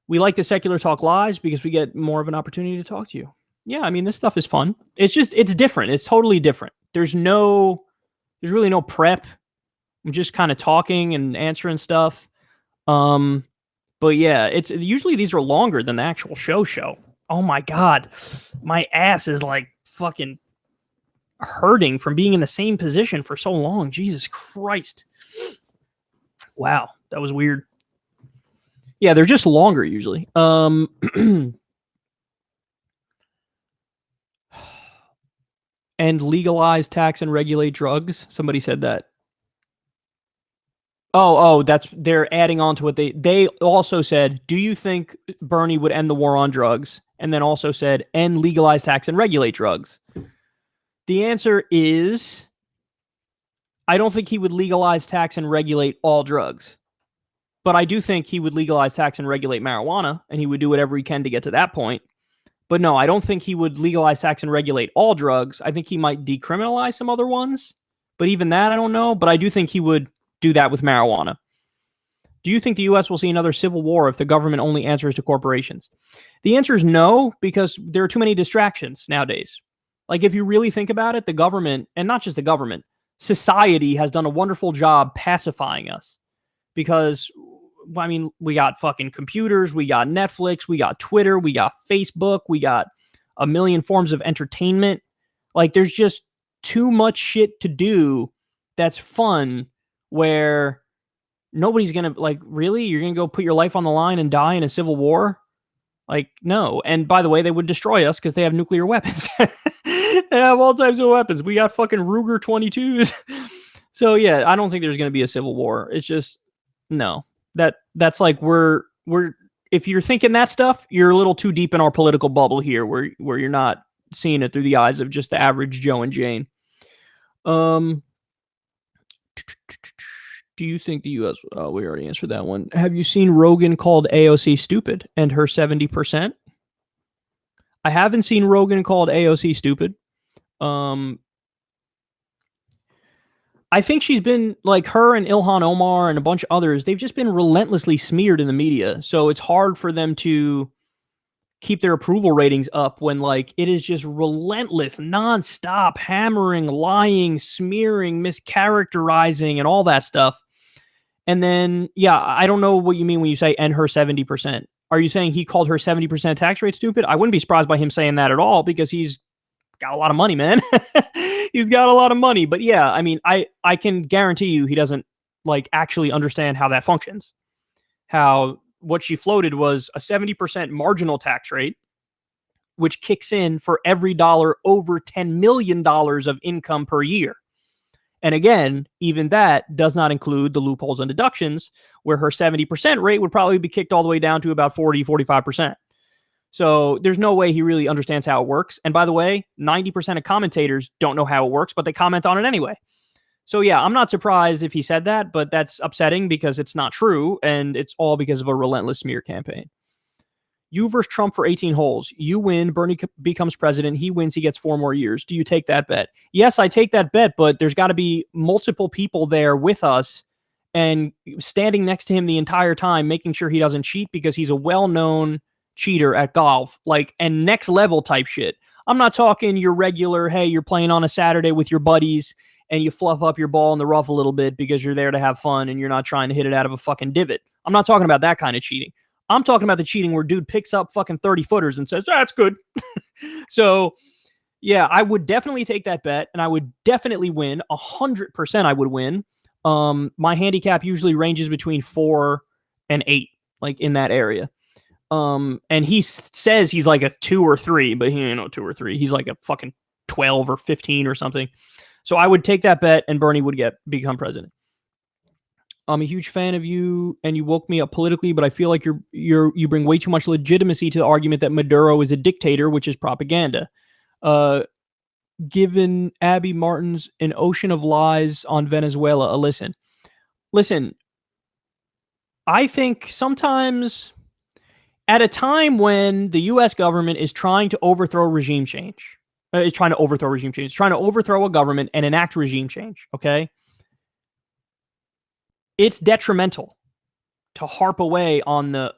Speaker 1: We like the Secular Talk lives because we get more of an opportunity to talk to you. Yeah, I mean, this stuff is fun. It's different. It's totally different. There's really no prep. I'm just kind of talking and answering stuff. But yeah, it's usually these are longer than the actual show. Oh my God. My ass is like fucking hurting from being in the same position for so long. Jesus Christ. Wow, that was weird. Yeah, they're just longer usually. And legalize, tax, and regulate drugs. Somebody said that. Oh, they're adding on to what they also said. Do you think Bernie would end the war on drugs? And then also said, and legalize, tax, and regulate drugs. The answer is, I don't think he would legalize, tax, and regulate all drugs. But I do think he would legalize, tax, and regulate marijuana, and he would do whatever he can to get to that point. But no, I don't think he would legalize, tax, and regulate all drugs. I think he might decriminalize some other ones. But even that, I don't know. But I do think he would do that with marijuana. Do you think the U.S. will see another civil war if the government only answers to corporations? The answer is no, because there are too many distractions nowadays. Like, if you really think about it, the government, and not just the government, society has done a wonderful job pacifying us. Because, I mean, we got fucking computers, we got Netflix, we got Twitter, we got Facebook, we got a million forms of entertainment. Like, there's just too much shit to do that's fun where nobody's going to, like, really? You're going to go put your life on the line and die in a civil war? Like, no. And by the way, they would destroy us because they have nuclear weapons. They have all types of weapons. We got fucking Ruger 22s. So, yeah, I don't think there's going to be a civil war. It's just, no. That's like we're if you're thinking that stuff, you're a little too deep in our political bubble here where you're not seeing it through the eyes of just the average Joe and Jane. Do you think the U.S. We already answered that one. Have you seen Rogan called AOC stupid and her 70%? I haven't seen Rogan called AOC stupid. I I think she's been, like, her and Ilhan Omar and a bunch of others, they've just been relentlessly smeared in the media. So it's hard for them to keep their approval ratings up when, like, it is just relentless, nonstop hammering, lying, smearing, mischaracterizing, and all that stuff. And then, yeah, I don't know what you mean when you say "and her 70%." Are you saying he called her 70% tax rate stupid? I wouldn't be surprised by him saying that at all, because he's got a lot of money, man. He's got a lot of money. But yeah, I mean, I can guarantee you he doesn't, like, actually understand how that functions. How what she floated was a 70% marginal tax rate, which kicks in for every dollar over $10 million of income per year. And again, even that does not include the loopholes and deductions, where her 70% rate would probably be kicked all the way down to about 40, 45%. So there's no way he really understands how it works. And by the way, 90% of commentators don't know how it works, but they comment on it anyway. So yeah, I'm not surprised if he said that, but that's upsetting because it's not true, and it's all because of a relentless smear campaign. You versus Trump for 18 holes. You win, Bernie becomes president, he wins, he gets 4 more years. Do you take that bet? Yes, I take that bet, but there's got to be multiple people there with us and standing next to him the entire time, making sure he doesn't cheat, because he's a well-known cheater at golf, like, and next level type shit. I'm not talking your regular, hey, you're playing on a Saturday with your buddies and you fluff up your ball in the rough a little bit because you're there to have fun and you're not trying to hit it out of a fucking divot. I'm not talking about that kind of cheating. I'm talking about the cheating where dude picks up fucking 30 footers and says, that's good. So yeah, I would definitely take that bet, and I would definitely win. 100% I would win. My handicap usually ranges between 4 and 8, like in that area. And he says he's like a 2 or 3, but he ain't no 2 or 3. He's like a fucking 12 or 15 or something. So I would take that bet, and Bernie would become president. I'm a huge fan of you, and you woke me up politically, but I feel like you bring way too much legitimacy to the argument that Maduro is a dictator, which is propaganda. Given Abby Martin's An Ocean of Lies on Venezuela a listen. Listen, I think sometimes at a time when the U.S. government is trying to overthrow regime change, it's trying to overthrow a government and enact regime change, okay? It's detrimental to harp away on the,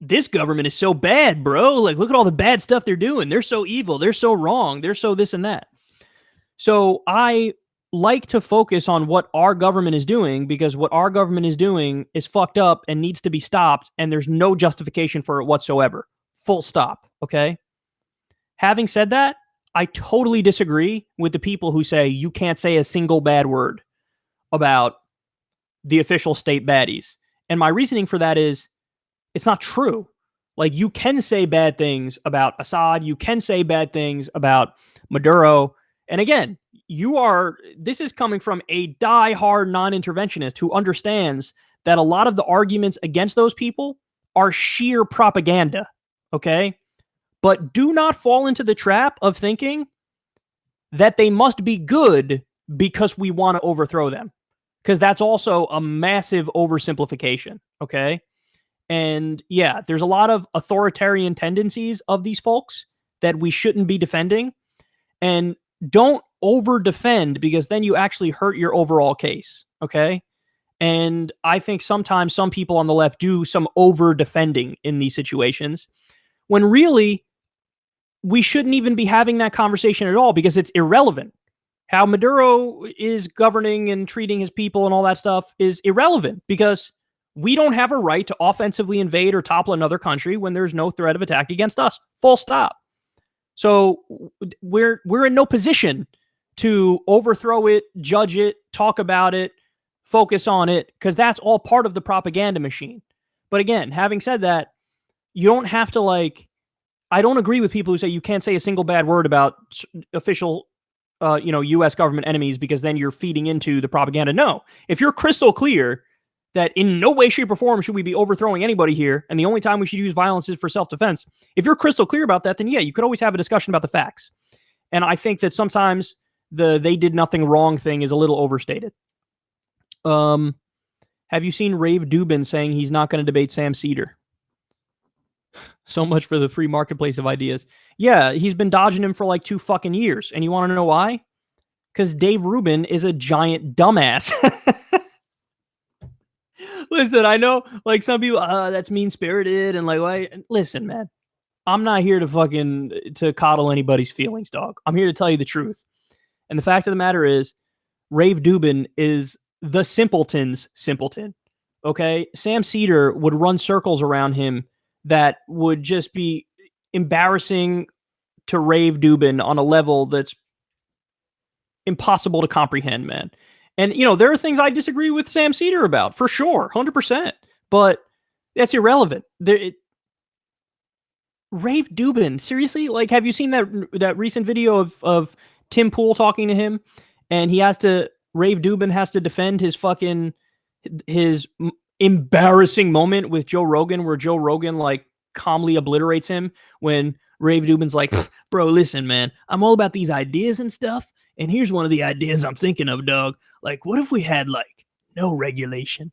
Speaker 1: this government is so bad, bro. Like, look at all the bad stuff they're doing. They're so evil. They're so wrong. They're so this and that. So I like to focus on what our government is doing, because what our government is doing is fucked up and needs to be stopped, and there's no justification for it whatsoever. Full stop, okay? Having said that, I totally disagree with the people who say you can't say a single bad word about the official state baddies. And my reasoning for that is, it's not true. Like, you can say bad things about Assad, you can say bad things about Maduro. And again, this is coming from a die-hard non-interventionist who understands that a lot of the arguments against those people are sheer propaganda, okay? But do not fall into the trap of thinking that they must be good because we want to overthrow them. Because that's also a massive oversimplification, okay? And yeah, there's a lot of authoritarian tendencies of these folks that we shouldn't be defending. And don't over-defend, because then you actually hurt your overall case, okay? And I think sometimes some people on the left do some over-defending in these situations, when really, we shouldn't even be having that conversation at all, because it's irrelevant. How Maduro is governing and treating his people and all that stuff is irrelevant, because we don't have a right to offensively invade or topple another country when there's no threat of attack against us. Full stop. So we're in no position to overthrow it, judge it, talk about it, focus on it, because that's all part of the propaganda machine. But again, having said that, you don't have to, like, I don't agree with people who say you can't say a single bad word about official U.S. government enemies, because then you're feeding into the propaganda. No, if you're crystal clear that in no way, shape, or form should we be overthrowing anybody here, and the only time we should use violence is for self-defense, if you're crystal clear about that, then yeah, you could always have a discussion about the facts. And I think that sometimes the they did nothing wrong thing is a little overstated. Have you seen Rave Dubin saying he's not going to debate Sam Cedar? So much for the free marketplace of ideas. Yeah, he's been dodging him for like 2 fucking years. And you want to know why? because Dave Rubin is a giant dumbass. Listen, I know, like, some people, that's mean-spirited, and like, why? Listen, man, I'm not here to coddle anybody's feelings, dog. I'm here to tell you the truth. And the fact of the matter is, Rave Dubin is the simpleton's simpleton. Okay? Sam Cedar would run circles around him that would just be embarrassing to Rave Dubin on a level that's impossible to comprehend, man. And, there are things I disagree with Sam Cedar about, for sure, 100%. But that's irrelevant. Rave Dubin, seriously? Like, have you seen that recent video of Tim Pool talking to him? And Rave Dubin has to defend his embarrassing moment with Joe Rogan, where Joe Rogan, like, calmly obliterates him when Rave Dubin's like, bro, listen, man, I'm all about these ideas and stuff. And here's one of the ideas I'm thinking of, dog. Like, what if we had, like, no regulation?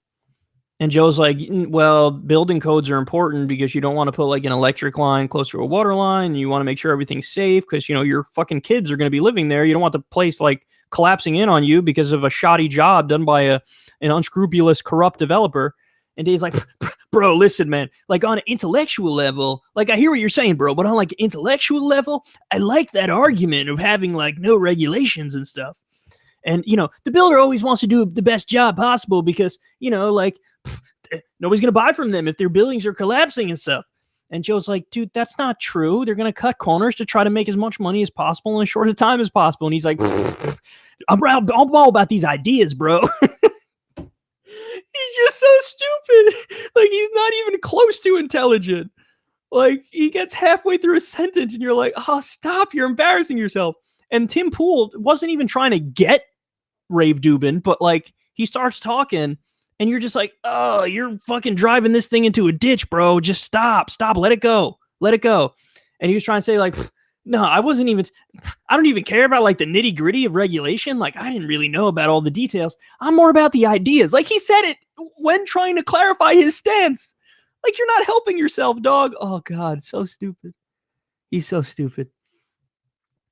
Speaker 1: And Joe's like, well, building codes are important because you don't want to put, like, an electric line close to a water line. You want to make sure everything's safe because, your fucking kids are going to be living there. You don't want the place, like, collapsing in on you because of a shoddy job done by an unscrupulous, corrupt developer. And Dave's like, bro, listen, man, like, on an intellectual level, like, I hear what you're saying, bro, but on, like, an intellectual level, I like that argument of having, like, no regulations and stuff. And, the builder always wants to do the best job possible because, like, nobody's going to buy from them if their buildings are collapsing and stuff. And Joe's like, dude, that's not true. They're going to cut corners to try to make as much money as possible in as short a time as possible. And he's like, I'm all about these ideas, bro. He's just so stupid. Like, he's not even close to intelligent. Like, he gets halfway through a sentence and you're like, oh, stop. You're embarrassing yourself. And Tim Pool wasn't even trying to get Rave Dubin, but, like, he starts talking and you're just like, oh, you're fucking driving this thing into a ditch, bro. Just stop. Let it go. And he was trying to say, like, no, I don't even care about, like, the nitty gritty of regulation. Like, I didn't really know about all the details. I'm more about the ideas. Like, he said it when trying to clarify his stance. Like, you're not helping yourself, dog. Oh, God, so stupid. He's so stupid.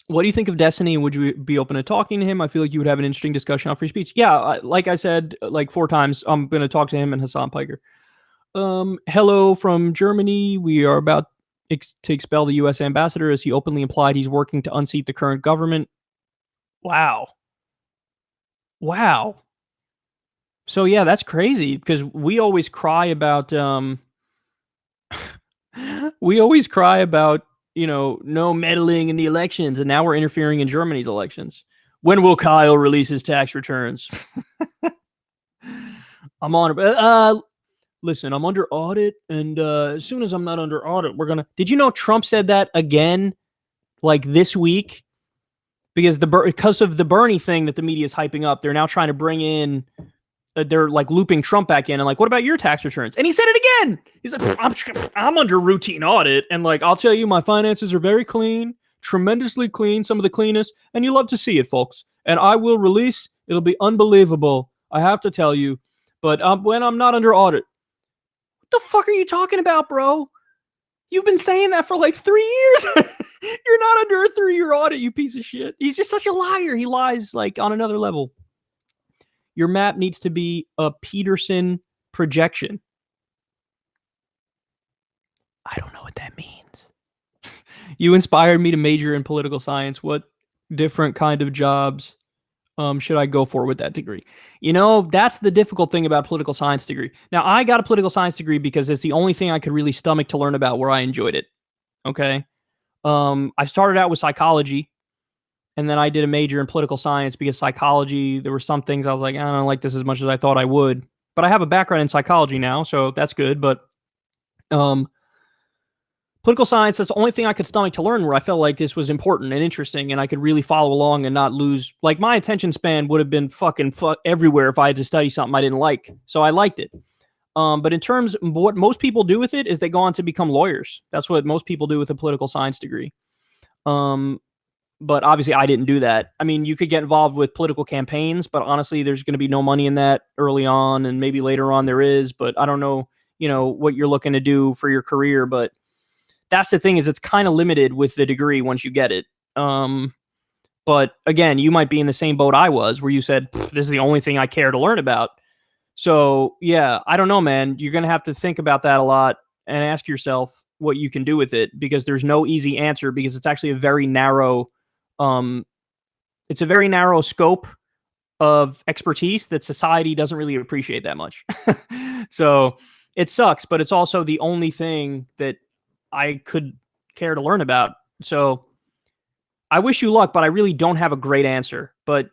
Speaker 1: What do you think of Destiny? Would you be open to talking to him? I feel like you would have an interesting discussion on free speech. Yeah, like I said, like 4 times, I'm going to talk to him and Hassan Piker. Hello from Germany. We are about to expel the U.S. ambassador as he openly implied he's working to unseat the current government. Wow. So, yeah, that's crazy because we always cry about, no meddling in the elections, and now we're interfering in Germany's elections. When will Kyle release his tax returns? I'm on. Listen, I'm under audit, and as soon as I'm not under audit, we're gonna. Did you know Trump said that again, like this week? Because of the Bernie thing that the media is hyping up, they're now trying to bring in. They're, like, looping Trump back in and, like, what about your tax returns? And he said it again. He's like, I'm under routine audit, and, like, I'll tell you, my finances are very clean, tremendously clean, some of the cleanest, and you love to see it, folks. And I will release. It'll be unbelievable. I have to tell you. But when I'm not under audit, what the fuck are you talking about, bro? You've been saying that for, like, 3 years. You're not under a 3-year audit, you piece of shit. He's just such a liar. He lies, like, on another level. Your map needs to be a Peterson projection. I don't know what that means. You inspired me to major in political science. What different kind of jobs should I go for with that degree? That's the difficult thing about a political science degree. Now, I got a political science degree because it's the only thing I could really stomach to learn about where I enjoyed it. Okay? I started out with psychology. And then I did a major in political science because psychology, there were some things I was like, I don't like this as much as I thought I would. But I have a background in psychology now, so that's good. But political science, that's the only thing I could stomach to learn where I felt like this was important and interesting and I could really follow along and not lose. Like, my attention span would have been fucking everywhere if I had to study something I didn't like. So I liked it. But in terms of what most people do with it is they go on to become lawyers. That's what most people do with a political science degree. But obviously I didn't do that. I mean, you could get involved with political campaigns, but honestly, there's going to be no money in that early on, and maybe later on there is, but I don't know, what you're looking to do for your career. But that's the thing, is it's kind of limited with the degree once you get it. But again, you might be in the same boat I was, where you said, this is the only thing I care to learn about. So yeah, I don't know, man. You're going to have to think about that a lot and ask yourself what you can do with it, because there's no easy answer, because it's actually a very narrow, it's a very narrow scope of expertise that society doesn't really appreciate that much. So it sucks, but it's also the only thing that I could care to learn about. So I wish you luck, but I really don't have a great answer. But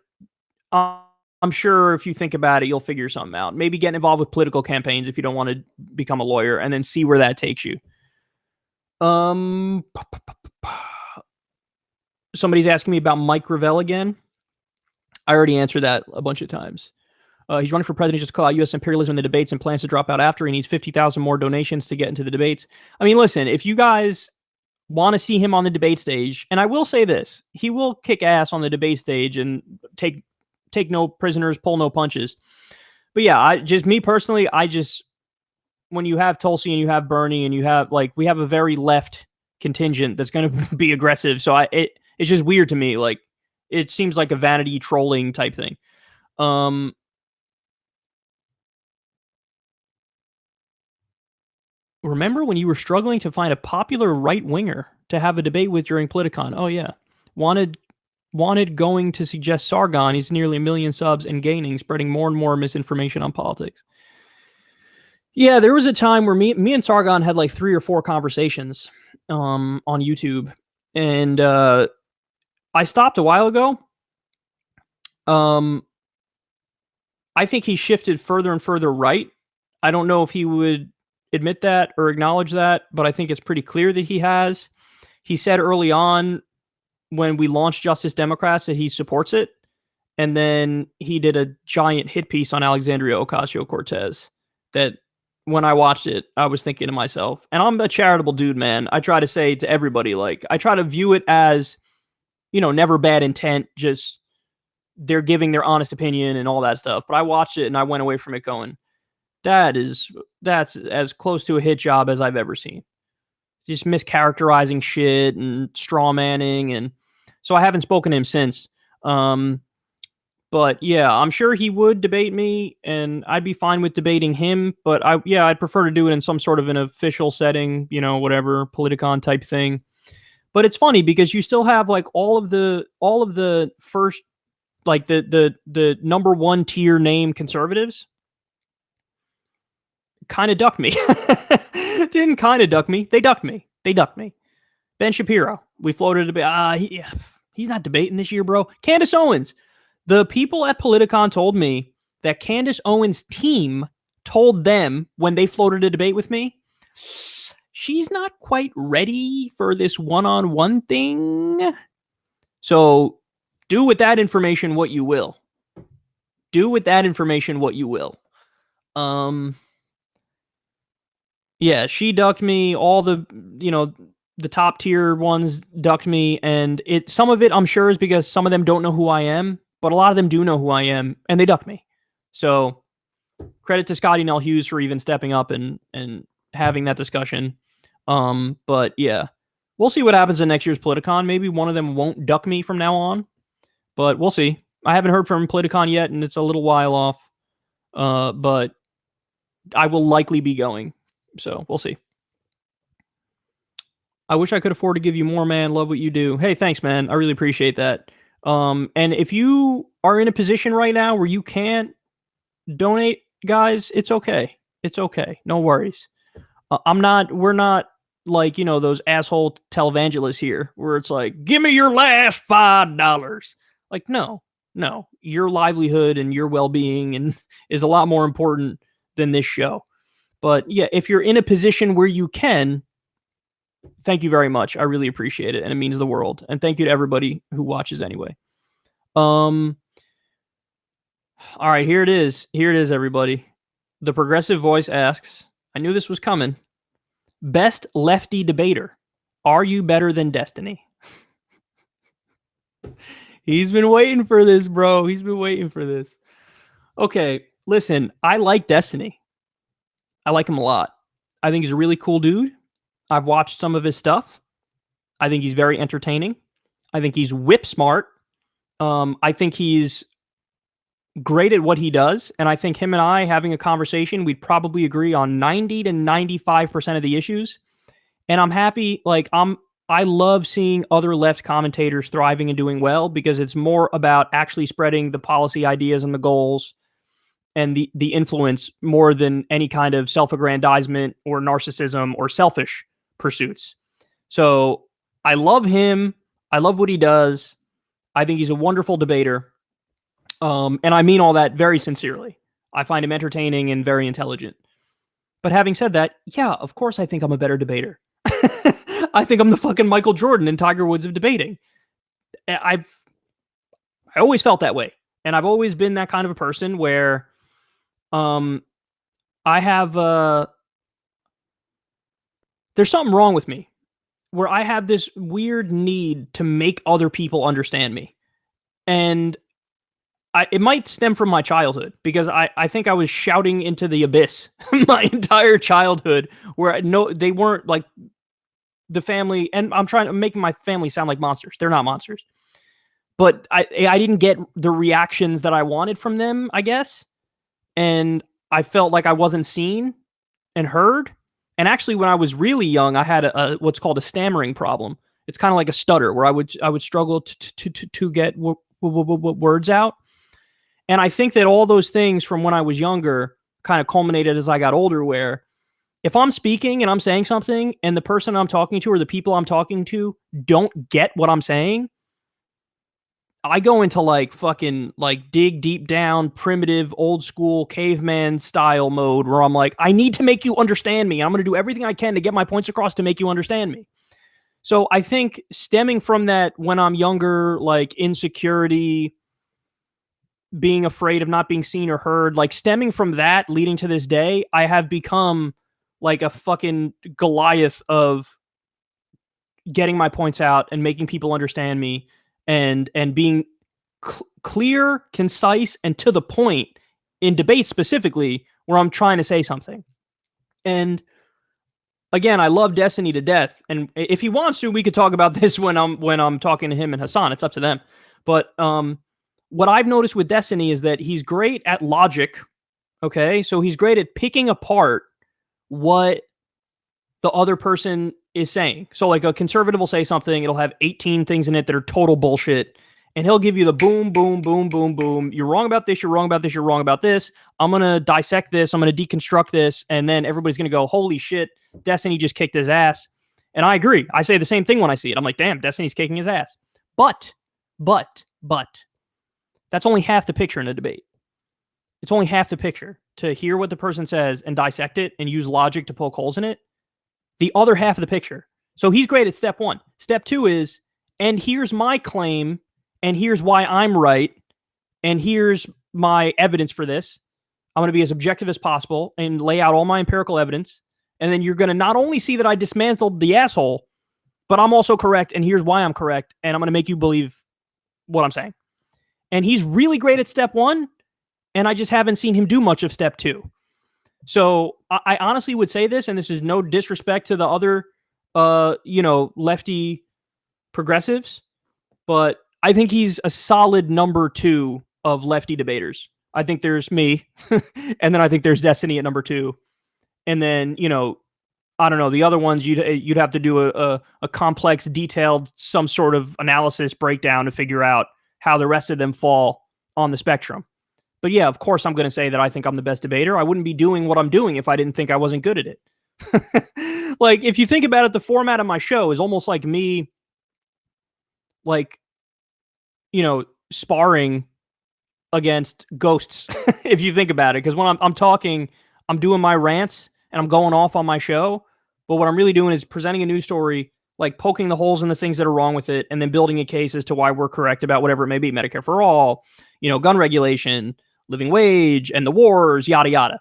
Speaker 1: I'm sure if you think about it, you'll figure something out. Maybe get involved with political campaigns if you don't want to become a lawyer, and then see where that takes you. Somebody's asking me about Mike Gravel again. I already answered that a bunch of times. He's running for president just to call out U.S. imperialism in the debates and plans to drop out after. He needs 50,000 more donations to get into the debates. I mean, listen, if you guys want to see him on the debate stage, and I will say this, he will kick ass on the debate stage and take no prisoners, pull no punches. But yeah, me personally, when you have Tulsi and you have Bernie and you have, like, we have a very left contingent that's going to be aggressive. So it's just weird to me. Like, it seems like a vanity trolling type thing. Remember when you were struggling to find a popular right winger to have a debate with during Politicon? Oh yeah. Wanted going to suggest Sargon. He's nearly 1 million subs and gaining, spreading more and more misinformation on politics. Yeah, there was a time where me and Sargon had like 3 or 4 conversations on YouTube, and I stopped a while ago. I think he shifted further and further right. I don't know if he would admit that or acknowledge that, but I think it's pretty clear that he has. He said early on when we launched Justice Democrats that he supports it, and then he did a giant hit piece on Alexandria Ocasio-Cortez that when I watched it, I was thinking to myself, and I'm a charitable dude, man. I try to say to everybody, like, I try to view it as, never bad intent, just they're giving their honest opinion and all that stuff. But I watched it and I went away from it going, that's as close to a hit job as I've ever seen. Just mischaracterizing shit and straw manning, and so I haven't spoken to him since. But yeah, I'm sure he would debate me, and I'd be fine with debating him. But I'd prefer to do it in some sort of an official setting, whatever, Politicon type thing. But it's funny because you still have like all of the first, like the number 1 tier name conservatives kind of ducked me. Didn't kind of duck me. They ducked me. Ben Shapiro. We floated a bit. He's not debating this year, bro. Candace Owens. The people at Politicon told me that Candace Owens' team told them when they floated a debate with me, she's not quite ready for this one-on-one thing. So do with that information what you will. Yeah, she ducked me. All the, the top tier ones ducked me. And some of it I'm sure is because some of them don't know who I am, but a lot of them do know who I am, and they ducked me. So credit to Scotty Nell Hughes for even stepping up and having that discussion. But yeah, we'll see what happens in next year's Politicon. Maybe one of them won't duck me from now on, but we'll see. I haven't heard from Politicon yet, and it's a little while off. But I will likely be going. So we'll see. I wish I could afford to give you more, man. Love what you do. Hey, thanks, man. I really appreciate that. And if you are in a position right now where you can't donate, guys, it's okay. It's okay. No worries. We're not like, those asshole televangelists here where it's like, give me your last $5. Like, no, your livelihood and your well-being is a lot more important than this show. But yeah, if you're in a position where you can, thank you very much. I really appreciate it, and it means the world. And thank you to everybody who watches anyway. All right, here it is. Everybody. The Progressive Voice asks, I knew this was coming. Best lefty debater. Are you better than Destiny? He's been waiting for this, bro. He's been waiting for this. Okay, listen, I like Destiny. I like him a lot. I think he's a really cool dude. I've watched some of his stuff. I think he's very entertaining. I think he's whip smart. I think he's great at what he does, and I think him and I having a conversation, we'd probably agree on 90 to 95% of the issues. And I'm happy, I love seeing other left commentators thriving and doing well, because it's more about actually spreading the policy ideas and the goals and the influence more than any kind of self-aggrandizement or narcissism or selfish pursuits. So I love him. I love what he does. I think he's a wonderful debater. And I mean all that very sincerely. I find him entertaining and very intelligent. But having said that, yeah, of course I think I'm a better debater. I think I'm the fucking Michael Jordan and Tiger Woods of debating. I always felt that way. And I've always been that kind of a person where I have there's something wrong with me where I have this weird need to make other people understand me. And it might stem from my childhood, because I think I was shouting into the abyss my entire childhood, where they weren't like the family, and I'm trying to make my family sound like monsters. They're not monsters. But I didn't get the reactions that I wanted from them, I guess. And I felt like I wasn't seen and heard. And actually, when I was really young, I had a what's called a stammering problem. It's kind of like a stutter, where I would struggle to get words out. And I think that all those things from when I was younger kind of culminated as I got older, where if I'm speaking and I'm saying something and the person I'm talking to or the people I'm talking to don't get what I'm saying, I go into fucking dig deep down, primitive, old school caveman style mode, where I'm like, I need to make you understand me. I'm going to do everything I can to get my points across to make you understand me. So I think stemming from that, when I'm younger, insecurity, being afraid of not being seen or heard, stemming from that, leading to this day, I have become a fucking Goliath of getting my points out and making people understand me, and being clear, concise, and to the point in debate specifically, where I'm trying to say something. And again, I love Destiny to death, and if he wants to, we could talk about this when I'm talking to him and Hassan. It's up to them. But what I've noticed with Destiny is that he's great at logic. Okay, so he's great at picking apart what the other person is saying. So a conservative will say something, it'll have 18 things in it that are total bullshit, and he'll give you the boom, boom, boom, boom, boom. You're wrong about this, you're wrong about this, you're wrong about this. I'm going to dissect this, I'm going to deconstruct this, and then everybody's going to go, holy shit, Destiny just kicked his ass. And I agree. I say the same thing when I see it. I'm like, damn, Destiny's kicking his ass. But, that's only half the picture in a debate. It's only half the picture to hear what the person says and dissect it and use logic to poke holes in it. The other half of the picture. So he's great at step one. Step two is, and here's my claim, and here's why I'm right, and here's my evidence for this. I'm going to be as objective as possible and lay out all my empirical evidence. And then you're going to not only see that I dismantled the asshole, but I'm also correct, and here's why I'm correct, and I'm going to make you believe what I'm saying. And he's really great at step one, and I just haven't seen him do much of step two. So I honestly would say this, and this is no disrespect to the other, lefty progressives, but I think he's a solid number two of lefty debaters. I think there's me, and then I think there's Destiny at number two. And then, I don't know, the other ones, you'd have to do a complex, detailed, some sort of analysis breakdown to figure out how the rest of them fall on the spectrum. But yeah, of course, I'm going to say that I think I'm the best debater. I wouldn't be doing what I'm doing if I didn't think I wasn't good at it. If you think about it, the format of my show is almost like me, sparring against ghosts, if you think about it. Because when I'm talking, I'm doing my rants and I'm going off on my show. But what I'm really doing is presenting a news story, poking the holes in the things that are wrong with it, and then building a case as to why we're correct about whatever it may be. Medicare for all, gun regulation, living wage, and the wars, yada, yada.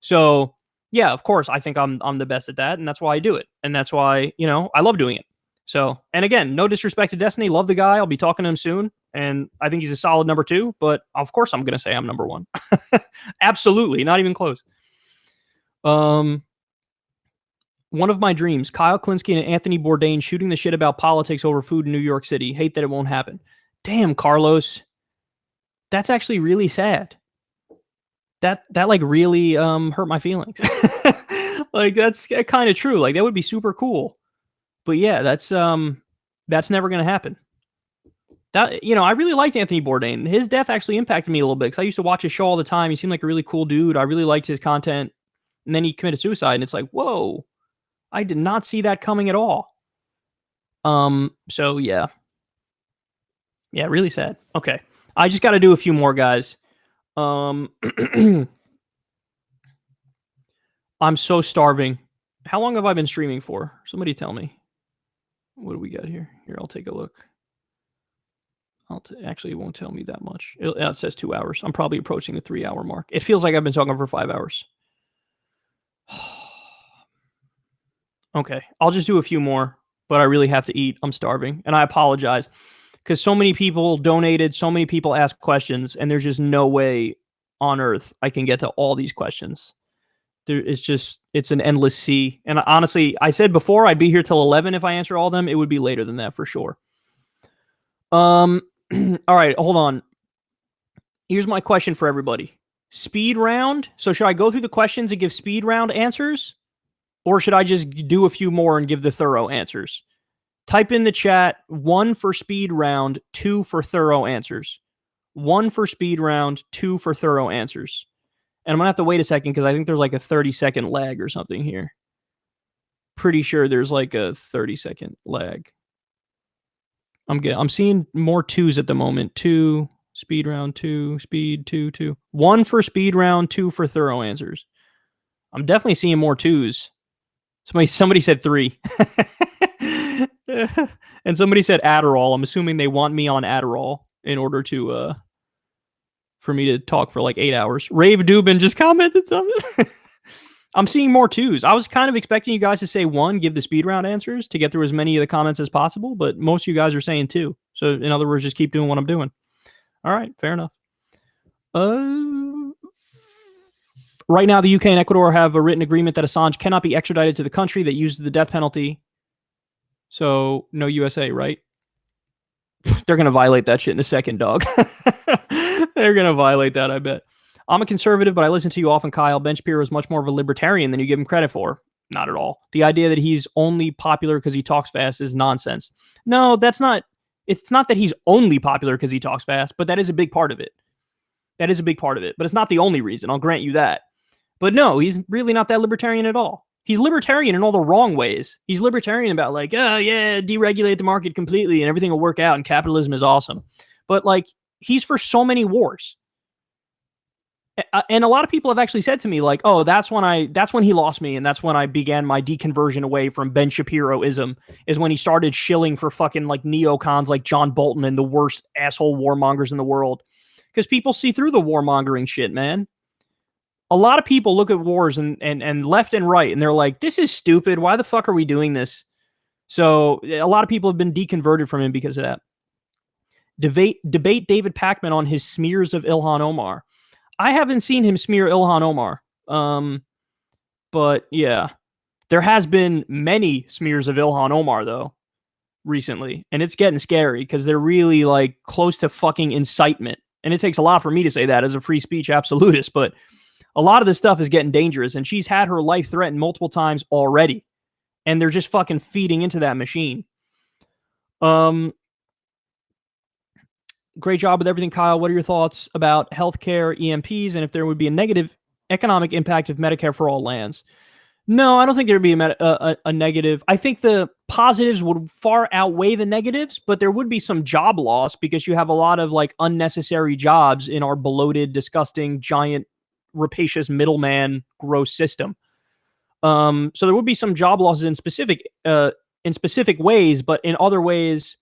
Speaker 1: So yeah, of course, I think I'm the best at that, and that's why I do it. And that's why, I love doing it. So, and again, no disrespect to Destiny. Love the guy. I'll be talking to him soon. And I think he's a solid number two, but of course I'm going to say I'm number one. Absolutely. Not even close. One of my dreams, Kyle Kulinski and Anthony Bourdain shooting the shit about politics over food in New York City. Hate that it won't happen. Damn, Carlos. That's actually really sad. That like really hurt my feelings. Like that's kind of true. Like that would be super cool. But yeah, that's never gonna happen. That I really liked Anthony Bourdain. His death actually impacted me a little bit because I used to watch his show all the time. He seemed like a really cool dude. I really liked his content, and then he committed suicide, and it's like, whoa, I did not see that coming at all. So yeah, really sad. Okay, I just got to do a few more, guys. I'm so starving. How long have I been streaming for? Somebody tell me. What do we got here? Here, I'll take a look. Actually, it won't tell me that much. It says 2 hours. I'm probably approaching the 3 hour mark. It feels like I've been talking for 5 hours. Okay, I'll just do a few more, but I really have to eat. I'm starving, and I apologize because so many people donated, so many people asked questions, and there's just no way on earth I can get to all these questions. It's an endless sea. And honestly, I said before I'd be here till 11 if I answer all of them. It would be later than that for sure. All right, hold on. Here's my question for everybody. Speed round. So should I go through the questions and give speed round answers? Or should I just do a few more and give the thorough answers? Type in the chat 1 for speed round, 2 for thorough answers. 1 for speed round, 2 for thorough answers. And I'm going to have to wait a second because I think there's like a 30-second lag or something here. Pretty sure there's like a 30-second lag. I'm seeing more 2s at the moment. 2, speed round, 2, speed, 2, 2. 1 for speed round, 2 for thorough answers. I'm definitely seeing more 2s. Somebody said 3. And somebody said Adderall. I'm assuming they want me on Adderall in order to for me to talk for like 8 hours. Rave Dubin just commented something. I'm seeing more 2s. I was kind of expecting you guys to say 1, give the speed round answers to get through as many of the comments as possible, but most of you guys are saying 2. So in other words, just keep doing what I'm doing. All right, fair enough. Right now, the UK and Ecuador have a written agreement that Assange cannot be extradited to the country that used the death penalty. So no USA, right? They're going to violate that shit in a second, dog. They're going to violate that, I bet. I'm a conservative, but I listen to you often, Kyle. Ben Shapiro is much more of a libertarian than you give him credit for. Not at all. The idea that he's only popular because he talks fast is nonsense. No, that's not. It's not that he's only popular because he talks fast, but that is a big part of it. That is a big part of it, but it's not the only reason. I'll grant you that. But no, he's really not that libertarian at all. He's libertarian in all the wrong ways. He's libertarian about like, oh yeah, deregulate the market completely and everything will work out and capitalism is awesome. But like, he's for so many wars. And a lot of people have actually said to me like, oh, that's when he lost me. And that's when I began my deconversion away from Ben Shapiro-ism, is when he started shilling for fucking like neocons like John Bolton and the worst asshole warmongers in the world. Because people see through the warmongering shit, man. A lot of people look at wars and left and right, and they're like, this is stupid. Why the fuck are we doing this? So a lot of people have been deconverted from him because of that. Debate David Pakman on his smears of Ilhan Omar. I haven't seen him smear Ilhan Omar. But yeah, there has been many smears of Ilhan Omar though recently, and it's getting scary because they're really like close to fucking incitement. And it takes a lot for me to say that as a free speech absolutist, but a lot of this stuff is getting dangerous, and she's had her life threatened multiple times already, and they're just fucking feeding into that machine. Great job with everything, Kyle. What are your thoughts about healthcare, EMPs, and if there would be a negative economic impact if Medicare for all lands? No, I don't think there'd be a negative. I think the positives would far outweigh the negatives, but there would be some job loss because you have a lot of like unnecessary jobs in our bloated, disgusting, giant, rapacious middleman gross system. So there would be some job losses in specific ways, but in other ways,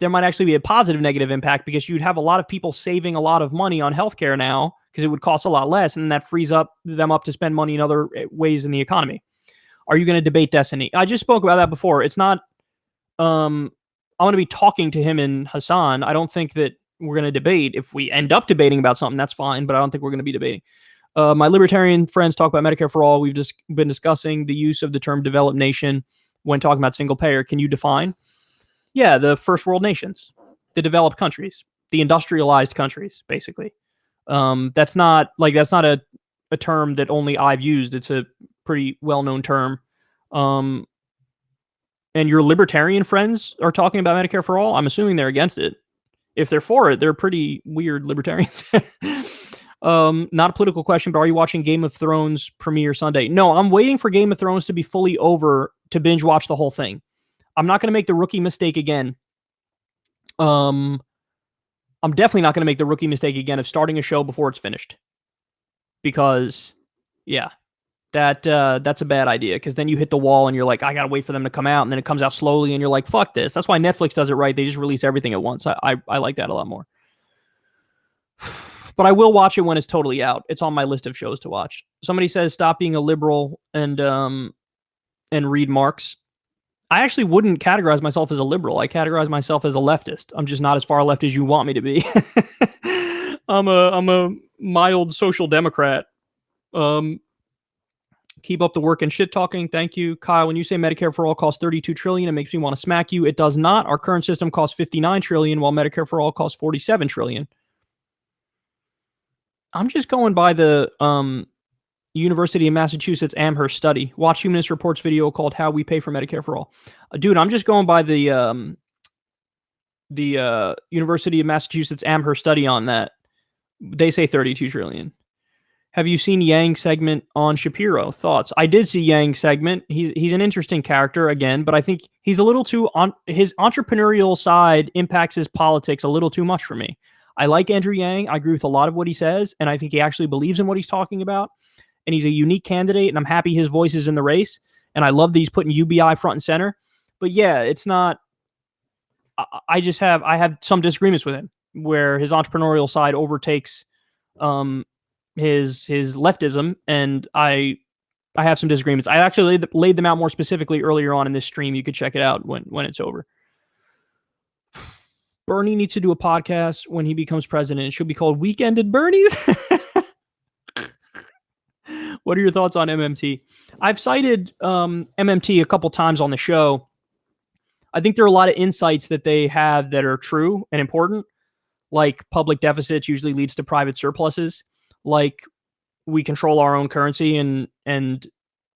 Speaker 1: there might actually be a positive negative impact because you'd have a lot of people saving a lot of money on healthcare now because it would cost a lot less, and that frees them up to spend money in other ways in the economy. Are you going to debate Destiny? I just spoke about that before. It's not. I want to be talking to him and Hassan. I don't think that we're going to debate. If we end up debating about something, that's fine, but I don't think we're going to be debating. My libertarian friends talk about Medicare for all. We've just been discussing the use of the term developed nation when talking about single payer. Can you define? Yeah, the first world nations. the developed countries, the industrialized countries, basically. That's not a term that only I've used. It's a pretty well-known term. And your libertarian friends are talking about Medicare for all. I'm assuming they're against it. If they're for it, they're pretty weird libertarians. Not a political question, but are you watching Game of Thrones premiere Sunday? No, I'm waiting for Game of Thrones to be fully over to binge watch the whole thing. I'm not going to make the rookie mistake again. I'm definitely not going to make the rookie mistake again of starting a show before it's finished. Because, yeah, that's a bad idea. Because then you hit the wall and you're like, I got to wait for them to come out. And then it comes out slowly and you're like, fuck this. That's why Netflix does it right. They just release everything at once. I like that a lot more. But I will watch it when it's totally out. It's on my list of shows to watch. Somebody says stop being a liberal and read Marx. I actually wouldn't categorize myself as a liberal. I categorize myself as a leftist. I'm just not as far left as you want me to be. I'm a mild social democrat. Keep up the work and shit talking. Thank you, Kyle. When you say Medicare for all costs $32 trillion, it makes me want to smack you. It does not. Our current system costs $59 trillion, while Medicare for all costs $47 trillion. I'm just going by the University of Massachusetts Amherst study. Watch Humanist Report's video called "How We Pay for Medicare for All." Dude, I'm just going by the University of Massachusetts Amherst study on that. They say $32 trillion. Have you seen Yang's segment on Shapiro? Thoughts? I did see Yang's segment. He's an interesting character again, but I think he's a little too his entrepreneurial side impacts his politics a little too much for me. I like Andrew Yang. I agree with a lot of what he says, and I think he actually believes in what he's talking about. And he's a unique candidate, and I'm happy his voice is in the race. And I love that he's putting UBI front and center. But yeah, it's not. I have some disagreements with him where his entrepreneurial side overtakes his leftism, and I have some disagreements. I actually laid them out more specifically earlier on in this stream. You could check it out when it's over. Bernie needs to do a podcast when he becomes president. It should be called Weekend at Bernie's. What are your thoughts on MMT? I've cited MMT a couple times on the show. I think there are a lot of insights that they have that are true and important, like public deficits usually leads to private surpluses, like we control our own currency and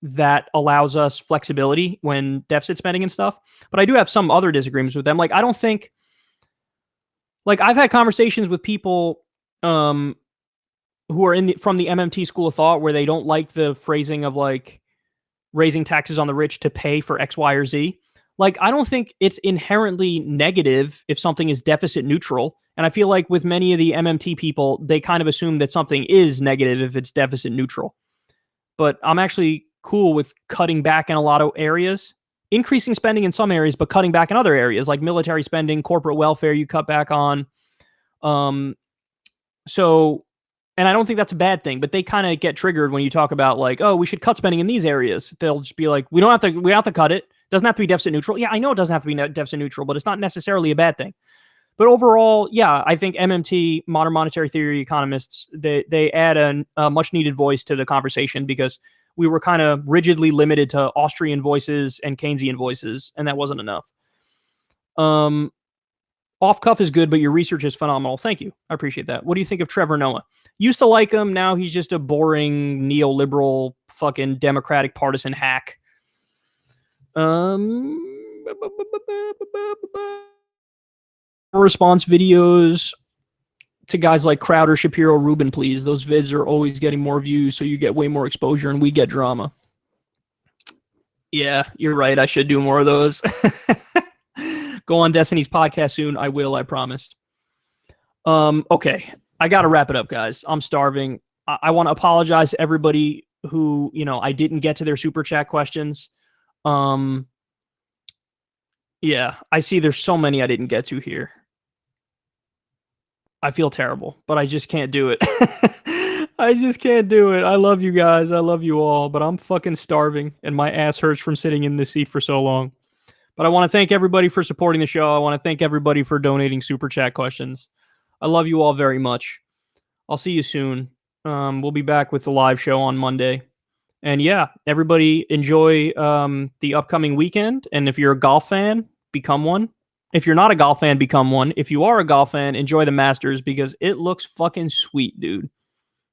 Speaker 1: that allows us flexibility when deficit spending and stuff. But I do have some other disagreements with them. Like, I don't think... Like, I've had conversations with people who are from the MMT school of thought where they don't like the phrasing of, like, raising taxes on the rich to pay for X, Y, or Z. Like, I don't think it's inherently negative if something is deficit neutral. And I feel like with many of the MMT people, they kind of assume that something is negative if it's deficit neutral. But I'm actually cool with cutting back in a lot of areas. Increasing spending in some areas, but cutting back in other areas, like military spending, corporate welfare, you cut back on. So, and I don't think that's a bad thing, but they kind of get triggered when you talk about like, oh, we should cut spending in these areas. They'll just be like, we don't have to cut it. Doesn't have to be deficit neutral. Yeah, I know it doesn't have to be deficit neutral, but it's not necessarily a bad thing. But overall, yeah, I think MMT, modern monetary theory economists, they add a much needed voice to the conversation because we were kind of rigidly limited to Austrian voices and Keynesian voices, and that wasn't enough. Off cuff is good, but your research is phenomenal. Thank you. I appreciate that. What do you think of Trevor Noah? Used to like him. Now he's just a boring neoliberal fucking Democratic partisan hack. Response videos to guys like Crowder, Shapiro, Rubin, please. Those vids are always getting more views, so you get way more exposure and we get drama. Yeah, you're right. I should do more of those. Go on Destiny's podcast soon. I will, I promised. Okay, I got to wrap it up, guys. I'm starving. I want to apologize to everybody who, I didn't get to their super chat questions. Yeah, I see there's so many I didn't get to here. I feel terrible, but I just can't do it. I just can't do it. I love you guys. I love you all, but I'm fucking starving and my ass hurts from sitting in this seat for so long. But I want to thank everybody for supporting the show. I want to thank everybody for donating super chat questions. I love you all very much. I'll see you soon. We'll be back with the live show on Monday. And yeah, everybody enjoy the upcoming weekend. And if you're a golf fan, become one. If you're not a golf fan, become one. If you are a golf fan, enjoy the Masters because it looks fucking sweet, dude.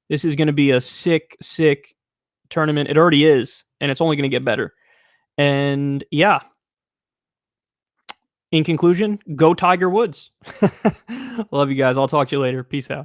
Speaker 1: This is going to be a sick, sick tournament. It already is, and it's only going to get better. And yeah, in conclusion, go Tiger Woods. Love you guys. I'll talk to you later. Peace out.